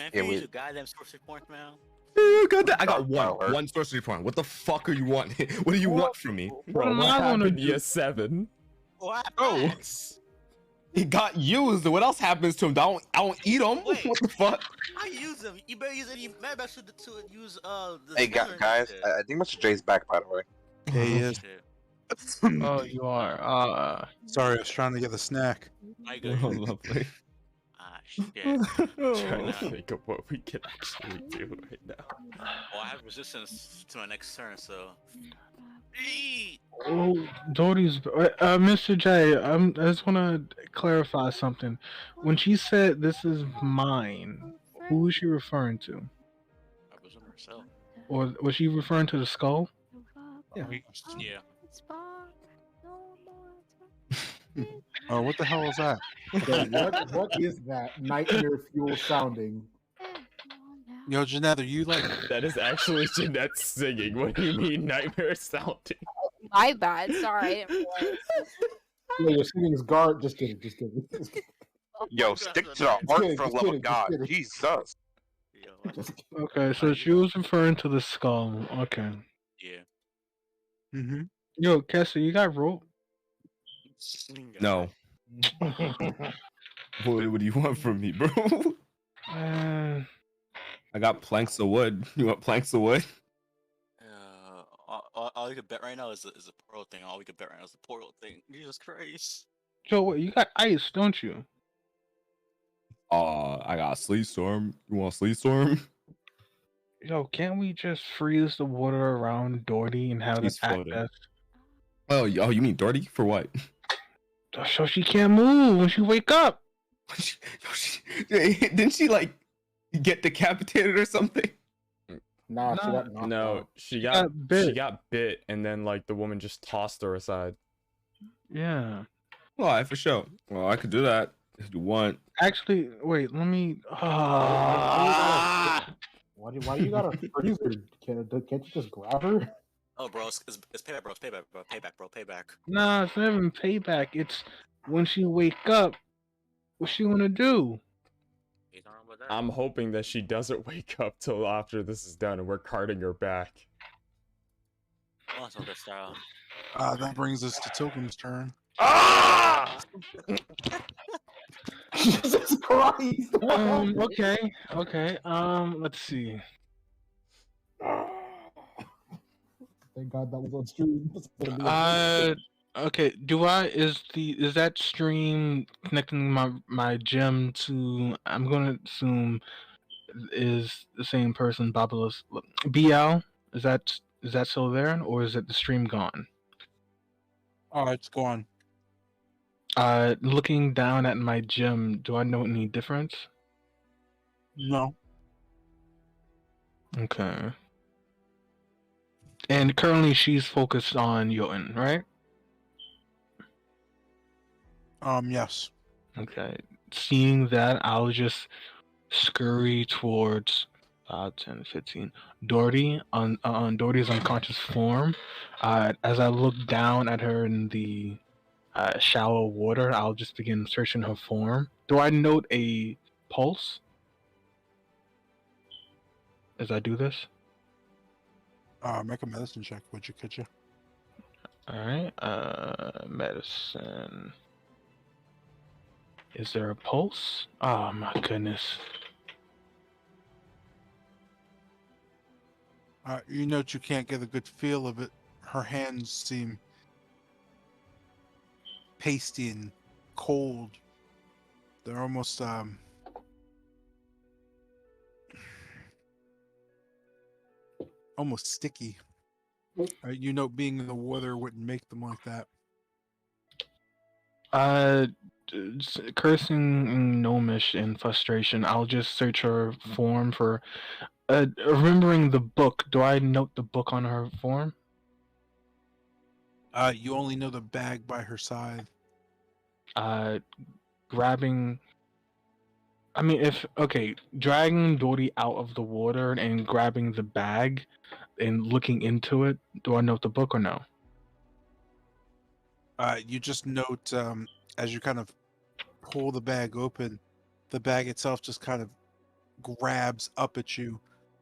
if Yeah, you we- use your goddamn sorcery point, man. I got Power. one sorcery point. What the fuck are you want? What do you want from me? Bro, am what I gonna happened do? year 7? What? Oh. He got used. What else happens to him? I don't eat him. Wait. What the fuck? I use them. You better use any mad to use the. Hey, slinger and guys, shit. I think Mr. J's back, by the way. Yeah, he is. Shit. Oh, you are. Sorry, I was trying to get the snack. I go. Oh, lovely. Ah, shit. Trying to Oh. think of what we can actually do right now. Well, I have resistance to my next turn, so. Eee! Oh, Doherty's. Mr. J, I just want to clarify something. When she said this is mine, who is she referring to? I was on herself. Or was she referring to the skull? Yeah. Oh, what the hell is that? So what is that nightmare fuel sounding? Yo, Janetta, you like That is actually Jeanette singing. What do you mean nightmare sounding? My bad. Sorry, I didn't realize. Yeah, your singing is guard. Just kidding. Just kidding. Just kidding. Oh Yo, my God, stick to that's the nice. art kidding, for the just love of kidding, just God. kidding. Jesus. Yo, Just kidding. Okay, so she was referring to the skull. Okay. yeah. mm-hmm. Yo, Kessa, you got rope? No. What do you want from me, bro? Uh, I got planks of wood. You want planks of wood? All we could bet right now is a portal thing. All we could bet right now is the portal thing. Jesus Christ. Joe, what, you got ice, don't you? I got sleet storm. You want sleet storm? Yo, can't we just freeze the water around Doherty and have it She's act floating. as Oh, you mean Doherty? For what? so she can't move when she wake up? Didn't she like get decapitated or something? Nah, she No. got knocked No, out. she got bit. She got bit, and then like the woman just tossed her aside. Yeah. Well, for sure. Well, I could do that if you want. Actually, wait, let me. Why do you gotta freeze her? Can't you just grab her? Oh, bro, it's payback, bro. It's payback, bro. Payback, bro. Payback. Nah, it's not even payback. It's when she wake up, what she wanna do? He's not wrong with that. I'm hoping that she doesn't wake up till after this is done, and we're carting her back. Oh, that's not good style. That brings us to Token's turn. Ah! Jesus Christ! Okay. Let's see. Thank God that was on stream. This is gonna be a- Okay. Is that stream connecting my gym to? I'm gonna assume is the same person, Babalos BL. Is that still there, or is it the stream gone? Oh, it's gone. Looking down at my gym, do I know any difference? No. Okay. And currently she's focused on Jotun, right? Yes. Okay. Seeing that, I'll just scurry towards 5, 10, 15. Doherty on Doherty's unconscious form. As I look down at her in the shallow water, I'll just begin searching her form. Do I note a pulse as I do this? Make a medicine check, could you? Alright, medicine. Is there a pulse? Oh my goodness. You note you can't get a good feel of it. Her hands seem pasty and cold. They're almost almost sticky. You know, being in the water wouldn't make them like that. Cursing in gnomish in frustration, I'll just search her form for remembering the book. Do I note the book on her form? You only know the bag by her side. Grabbing. I mean, dragging Dory out of the water and grabbing the bag and looking into it. Do I note the book or no? You just note as you kind of pull the bag open, the bag itself just kind of grabs up at you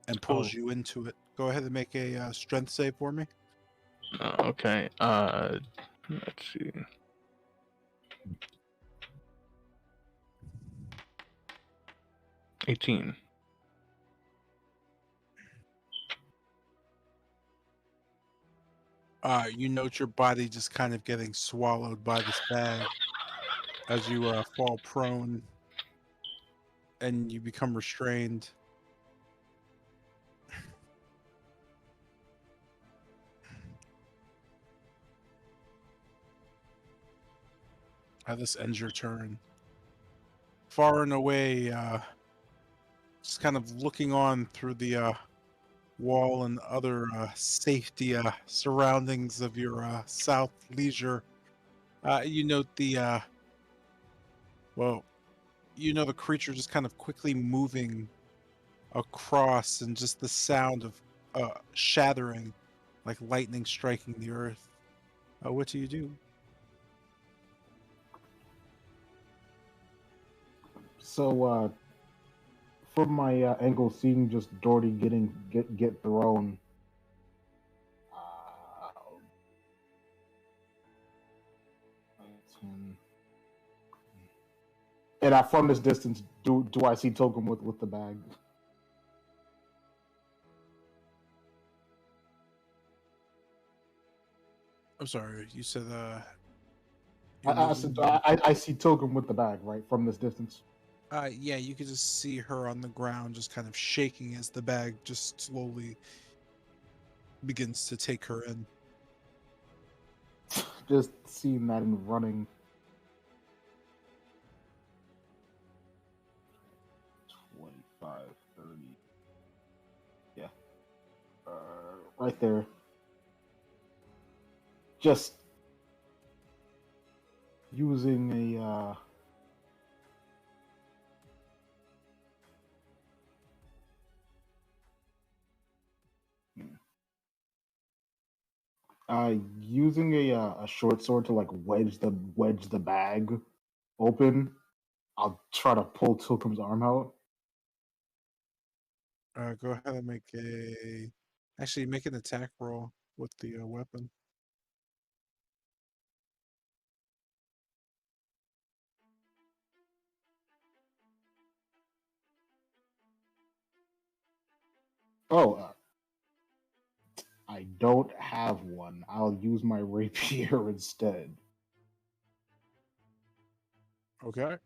and pulls you into it. Go ahead and make a strength save for me. Okay. Let's see. $18. You note your body just kind of getting swallowed by this bag as you fall prone and you become restrained. This ends your turn. Far and away, just kind of looking on through the wall and other safety surroundings of your south leisure. You note the the creature just kind of quickly moving across, and just the sound of shattering, like lightning striking the earth. What do you do? So, from my angle, seeing just Doherty get thrown, uh, 10. And from this distance, do I see Token with the bag? I'm sorry, you said I see Token with the bag, right, from this distance. Yeah, you could just see her on the ground, just kind of shaking as the bag just slowly begins to take her in. Just seeing that and running. 25, 30. Yeah. Right there. Just using a using a short sword to like wedge the bag open. I'll try to pull Tilkum's arm out. Go ahead and make an attack roll with the weapon. Oh, I don't have one. I'll use my rapier instead. Okay.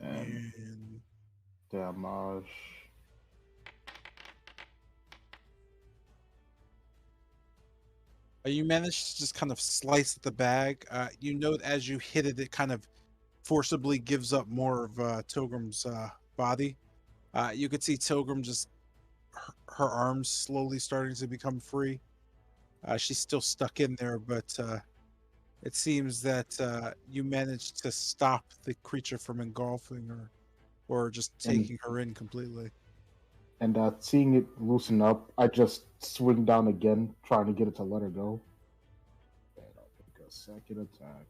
And damage. You managed to just kind of slice at the bag. You note as you hit it, it kind of forcibly gives up more of Tilgrim's body. You could see Tilgrim just her arms slowly starting to become free. She's still stuck in there, but it seems that you managed to stop the creature from engulfing her or just taking her in completely. And seeing it loosen up, I just swing down again, trying to get it to let her go. And I'll take a second attack.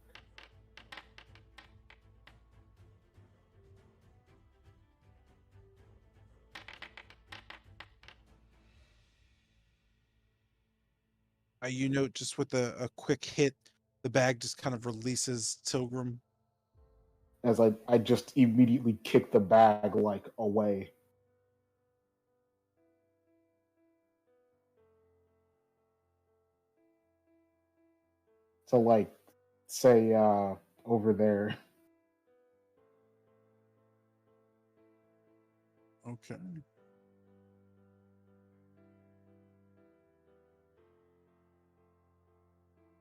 You note just with a quick hit, the bag just kind of releases Tilgrim. As I just immediately kick the bag like away. So like say over there. Okay.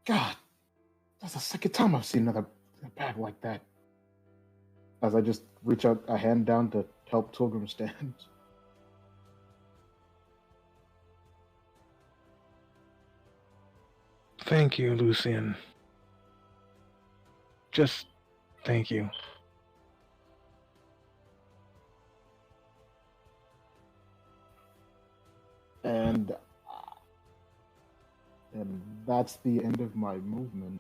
God, that's the second time I've seen another bag like that. As I just reach out a hand down to help Tilgrim stand. Thank you, Lucian. Just thank you. And that's the end of my movement.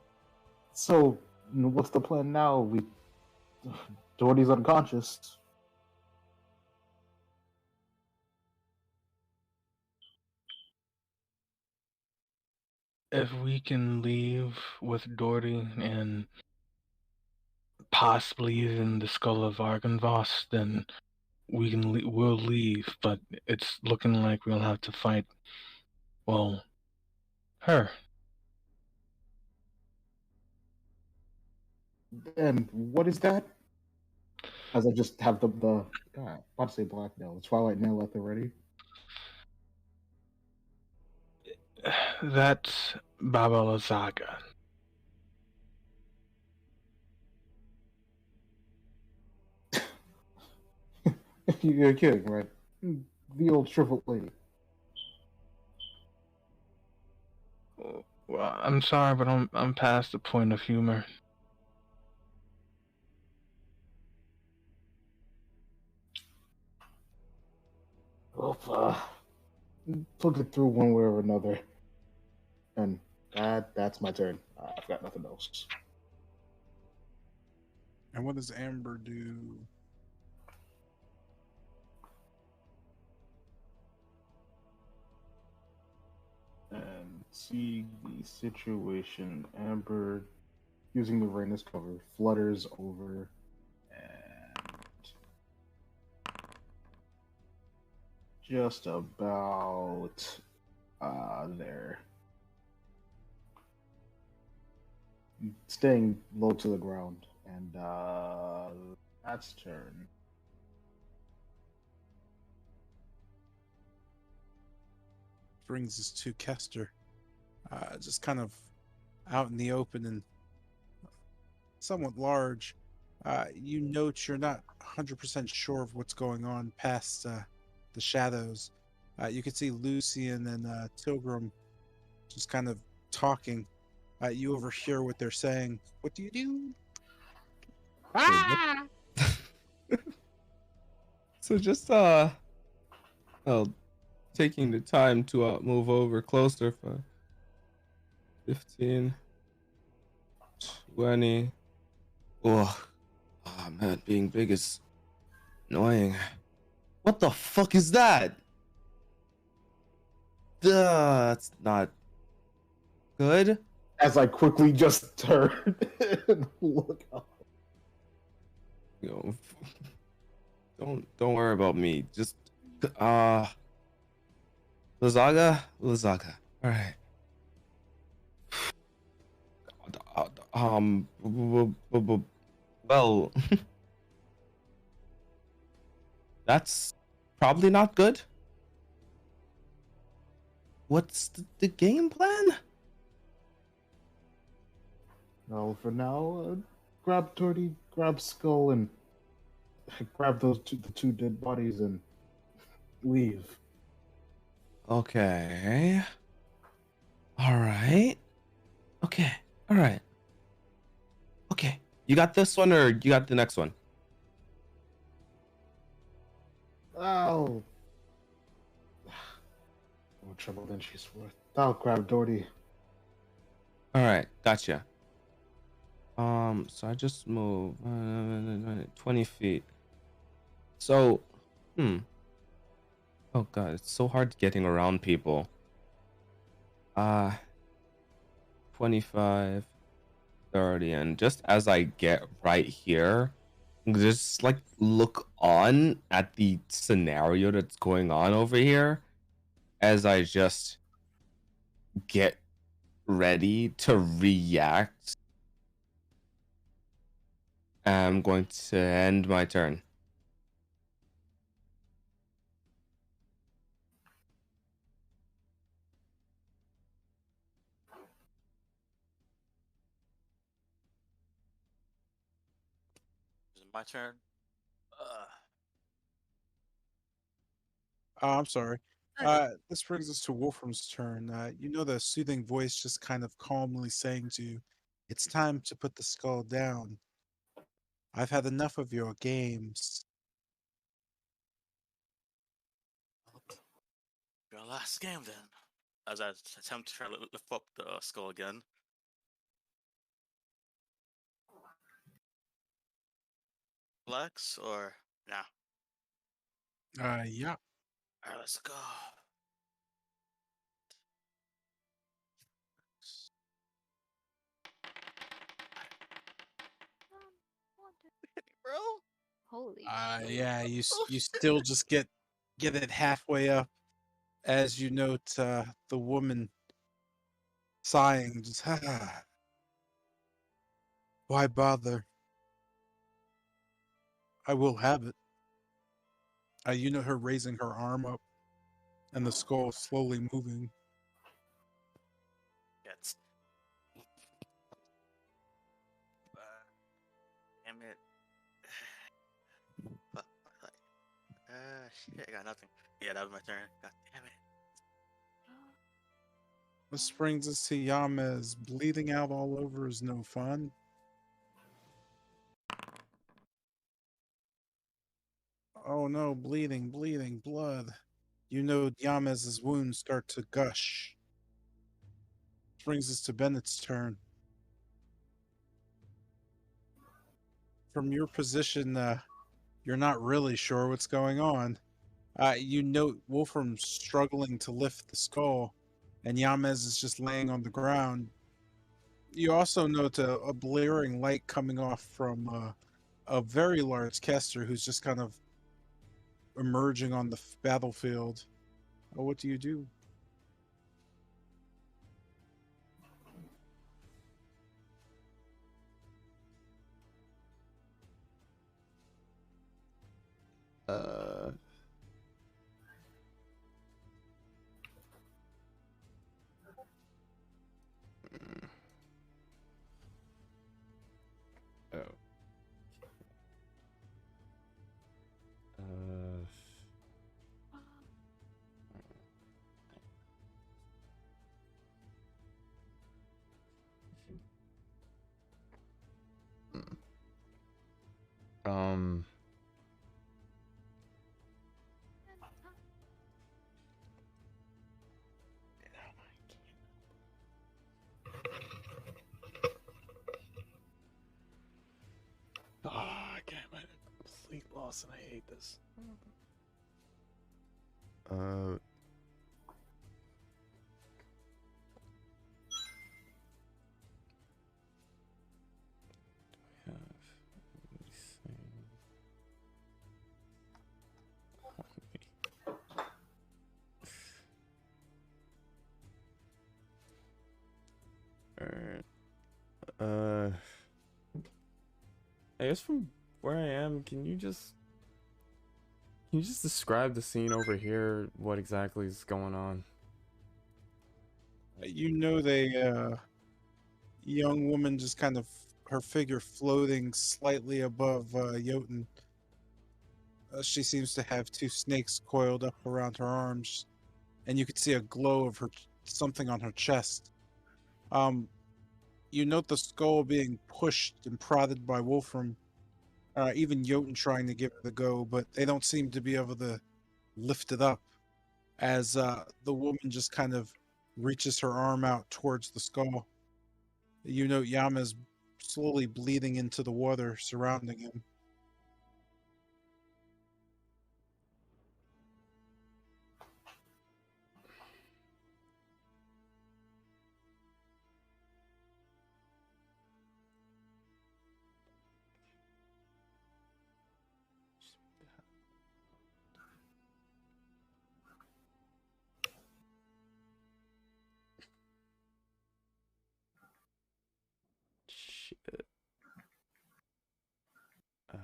So, what's the plan now? Doherty's unconscious. If we can leave with Doherty and possibly even the skull of Argynvost, then we'll leave. But it's looking like we'll have to fight, well, her. And what is that? As I just have the about to say black nail, the Twilight nail at the ready. That's Baba Lazaga. You're kidding, right? The old shriveled lady. Well, I'm sorry, but I'm past the point of humor. Well, look it through one way or another, and that's my turn. I've got nothing else. And what does Amber do? And see the situation. Amber, using the rain as cover, flutters over and just about there. Staying low to the ground. And that's turn. Brings us to Kester. Just kind of out in the open and somewhat large. You note you're not 100% sure of what's going on past the shadows. You can see Lucian and Tilgrim just kind of talking. You overhear what they're saying. What do you do? Ah! So just well, taking the time to move over closer for 15, 20. Oh, oh man, being big is annoying. What the fuck is that? Duh, that's not good. As I quickly just turn and look up. You know, don't worry about me. Just Lazaga. All right. Well, that's probably not good. What's the game plan? Well, for now, grab Torty, grab Skull, and grab the two dead bodies and leave. Okay. All right. Okay. All right. Okay. You got this one, or you got the next one? Oh, more trouble than she's worth. I'll grab Doherty. All right. Gotcha. So I just move 20 feet. So, oh god, it's so hard getting around people. 25, 30, and just as I get right here, just like look on at the scenario that's going on over here as I just get ready to react. I'm going to end my turn. Is it my turn? I'm sorry. This brings us to Wolfram's turn. You know the soothing voice just kind of calmly saying to you, "It's time to put the skull down. I've had enough of your games." Your last game then. As I attempt to try to lift up the skull again. Flex or nah? Yeah. Alright, let's go. Bro. Holy shit. Yeah. You still just get it halfway up as you note the woman sighing, just why bother? I will have it. You know her raising her arm up and the skull slowly moving. Gets. Damn it. Fuck. Shit, I got nothing. Yeah, that was my turn. God damn it. This brings us to Yamez. Bleeding out all over is no fun. Oh no, bleeding, bleeding, blood. You know Yamez's wounds start to gush. Brings us to Bennett's turn. From your position, you're not really sure what's going on. You note Wolfram struggling to lift the skull, and Yamez is just laying on the ground. You also note a blaring light coming off from a very large caster who's just kind of emerging on the battlefield. What do you do? Uh, oh. Um. Ah, damn it. Sleep loss and I hate this. Uh. Have anything on me? Alright. I guess from where I am, can you just describe the scene over here? What exactly is going on? You know the young woman just kind of her figure floating slightly above Jotun. She seems to have two snakes coiled up around her arms, and you could see a glow of her something on her chest. You note the skull being pushed and prodded by Wolfram. Even Jotun trying to give it the go, but they don't seem to be able to lift it up. As the woman just kind of reaches her arm out towards the skull. You note Yama's slowly bleeding into the water surrounding him. Shit. Uh.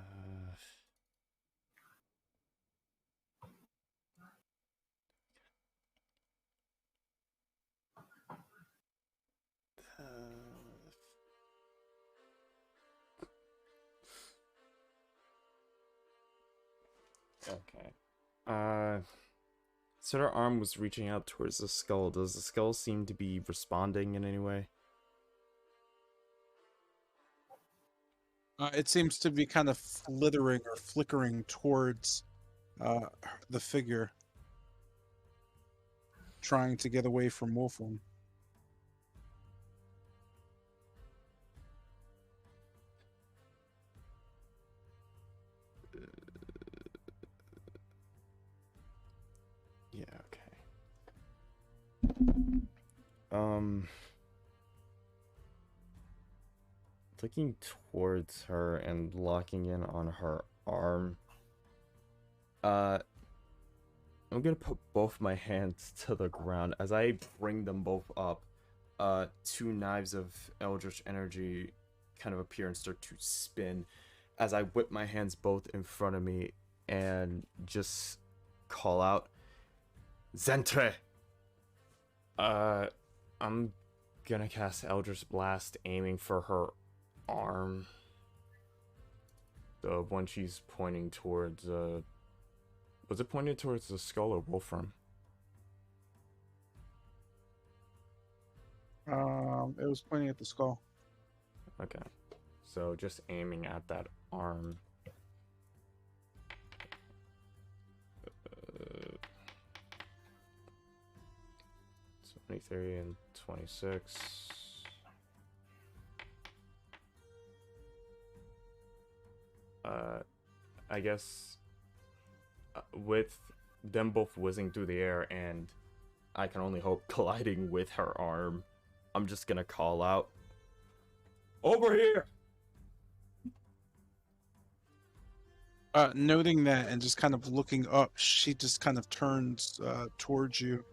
Okay. So her arm was reaching out towards the skull. Does the skull seem to be responding in any way? It seems to be kind of flittering or flickering towards uh, the figure, trying to get away from Wolfram. Yeah, okay. Looking towards her and locking in on her arm. I'm gonna put both my hands to the ground as I bring them both up. Two knives of Eldritch energy kind of appear and start to spin as I whip my hands both in front of me and just call out, Zentre! I'm gonna cast Eldritch Blast aiming for her arm. The one she's pointing towards, was it pointed towards the skull or Wolfram? It was pointing at the skull. Okay. So just aiming at that arm. 23 and 26. I guess with them both whizzing through the air and I can only hope colliding with her arm, I'm just gonna call out, "Over here!" Noting that and just kind of looking up, she just kind of turns towards you.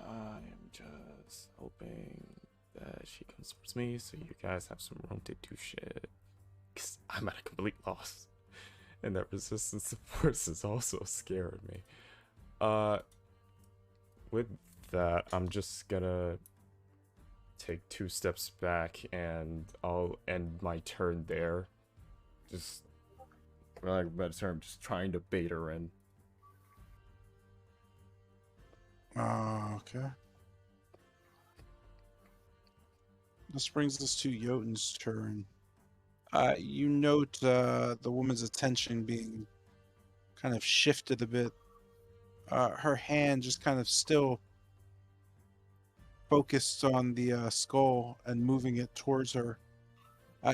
I am just hoping that she comes towards me so you guys have some room to do shit. Because I'm at a complete loss. And that resistance to force is also scaring me. With that, I'm just gonna take 2 steps back and I'll end my turn there. Just, for lack of a better term, just trying to bait her in. Okay. This brings us to Jotun's turn. You note the woman's attention being kind of shifted a bit. Her hand just kind of still focused on the skull and moving it towards her.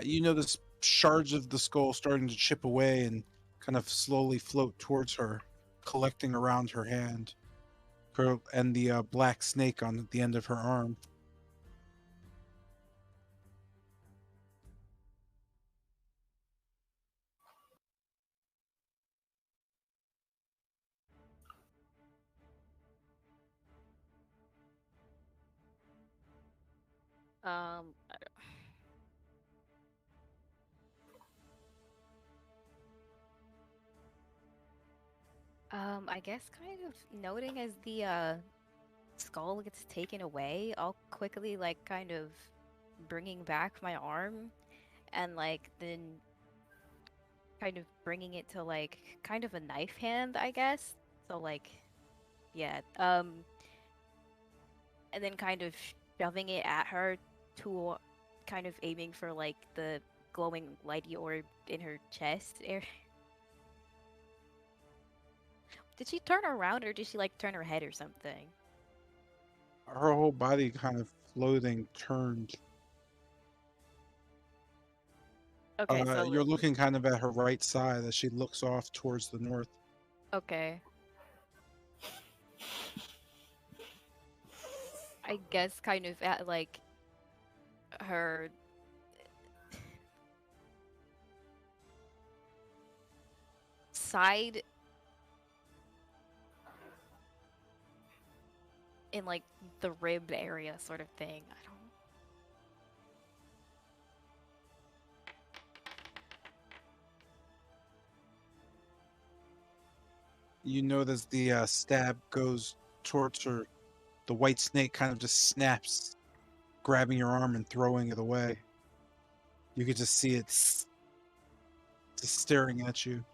You notice shards of the skull starting to chip away and kind of slowly float towards her, collecting around her hand. And the black snake on the end of her arm. Um, I guess kind of noting as the skull gets taken away, I'll quickly like kind of bringing back my arm and like then kind of bringing it to like kind of a knife hand, I guess. So like yeah, and then kind of shoving it at her to kind of aiming for like the glowing lighty orb in her chest area. Did she turn around or did she like turn her head or something? Her whole body kind of floating turned. Okay, so You're looking kind of at her right side as she looks off towards the north. okay. I guess kind of at like her side in like the rib area sort of thing. I don't. You notice the stab goes towards her. The white snake kind of just snaps, grabbing your arm and throwing it away. You could just see it just staring at you.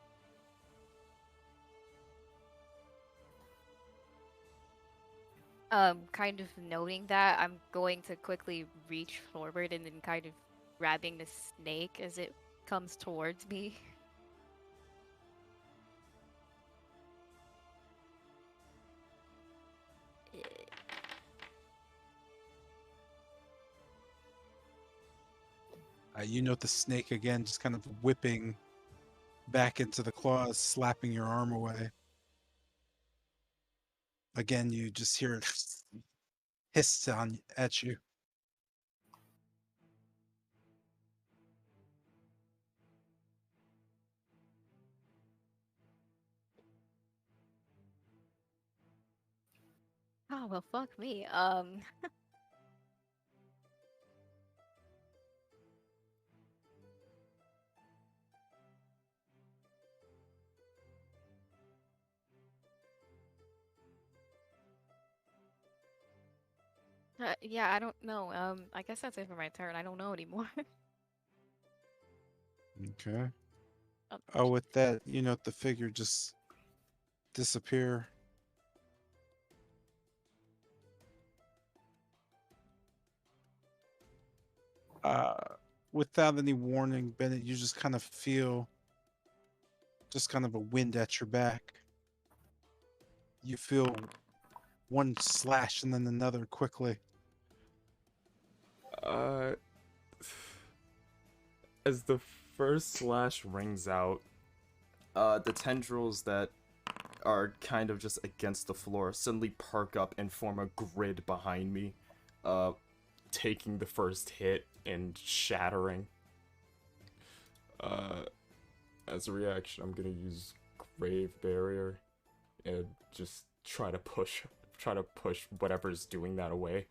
Kind of noting that, I'm going to quickly reach forward and then kind of grabbing the snake as it comes towards me. You note the snake again, just kind of whipping back into the claws, slapping your arm away. Again, you just hear it hiss on at you. Oh well, fuck me. Yeah, I don't know. I guess that's it for my turn. I don't know anymore. Okay. Um, Oh, with that, you know, the figure just disappear. Uh, Without any warning, Bennett, you just kind of feel just kind of a wind at your back. You feel one slash and then another quickly. As the first slash rings out, the tendrils that are kind of just against the floor suddenly perk up and form a grid behind me, taking the first hit and shattering. As a reaction, I'm gonna use Grave Barrier and just try to push whatever's doing that away.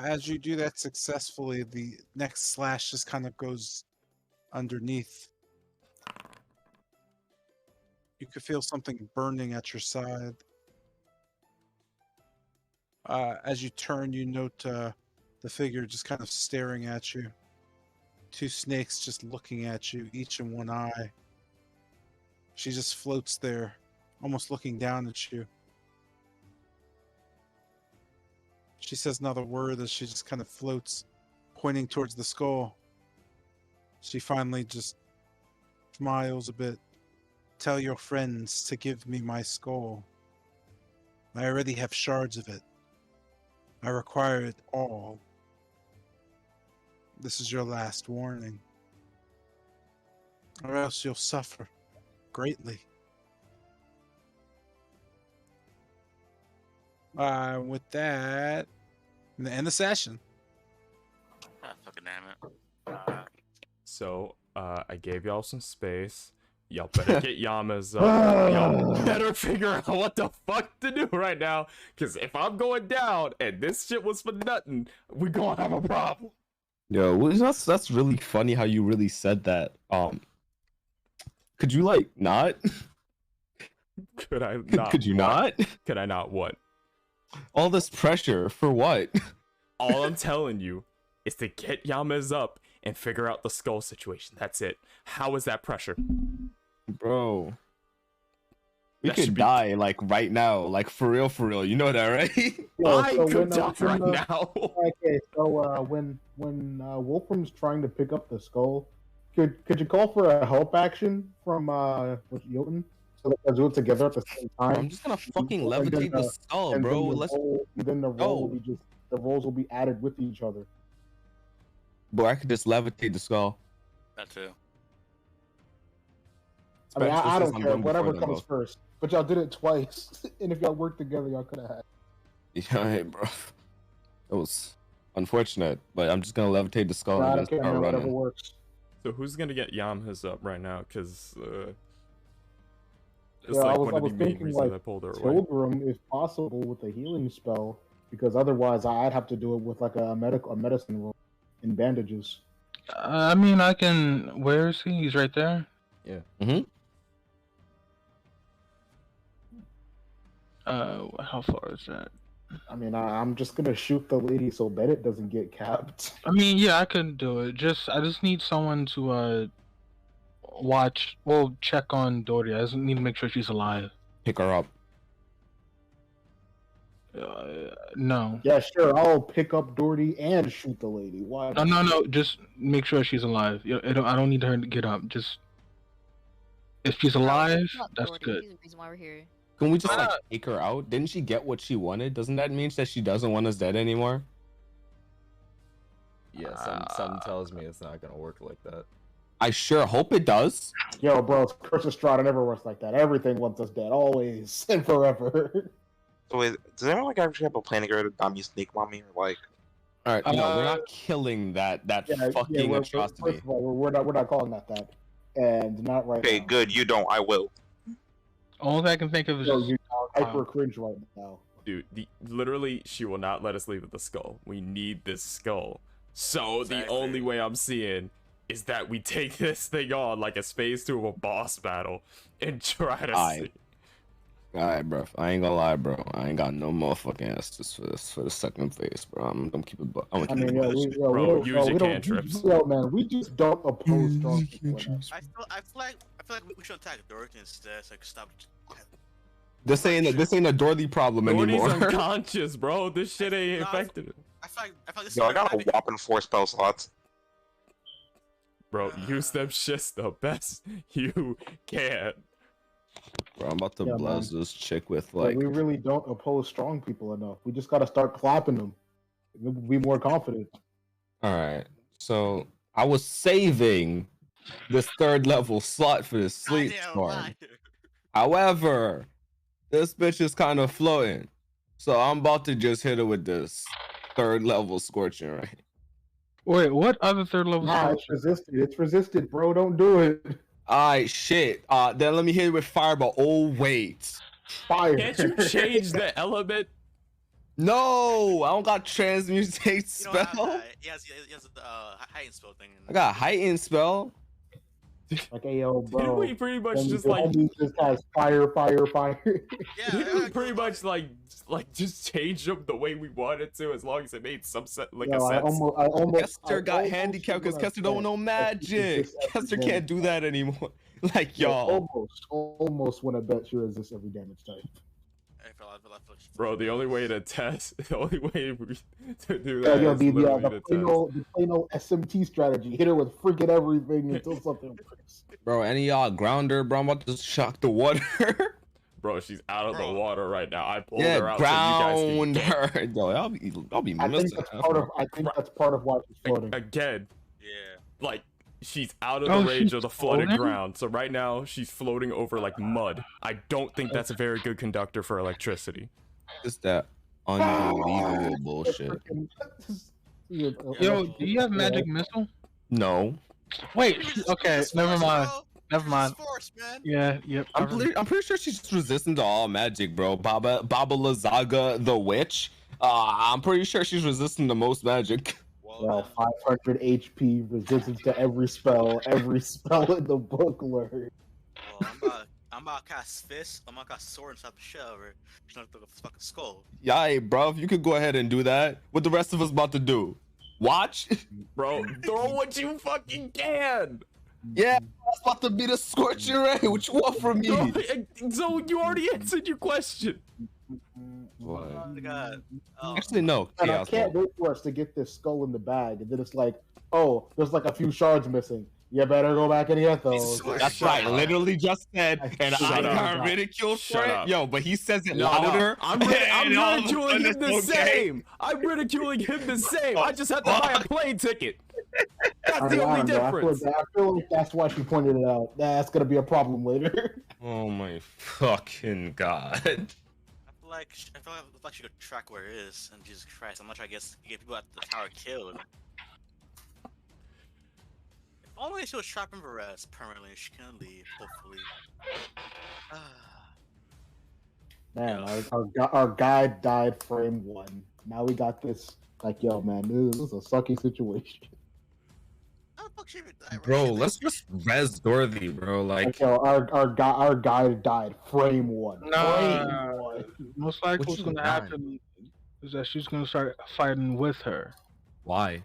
As you do that successfully, the next slash just kind of goes underneath. You could feel something burning at your side. As you turn, you note the figure just kind of staring at you. Two snakes just looking at you, each in one eye. She just floats there, almost looking down at you. She says another word as she just kind of floats, pointing towards the skull. She finally just smiles a bit. Tell your friends to give me my skull. I already have shards of it. I require it all. This is your last warning. Or else you'll suffer greatly. With that, I'm gonna end the session. Ah, fucking damn it. So, I gave y'all some space. Y'all better get Yamas up. Y'all better figure out what the fuck to do right now. Because if I'm going down and this shit was for nothing, we gonna have a problem. Yo, that's really funny how you really said that. Could you like not? Could I not? Could you what? not? Could I not what? All this pressure for what? All I'm telling you is to get Yamas up and figure out the skull situation. That's it. How is that pressure? Bro. We That could should be- die like right now, like for real. You know that, right? I could die right now. Okay, so when Wolfram's trying to pick up the skull, could you call for a help action from with Jotun so that they do it together at the same time? I'm just gonna fucking And then, levitate the skull, and bro. then the roll will be just the rolls will be added with each other. Bro, I could just levitate the skull. That too. I mean, I Especially don't since I'm care. going Whatever before them comes first. But y'all did it twice, and if y'all worked together, y'all could have had. Yeah, hey, bro. It was unfortunate, but I'm just gonna levitate the skull I and don't just care, start man. Whatever running. works. So who's gonna get Yamhas up right now? Because it's Yeah, like I one of was the main thinking reasons like I pulled her away. Pilgrim, if possible, with a healing spell, because otherwise I'd have to do it with like a medicine roll in bandages. I mean, I can. Where is he? He's right there. Yeah. Mm-hmm. How far is that? I mean, I'm just gonna shoot the lady so Bennett doesn't get capped. I mean, yeah, I could do it. I just need someone to watch. Well, check on Dory. I just need to make sure she's alive. Pick her up. No. Yeah, sure. I'll pick up Doherty and shoot the lady. Why? No. Just make sure she's alive. I don't need her to get up. Just if she's alive, that's good. She's the reason why we're here. Can we just like take her out? Didn't she get what she wanted? Doesn't that mean that she doesn't want us dead anymore? Yeah, something tells me it's not gonna work like that. I sure hope it does. Yo, bro, it's Curse of Strahd. It never works like that. Everything wants us dead, always and forever. So wait, does anyone like actually have a plan to go to Dami Snake Mommy or like? All right, no, we're not killing that fucking atrocity. First of all, we're not calling that, and not right. Okay, now. good. You don't. I will. All I can think of is Yo, just you hyper cringe right now. Dude, literally, she will not let us leave with the skull. We need this skull. So the only way I'm seeing is that we take this thing on like a phase 2 of a boss battle and try to see. Alright, bro. I ain't gonna lie, bro. I ain't got no motherfucking answers for this for the second phase, bro. I'm gonna keep it. I'm I gonna keep mean, it. Bro, we use your don't, cantrips. man, we just don't oppose strong people enough. I feel like we should attack Dorothy instead. So like stop. This ain't a Dorothy problem Doherty's anymore. unconscious, bro. This shit ain't No, affected. I feel like this Yo, is I got a having- whopping 4 spell slots. Bro, use them shits the best you can. Bro, I'm about to Yeah, blast this chick with Like, like. we really don't oppose strong people enough. We just gotta start clapping them. We'll be more confident. All right, so I was saving this 3rd level slot for the sleep Goddamn storm. liar. However, this bitch is kind of floating, so I'm about to just hit her with this 3rd level scorching ray. Wait, what other third level? Nah, it's resisted. It's resisted, bro. Don't do it. Alright, shit. Then let me hit it with fireball. Oh wait, Fire. Can't you change the element? no, I don't got transmutate You don't have spell. that. He has the heightened spell thing. I got heightened spell. Like, hey, yo, Didn't bro. we pretty much Then just the like homie just has fire. Yeah, didn't we pretty much like just change them the way we wanted to as long as it made some sense Yo, a I sense? almost Kester got handicapped because Kester don't know magic. Kester can't do that anymore. Like y'all. Almost want to bet you resist every damage type. Bro, the only way to do Yeah, that yo, is the literally to plain test. old SMT strategy. Hit her with freaking everything until something breaks. Bro, any of y'all grounder, bro? I'm about to shock the water. Bro, she's out of the Bro. water right now. I pulled Yeah, her out so you guys ground can get her. Yo, I'll be I think missing. that's part of. I think that's part of why she's floating. again. Yeah. Like she's out of Oh, the range she's of the flooded floating? ground. So right now she's floating over like mud. I don't think that's a very good conductor for electricity. It's that unbelievable bullshit. Yo, do you have magic missile? No, Wait, okay, It's never force, mind. bro. Never mind. It's force, man. Yeah, yep. I'm pretty sure she's just resistant to all magic, bro. Baba Lazaga the witch. I'm pretty sure she's resistant to most magic. Well, 500 HP, resistance to every spell in the book learned. Well, I'm about to cast fist. I'm about to cast sword and slap the shit over. She's not through the fucking skull. Yeah, bro, you could go ahead and do that. What the rest of us about to do? Watch? Bro, throw what you fucking can. Yeah, that's about to be the scorching ray. What you want from me? So you already answered your question. Oh my god. Oh. Actually, no. And I Chaos can't Ball. wait for us to get this skull in the bag, and then it's like, oh, there's like a few shards missing. You better go back and get those. That's Shut right. up. Literally just said, and Shut I up. got ridiculed for Shut it. up. Yo, but he says it No, louder. I'm and all of a ridiculing sudden him the it's okay. same. I'm ridiculing him the same. I just had to buy a plane ticket. That's the I only don't know. difference. I feel like that's why she pointed it out. That's gonna be a problem later. Oh my fucking god. I feel like she could track where it is. And Jesus Christ, I'm not trying to get people at the tower killed. If only she was trapped in Varese permanently, she can leave. Hopefully. Man, our guide died frame 1. Now we got this. Like, yo, man, this is a sucky situation. How the fuck she even died? Bro, let's just res Dorothy, bro. Like, Like, yo, our guide died frame 1. Nah. Frame 1. Most likely What what's you gonna done? happen is that she's gonna start fighting with her. why?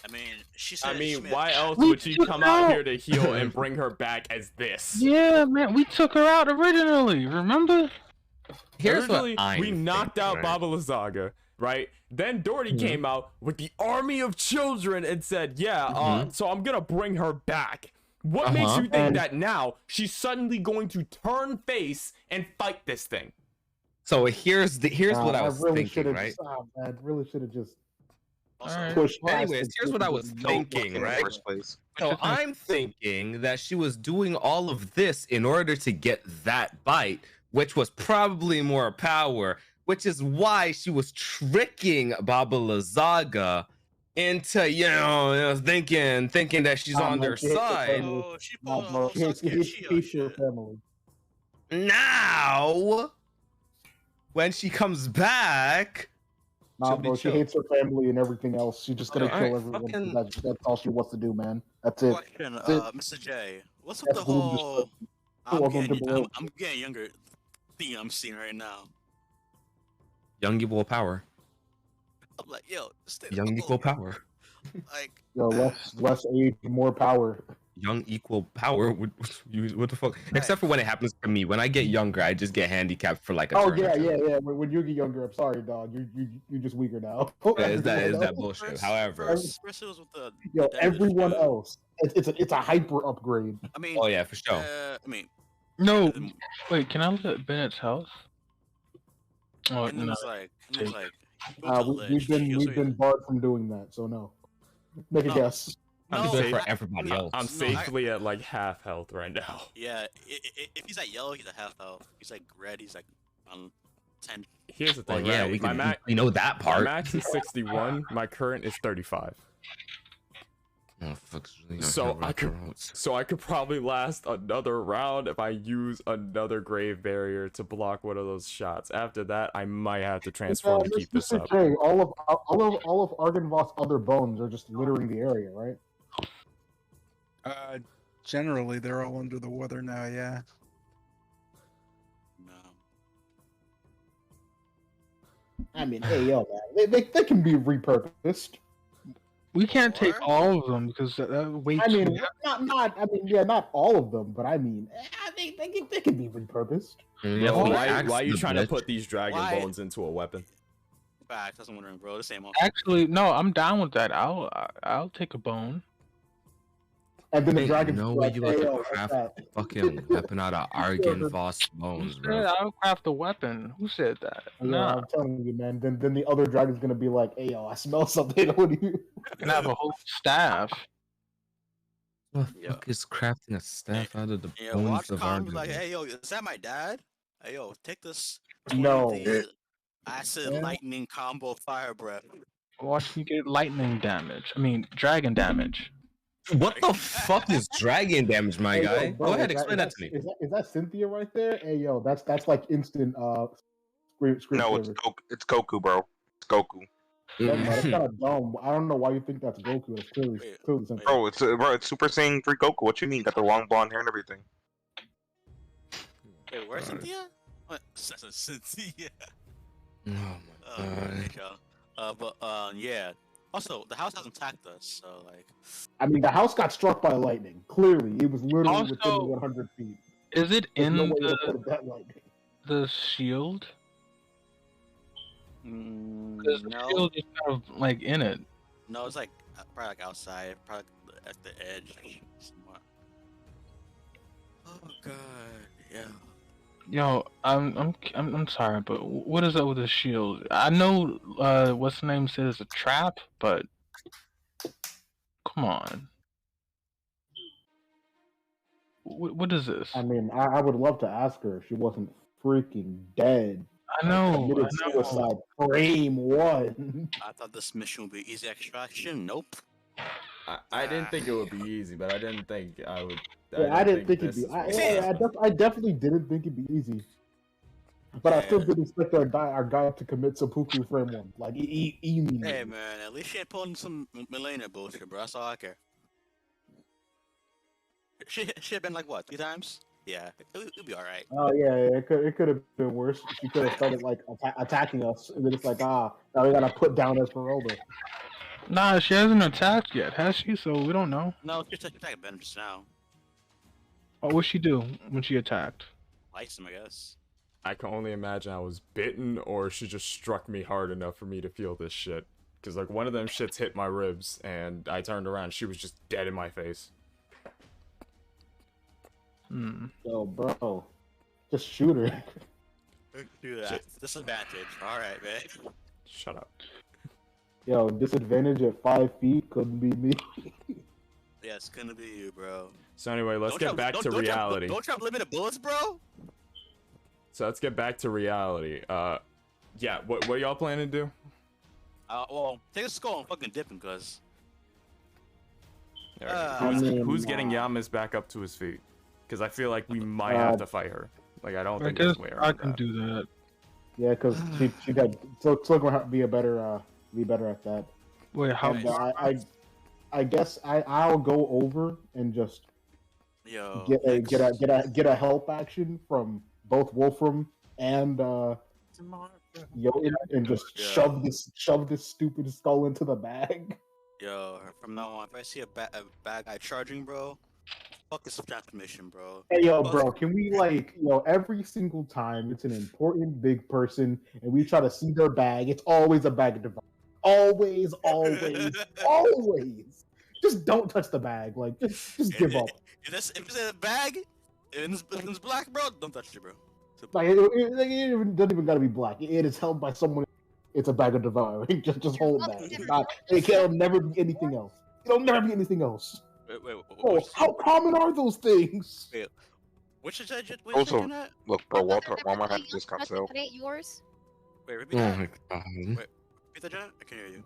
I mean, she said. I mean, she made- why else We would she took come her out out. here to heal and bring her back as this? Yeah, man, we took her out originally. Remember? Here's Originally, what I'm we knocked thinking, out right? Baba Lazaga, right? Then Doherty came out with the army of children and said, yeah, so I'm gonna bring her back. What makes you think And- that now she's suddenly going to turn face and fight this thing? So here's what I was really thinking, should've right? man, really should have just Also, Alright. pushed past Anyways, it. here's what I was thinking, In the right? first place. So I'm thinking that she was doing all of this in order to get that bite, which was probably more power, which is why she was tricking Baba Lazaga into, thinking that she's on their side. oh, she Nah, pulled bro, a Sasuke Uchiha hate your shit. family. Now, when she comes back, Nah, she'll be bro, she chill. hates her family and everything else. She's just gonna Alright, kill everyone. fucking- That's all she wants to do, man. That's it. Question, That's it. Mr. J. What's up That's the who I'm whole? Welcome to Blue. I'm getting younger. theme I'm seeing right now. Young equal power. I'm like, yo, stay the Young fuck equal over. power. Like, Yo, less age, more power. Young equal power. What the fuck? Except for when it happens to me. When I get younger, I just get handicapped for like a Oh turn. yeah, or two. yeah. When you get younger, I'm sorry, dog. You just weaker now. Yeah, is Everyone that else- bullshit? first, However, first it was with the Yo, damage, everyone dude. else, it's a hyper upgrade. I mean, oh yeah, for sure. I mean, No, and wait. Can I look at Bennett's health? Oh then no. it's like, you went We've been barred from doing that, so no. Make a No. guess. I'm No, safe for everybody else. I'm No, safely at like half health right now. Yeah, if he's at yellow, he's at half health. He's like red, he's like on 10. Here's the Well, thing, yeah, right? we know that My part. max is 61. My current is 35. Oh, fuck's really So I could probably last another round if I use another grave barrier to block one of those shots. After that, I might have to transform to keep this Mr. up. J, all of Argenvoth's other bones are just littering the area, right? Generally, they're all under the weather now. Yeah. No. I mean, hey, yo, man, they can be repurposed. We can't take Or- all of them because that way I too. mean, not all of them, but I mean, they can be repurposed. Yeah, Bro, we why axed are you the trying to bitch. put these dragon Why? bones into a weapon? Facts, that's what I'm wondering, bro. This ain't Actually, no, I'm down with that. I'll take a bone. And then the Ain't dragon. no way you let the craft fucking weapon out of Argenvoth's bones, Who bro. said I'll craft a weapon? Who said that? Yeah, Nah, I'm telling you, man. Then the other dragon's gonna be like, "Hey, yo, I smell something." What do you? can have a whole staff. The Yeah. fuck is crafting a staff out of the Yeah, bones watch of Kong be like, Argenvoth? hey, yo, is that my dad? Hey, yo, take this. No. 20 acid Yeah. lightning combo fire breath. Watch me get lightning damage. I mean, dragon damage. What the fuck is dragon damage, my Hey, guy? yo, bro, Go ahead, is explain that to me. Is that Cynthia right there? Hey, yo, that's like instant screen No, it's saver. Goku, bro. It's Goku. That's kind of dumb. I don't know why you think that's Goku. It's clearly Wait, Cynthia. Bro, it's Super Saiyan 3 Goku. What you mean? Got the long blonde hair and everything. Wait, where's Alright. Cynthia? What? That's a Cynthia. Oh my god. Yeah. Also, the house hasn't attacked us, so like. I mean, the house got struck by lightning. Clearly, it was literally Also- within 100 feet. Is it There's in no way to the, put that lightning. the shield? Because the No, shield is kind of like in it. no, it's like probably like outside, probably at the edge. Somewhat. Oh god, yeah. Yo, I'm sorry, but what is up with the shield? I know what's the name said it's a trap, but come on. What is this? I mean, I would love to ask her if she wasn't freaking dead. I know. Committed suicide. Frame one. I thought this mission would be easy extraction. Nope. I didn't think it would be easy, but I didn't think I would. Yeah, I didn't think it'd this be. is I definitely didn't think it'd be easy. But I still didn't expect our guy to commit seppuku frame one. Like, immediately. Hey man, at least she ain't pulling some Millennia bullshit, bro. That's all I care. She had been like what, 3 times? Yeah, it'll be all right. Oh yeah, it could have been worse. She could have started like attacking us, and then it's like, now we gotta put down Esmeralda. Nah, she hasn't attacked yet, has she? So we don't know. No, she's attacking Ben just now. Oh, what'd she do when she attacked? Lights him, I guess. I can only imagine I was bitten or she just struck me hard enough for me to feel this shit. Because like one of them shits hit my ribs and I turned around, she was just dead in my face. Yo, bro, just shoot her. Do that. Disadvantage. All right, man. Shut up. Yo, disadvantage at 5 feet couldn't be me. Yeah, it's gonna be you, bro. So anyway, let's get back to reality. Don't try limited bullets, bro. So let's get back to reality. Yeah, what y'all planning to do? Well, take a skull and fucking dip him, cuz. Who's getting Yamas back up to his feet? Because I feel like we might have to fight her. Like I don't I think guess there's a way I around can that. do that. Yeah, because she got so gonna be better at that. Wait, how? And, I guess I'll go over and just Yo. get a help action from both Wolfram and Yoda and just shove this stupid skull into the bag. Yo, from now on, if I see a bad guy charging, bro, fuck this transmission, bro. Hey yo, bro, can we every single time it's an important big person and we try to see their bag, it's always a bag of device. Always, always, always. Just don't touch the bag. Like just give up. If it's in a bag, if it's black, bro, don't touch it, bro. Like it doesn't even gotta be black. It is held by someone. It's a bag of devouring. Just hold that. It can never be anything else. It'll never be anything else. Wait, how common are those things? Wait, which is that? Also, look, bro, Walmart had discount sale. That ain't yours. Wait, repeat Oh that. my god. Wait, repeat that, Janet? I can hear you.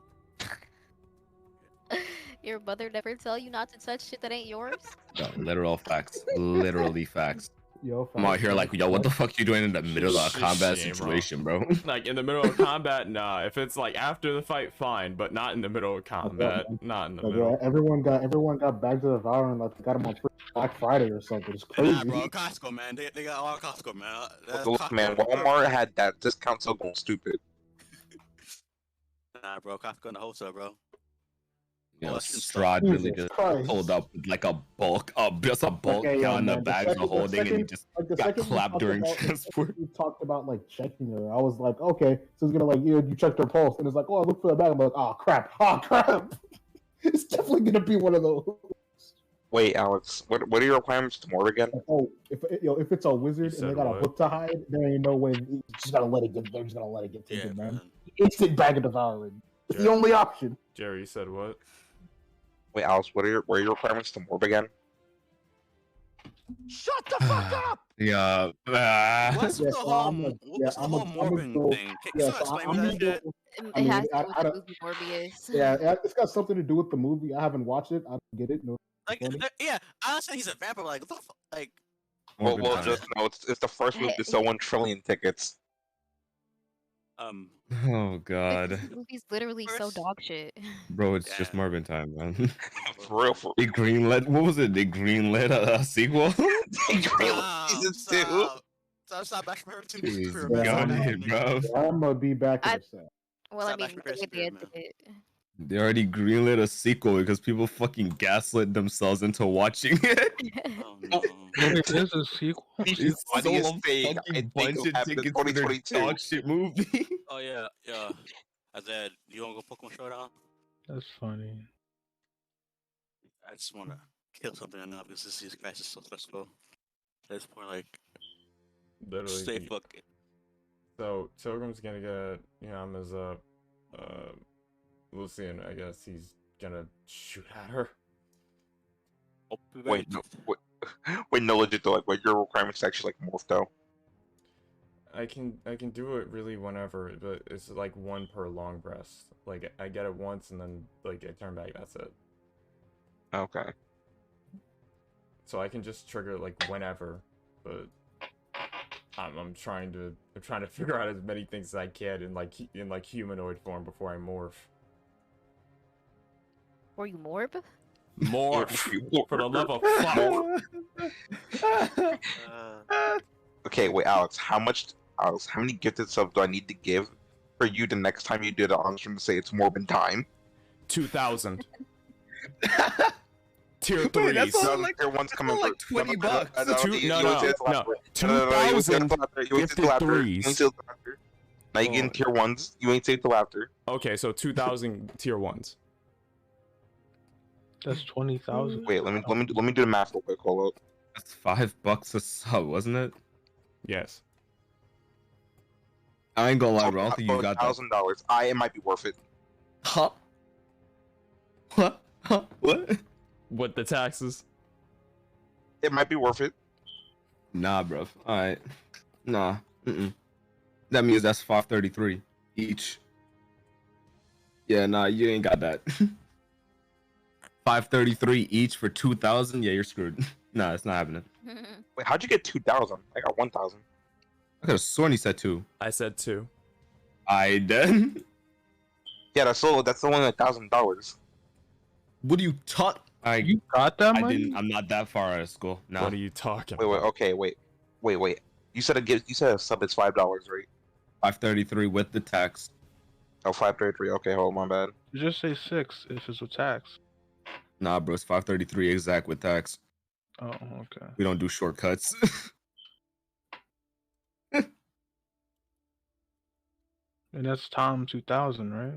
Your mother never tell you not to touch shit that ain't yours? No, literal facts. Literally facts. Yo, I'm out here like, yo, what the fuck you doing in the middle of a combat Shit, bro. situation, bro? Like in the middle of combat, nah. If it's like after the fight, fine, but not in the middle of combat. Not in the middle. Yeah, everyone got bags of devouring. Like they got them on Black Friday or something. It's crazy. Nah, bro, Costco, man. They got all Costco, man. Look, man, Walmart had that discount sale going stupid. Nah, bro, Costco in the wholesale, bro. You know, that's Strahd Jesus really just Christ. pulled up with like a bulk, just a bulk Okay, count man, of the bags of second- the holding, and he second- just Like the got second we clapped talked during about- transport. We talked about like checking her. I was like, okay, so it's gonna like you checked her pulse, and it's like, oh, I look for the bag. I'm like, oh crap. It's definitely gonna be one of those. Wait, Alex, what are your requirements to more again? Oh, if it's a wizard and said they got what? a book to hide, there ain't no way. You just gotta let it get. They're just gonna let it get Yeah, taken, man. man. Instant bag of devouring. It's the Yeah. only option. Jerry, you said what? Wait, Alex, what are your requirements to morb again? Shut the fuck up! Yeah. What's Yeah, the so whole, I'm a- what's yeah, the I'm a- whole I'm a Morbin go- thing? Can Yeah, you so explain I'm me gonna that shit? go. It has mean, to do with I the don't- movie Morbius. Yeah, it's got something to do with the movie. I haven't watched it. I don't get it. No, Like, funny. yeah, I understand he's a vampire, but like, what the fuck? Like, Well, Morbid time. just know it's the first movie to sell 1 trillion tickets. Oh god, This movie's literally so First- dog shit. bro, it's just Yeah. Morbin time, man. For real, for They greenlit. What was it? They greenlit a sequel. season 2. Stop back from her to Jeez, career, Yeah, man. got I'm- it, bro. I'm gonna be back in I- a sec. Well, I Stop mean, back look from at the Spirit, end of it. They already greenlit a sequel because people fucking gaslit themselves into watching it. Oh, no. Wait, there's a sequel? It's funniest so thing I fucking think bunch will of happen in tickets for their 2022. dog shit movie. Oh, yeah, yeah. I said, you wanna go Pokemon Showdown? That's funny. I just wanna kill something right now because this guy's is so stressful. At this point, like, Literally. stay fucking. So Pilgrim's gonna get Yama's Lucian. I guess he's gonna shoot at her. Wait, no, wait, no, legit though. Like, what your requirements actually like morph though? I can do it really whenever, but it's like 1 per long rest. Like I get it once and then like I turn back. That's it. Okay. So I can just trigger it like whenever, but I'm trying to figure out as many things as I can in like humanoid form before I morph. Were you Morb? Morph for the love of fuck. Okay, wait, Alex. How many gifted subs do I need to give for you the next time you do the honor stream to say it's Morbin time? 2,000. Tier Wait, 3s. that's all like Tier 1's coming like first. $20. No. 2,000 gifted 3s. Now you get in tier 1s. You ain't saved till after. Okay, so 2,000 tier 1s. That's 20,000. Wait, let me do the math real quick. Hold up. That's $5 a sub, wasn't it? Yes. I ain't gonna lie, bro. I don't think you got that. $1,000. It might be worth it. Huh? What? Huh? What? With the taxes. It might be worth it. Nah, bro. All right. Nah. That means that's 533 each. Yeah, nah, you ain't got that. 533 each for 2,000. Yeah, you're screwed. Nah, it's not happening. Wait, how'd you get 2,000? I got 1,000. I could have sworn he said 2. I said 2. I did. Yeah, that's only $1,000. What are you talking? You got that I money? didn't. I'm not that far out of school. Nah. What are you talking Wait, about? okay, wait. You said a sub is $5, right? 533 with the tax. Oh, 533. Okay, hold on, my bad. You just say 6 if it's with tax. Nah, bro, it's 533 exact with tax. Oh, okay. We don't do shortcuts. And that's Tom 2000, right?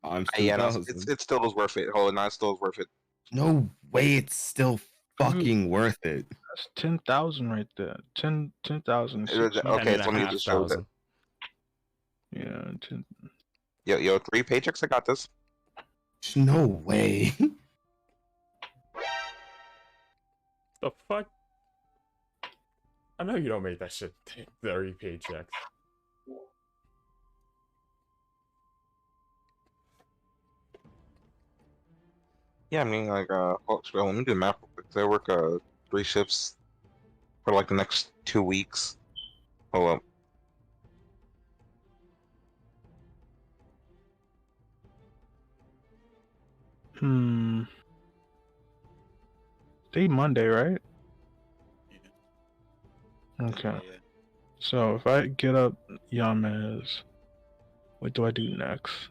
I'm Yeah, no, 2000. it still is worth it. Hold on, no, it still is worth it. No way, it's still fucking worth it. That's 10,000 right there. 10,000. Okay, so let me just show that. 10,500. Yeah, 10. Yo, 3 paychecks. I got this. No way. The fuck? I know you don't make that shit 30 paychecks. Yeah, I mean, like, well, let me do the math real quick. I work 3 shifts for like the next 2 weeks. Hold up. Day Monday, right? Yeah. Okay. Yeah. So if I get up Yamez, what do I do next?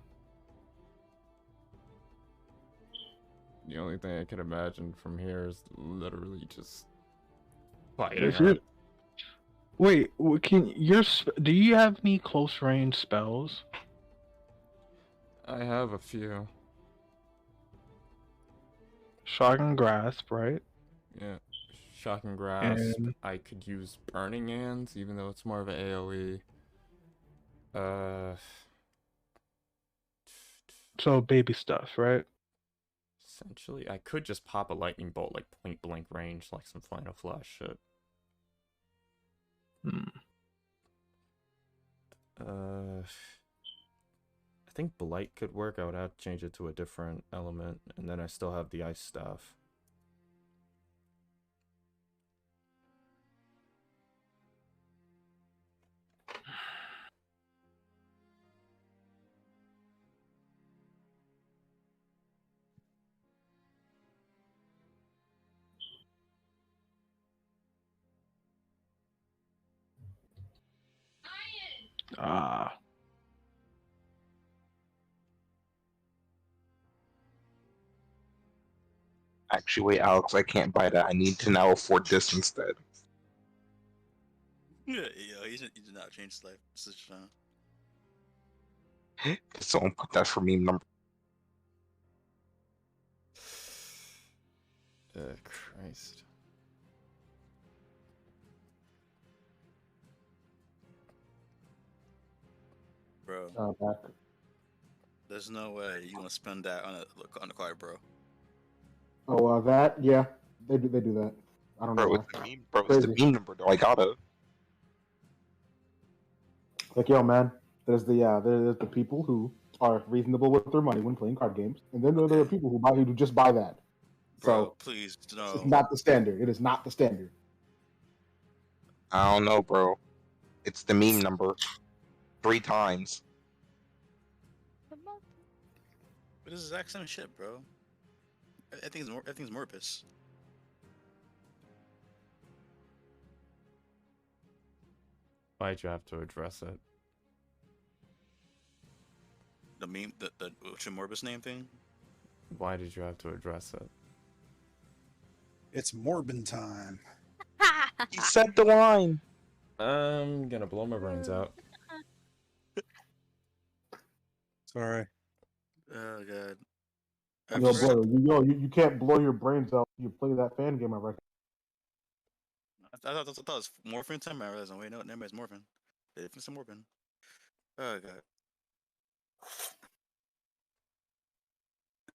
The only thing I can imagine from here is literally just fighting If her. you wait, do you have any close range spells? I have a few. Shotgun grasp, right? Yeah. Shocking grasp. And I could use burning hands, even though it's more of an AoE. so baby stuff, right? Essentially, I could just pop a lightning bolt like point blank range, like some Final Flash shit. I think Blight could work. I would have to change it to a different element, and then I still have the ice staff. Ah. Actually, wait, Alex, I can't buy that. I need to now afford this instead. Yeah, he did not change his life. This is fine. Someone put that for meme number. Christ. Bro, Back. there's no way you gonna spend that on a card, bro. Oh, that? Yeah, they do that. I don't know Bro, why. it's the meme. Bro, it's Crazy. the meme number though. I gotta. Like, yo, man, there's the people who are reasonable with their money when playing card games, and then there are people who just buy that. Bro, So please it's no. not the standard. It is not the standard. I don't know, bro. It's the meme number. 3 times. But this is the exact same shit, bro. I think it's Morbus. Why'd you have to address it? The meme, the what's your Morbus name thing? Why did you have to address it? It's Morbin time. He said the line. I'm gonna blow my brains out. Sorry. Oh god. Yo, bro, you can't blow your brains out. You play that fan game, I reckon. I thought it was Morphin time. I realized, wait, no, never mind, it's Morphin. It's Morphin. Oh god.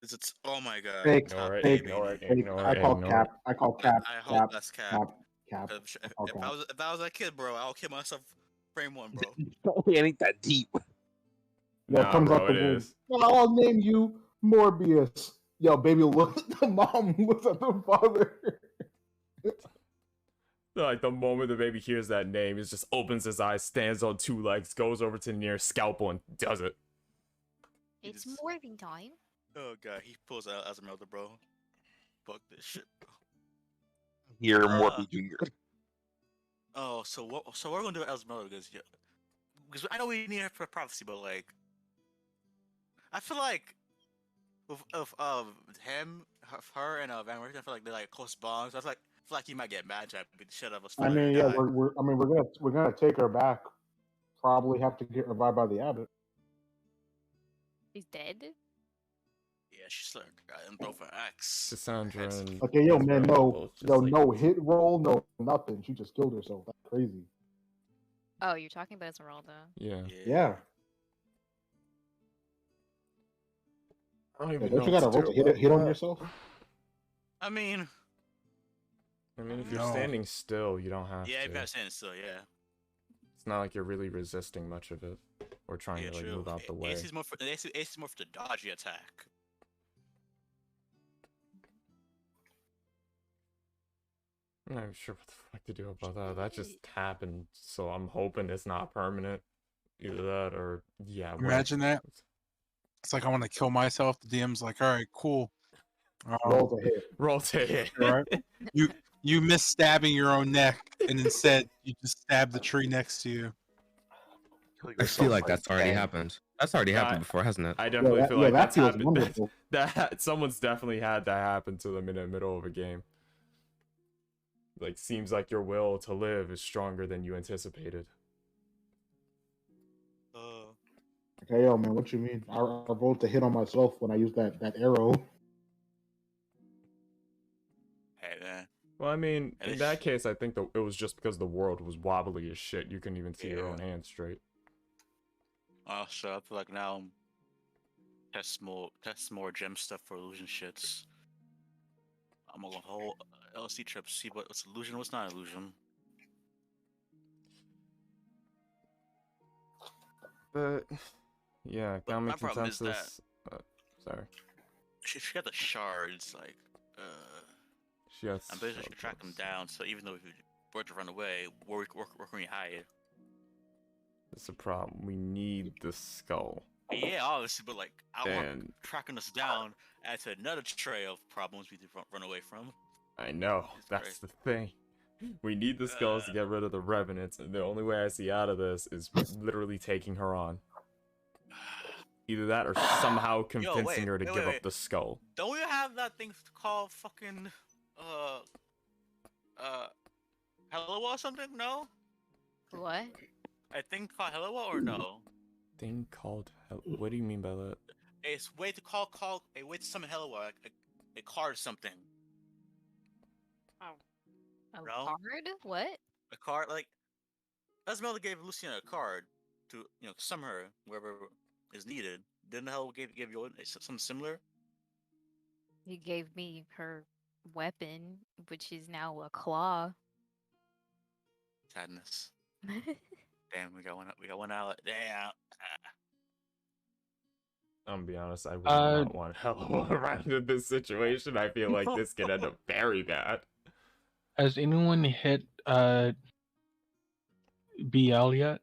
It's oh my god. Fake, Ignore it, fake, ignore it, fake. ignore I it, call ignore cap. it. I call cap. I cap, hope that's cap. cap. If I was a kid, bro, I'll kill myself frame 1, bro. It ain't that deep. Yo, Nah, comes bro, out the it womb. is. Well, I'll name you Morbius. Yo, baby, look at the mom. Looks at the father. Like, the moment the baby hears that name, he just opens his eyes, stands on 2 legs, goes over to the nearest scalpel, and does it. It's morphing time. Oh god, he pulls out as a melter, bro. Fuck this shit, bro. Here, Morby Jr. Oh, So we're gonna do Esmeralda because I know we need her for prophecy, but like I feel like with him, her, and Van Richten, I feel like they're like close bonds. I feel like he might get mad at beat the shit out of us for I letting her mean, yeah, die. we're gonna take her back. Probably have to get revived by the abbot. He's dead? Yeah, she's like and throw for X. Cassandra and Okay, yo, man, Esmeralda both just like no hit roll, no nothing. She just killed herself. That's crazy. Oh, you're talking about Esmeralda. yeah. Yeah. I don't Yeah, even don't know you what got to to do roll to about hit on that. yourself? I mean, if you're No. standing still, you don't have yeah, to. if I'm saying so, yeah. It's not like you're really resisting much of it or trying Yeah, to like true. move out the way. Ace is more for the dodgy attack. I'm not even sure what the fuck to do about that. That just happened, so I'm hoping it's not permanent. Either that or yeah. Imagine that. It's like I want to kill myself. The DM's like, all right, cool. Roll to hit. Roll to hit. Right? You miss stabbing your own neck, and instead you just stab the tree next to you. Kill I feel yourself like by that's already 10. happened. That's already happened before, hasn't it? I definitely feel like that that's feels happened. wonderful. That someone's definitely had that happen to them in the middle of a game. Like, seems like your will to live is stronger than you anticipated. Okay, yo, man, what you mean? I rolled to hit on myself when I used that arrow. Hey man. Well, I mean, At in least- that case, I think it was just because the world was wobbly as shit. You couldn't even see your Yeah. own hand straight. So I feel like now test more gem stuff for illusion shits. I'm gonna go whole LC trip, see what's illusion, what's not illusion. But yeah, But common my problem is that- consensus. Sorry, She got the shards, like she has. I'm basically gonna track him down. So even though if you were to run away, where can we hide? That's a problem. We need the skull. Yeah, obviously, but like I want And tracking us down adds to another trail of problems we need to run away from. I know Jesus that's Christ. the thing. We need the skulls to get rid of the revenants, and the only way I see out of this is literally taking her on. Either that or somehow convincing her to give up the skull. Don't we have that thing called fucking Hello or something? No, What? I think called Hello or no? Thing called what do you mean by that? It's way to call a way to summon Hello, like a card or something. A No? card? What? A card like Esmeralda gave Luciana a card to summon her wherever is needed. Didn't Hello give you something similar? He gave me her weapon, which is now a claw. Sadness. Damn, we got one out. Damn. I'm gonna be honest, I would not want Hello around in this situation. I feel like this could end up very bad. Has anyone hit BL yet?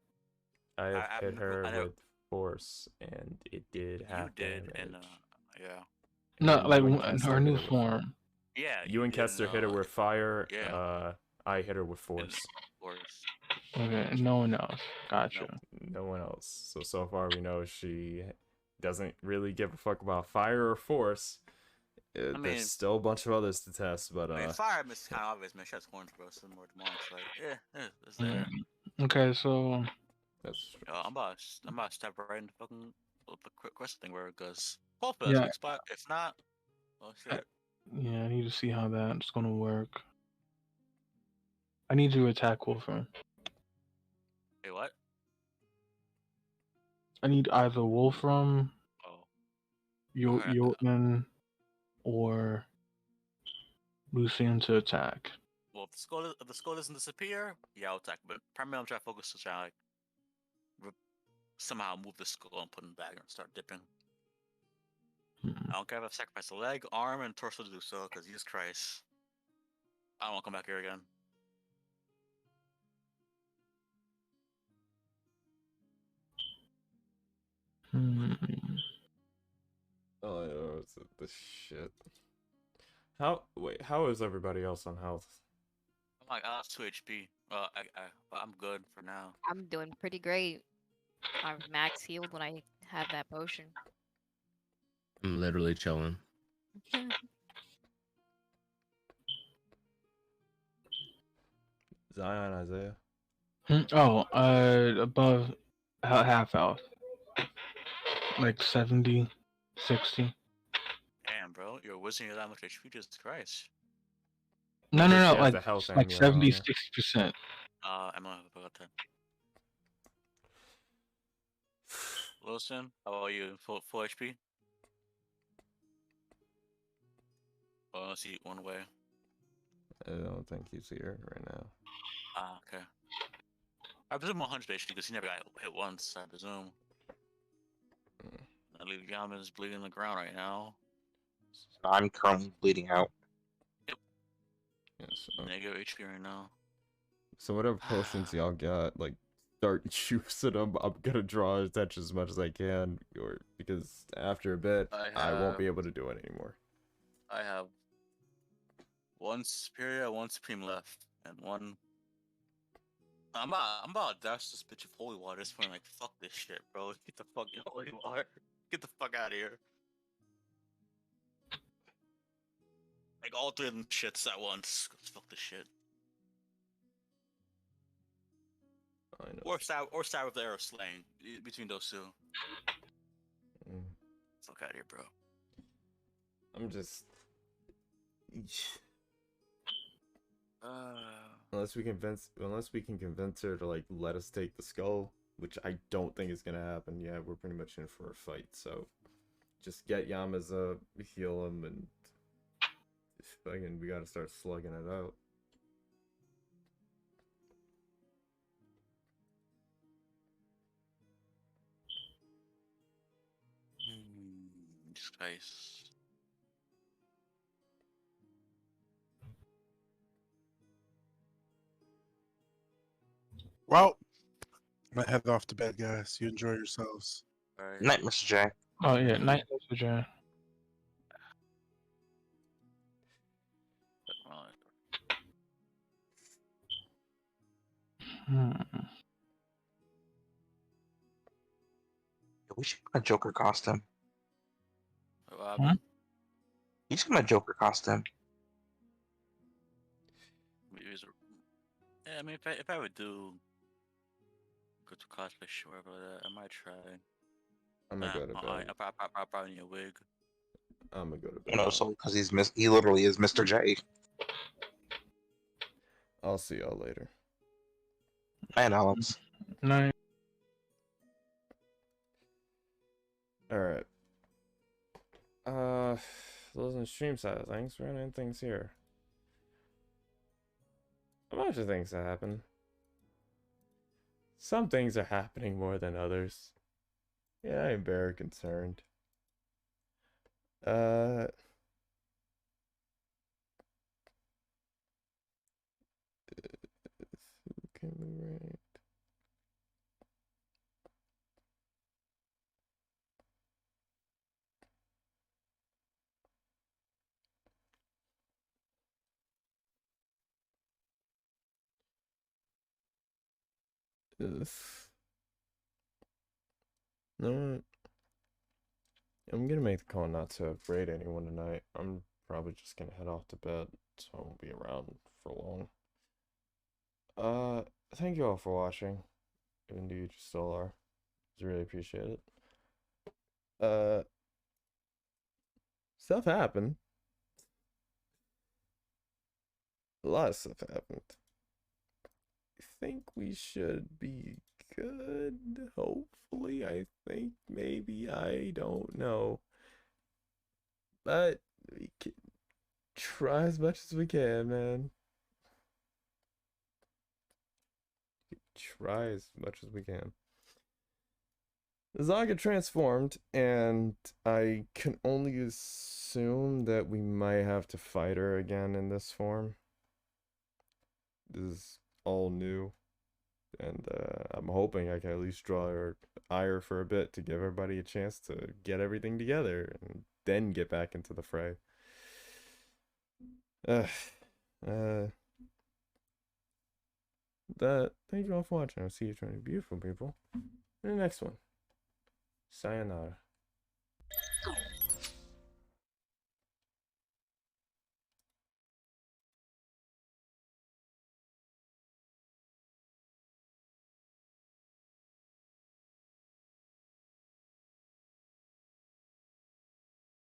I have hit her I know- with force, and it did You have did, damage. and yeah. No, And like you and in Kester her new hit her with- form. Yeah. You and did, Kester hit her with fire. yeah. I hit her with and force. Force. Okay, no one else. Gotcha. Nope. No one else. So far we know she doesn't really give a fuck about fire or force. mean- There's still a bunch of others to test, but I mean, fire is kind of obvious, man. She has horns, bro. Similar to monks, like it's there. Okay, so that's true. I'm about to step right in the fucking the quest thing where it goes. Hopefully that's Yeah. a weak spot. If not, oh shit. yeah, I need to see how that's gonna work. I need to attack Wolfram. Hey, what? I need either Wolfram, Oh, Jotun, or Lucian to attack. well, if the skull doesn't disappear, yeah, I'll attack. But primarily, I'm trying to focus to try to somehow move the skull and put it back and start dipping. I don't care if I sacrifice a leg, arm, and torso to do so, because Jesus Christ, I don't want to come back here again. Oh, yeah, it's the shit. How is everybody else on health? I'm like, 2 HP. I'm good for now. I'm doing pretty great. I'm max healed when I have that potion. I'm literally chilling. Zion, Isaiah. Oh, above half health, like 70, 60. Damn, bro, you're wasting that much HP. Jesus Christ. No, Because she no, has like the health and like the 70, armor. 60%. I'm gonna forgot that. Wilson, how are you? Full HP? Oh, let's eat one way. I don't think he's here right now. Okay. I presume 100 HP because he never got hit once, I presume. I believe Yama's bleeding on the ground right now. I'm currently bleeding out. Yeah, so, Negative HP right now. so whatever potions y'all got, like, start using them. I'm gonna draw attention as much as I can, or because after a bit, I won't be able to do it anymore. I have one superior, one supreme left, and one. I'm about to dash this bitch of holy water. This point, like, fuck this shit, bro. Get the fucking holy water. Get the fuck out of here. Like all 3 of them shits at once. Fuck this shit. I know. Or stab with the arrow slaying between those 2. Fuck out of here, bro. I'm just. Uh, Unless we can convince her to like let us take the skull, which I don't think is gonna happen. Yeah, we're pretty much in for a fight. So just get Yamaza, heal him, and fucking we gotta start slugging it out. Jesus Christ. Well, I'm gonna head off to bed, guys. You enjoy yourselves. All right. Night, Mr. J. Oh yeah, night, Mr. J. We should get a Joker costume. Hmm? You should get a Joker costume. Yeah, I mean, if I would do go to cosplay, sure, but I might try. I'm gonna go to bed. I probably need a wig. I'm gonna go to bed. You know, so because he literally is Mr. J. I'll see y'all later. Night, Alex. Night. Alright. Those in stream side of things, we're running things here. A bunch of things that happen. Some things are happening more than others. Yeah, I'm very concerned. Who can we rate? No, I'm gonna make the call not to raid anyone tonight. I'm probably just gonna head off to bed, so I won't be around for long. Thank you all for watching. Even though you still are. I really appreciate it. Stuff happened. A lot of stuff happened. I think we should be good. Hopefully, I think maybe, I don't know. But we can try as much as we can, man. Try as much as we can. Zaga transformed, and I can only assume that we might have to fight her again in this form. This is all new, and I'm hoping I can at least draw her ire for a bit to give everybody a chance to get everything together and then get back into the fray. thank you all for watching. I'll see you, beautiful people, in the next one. Sayonara.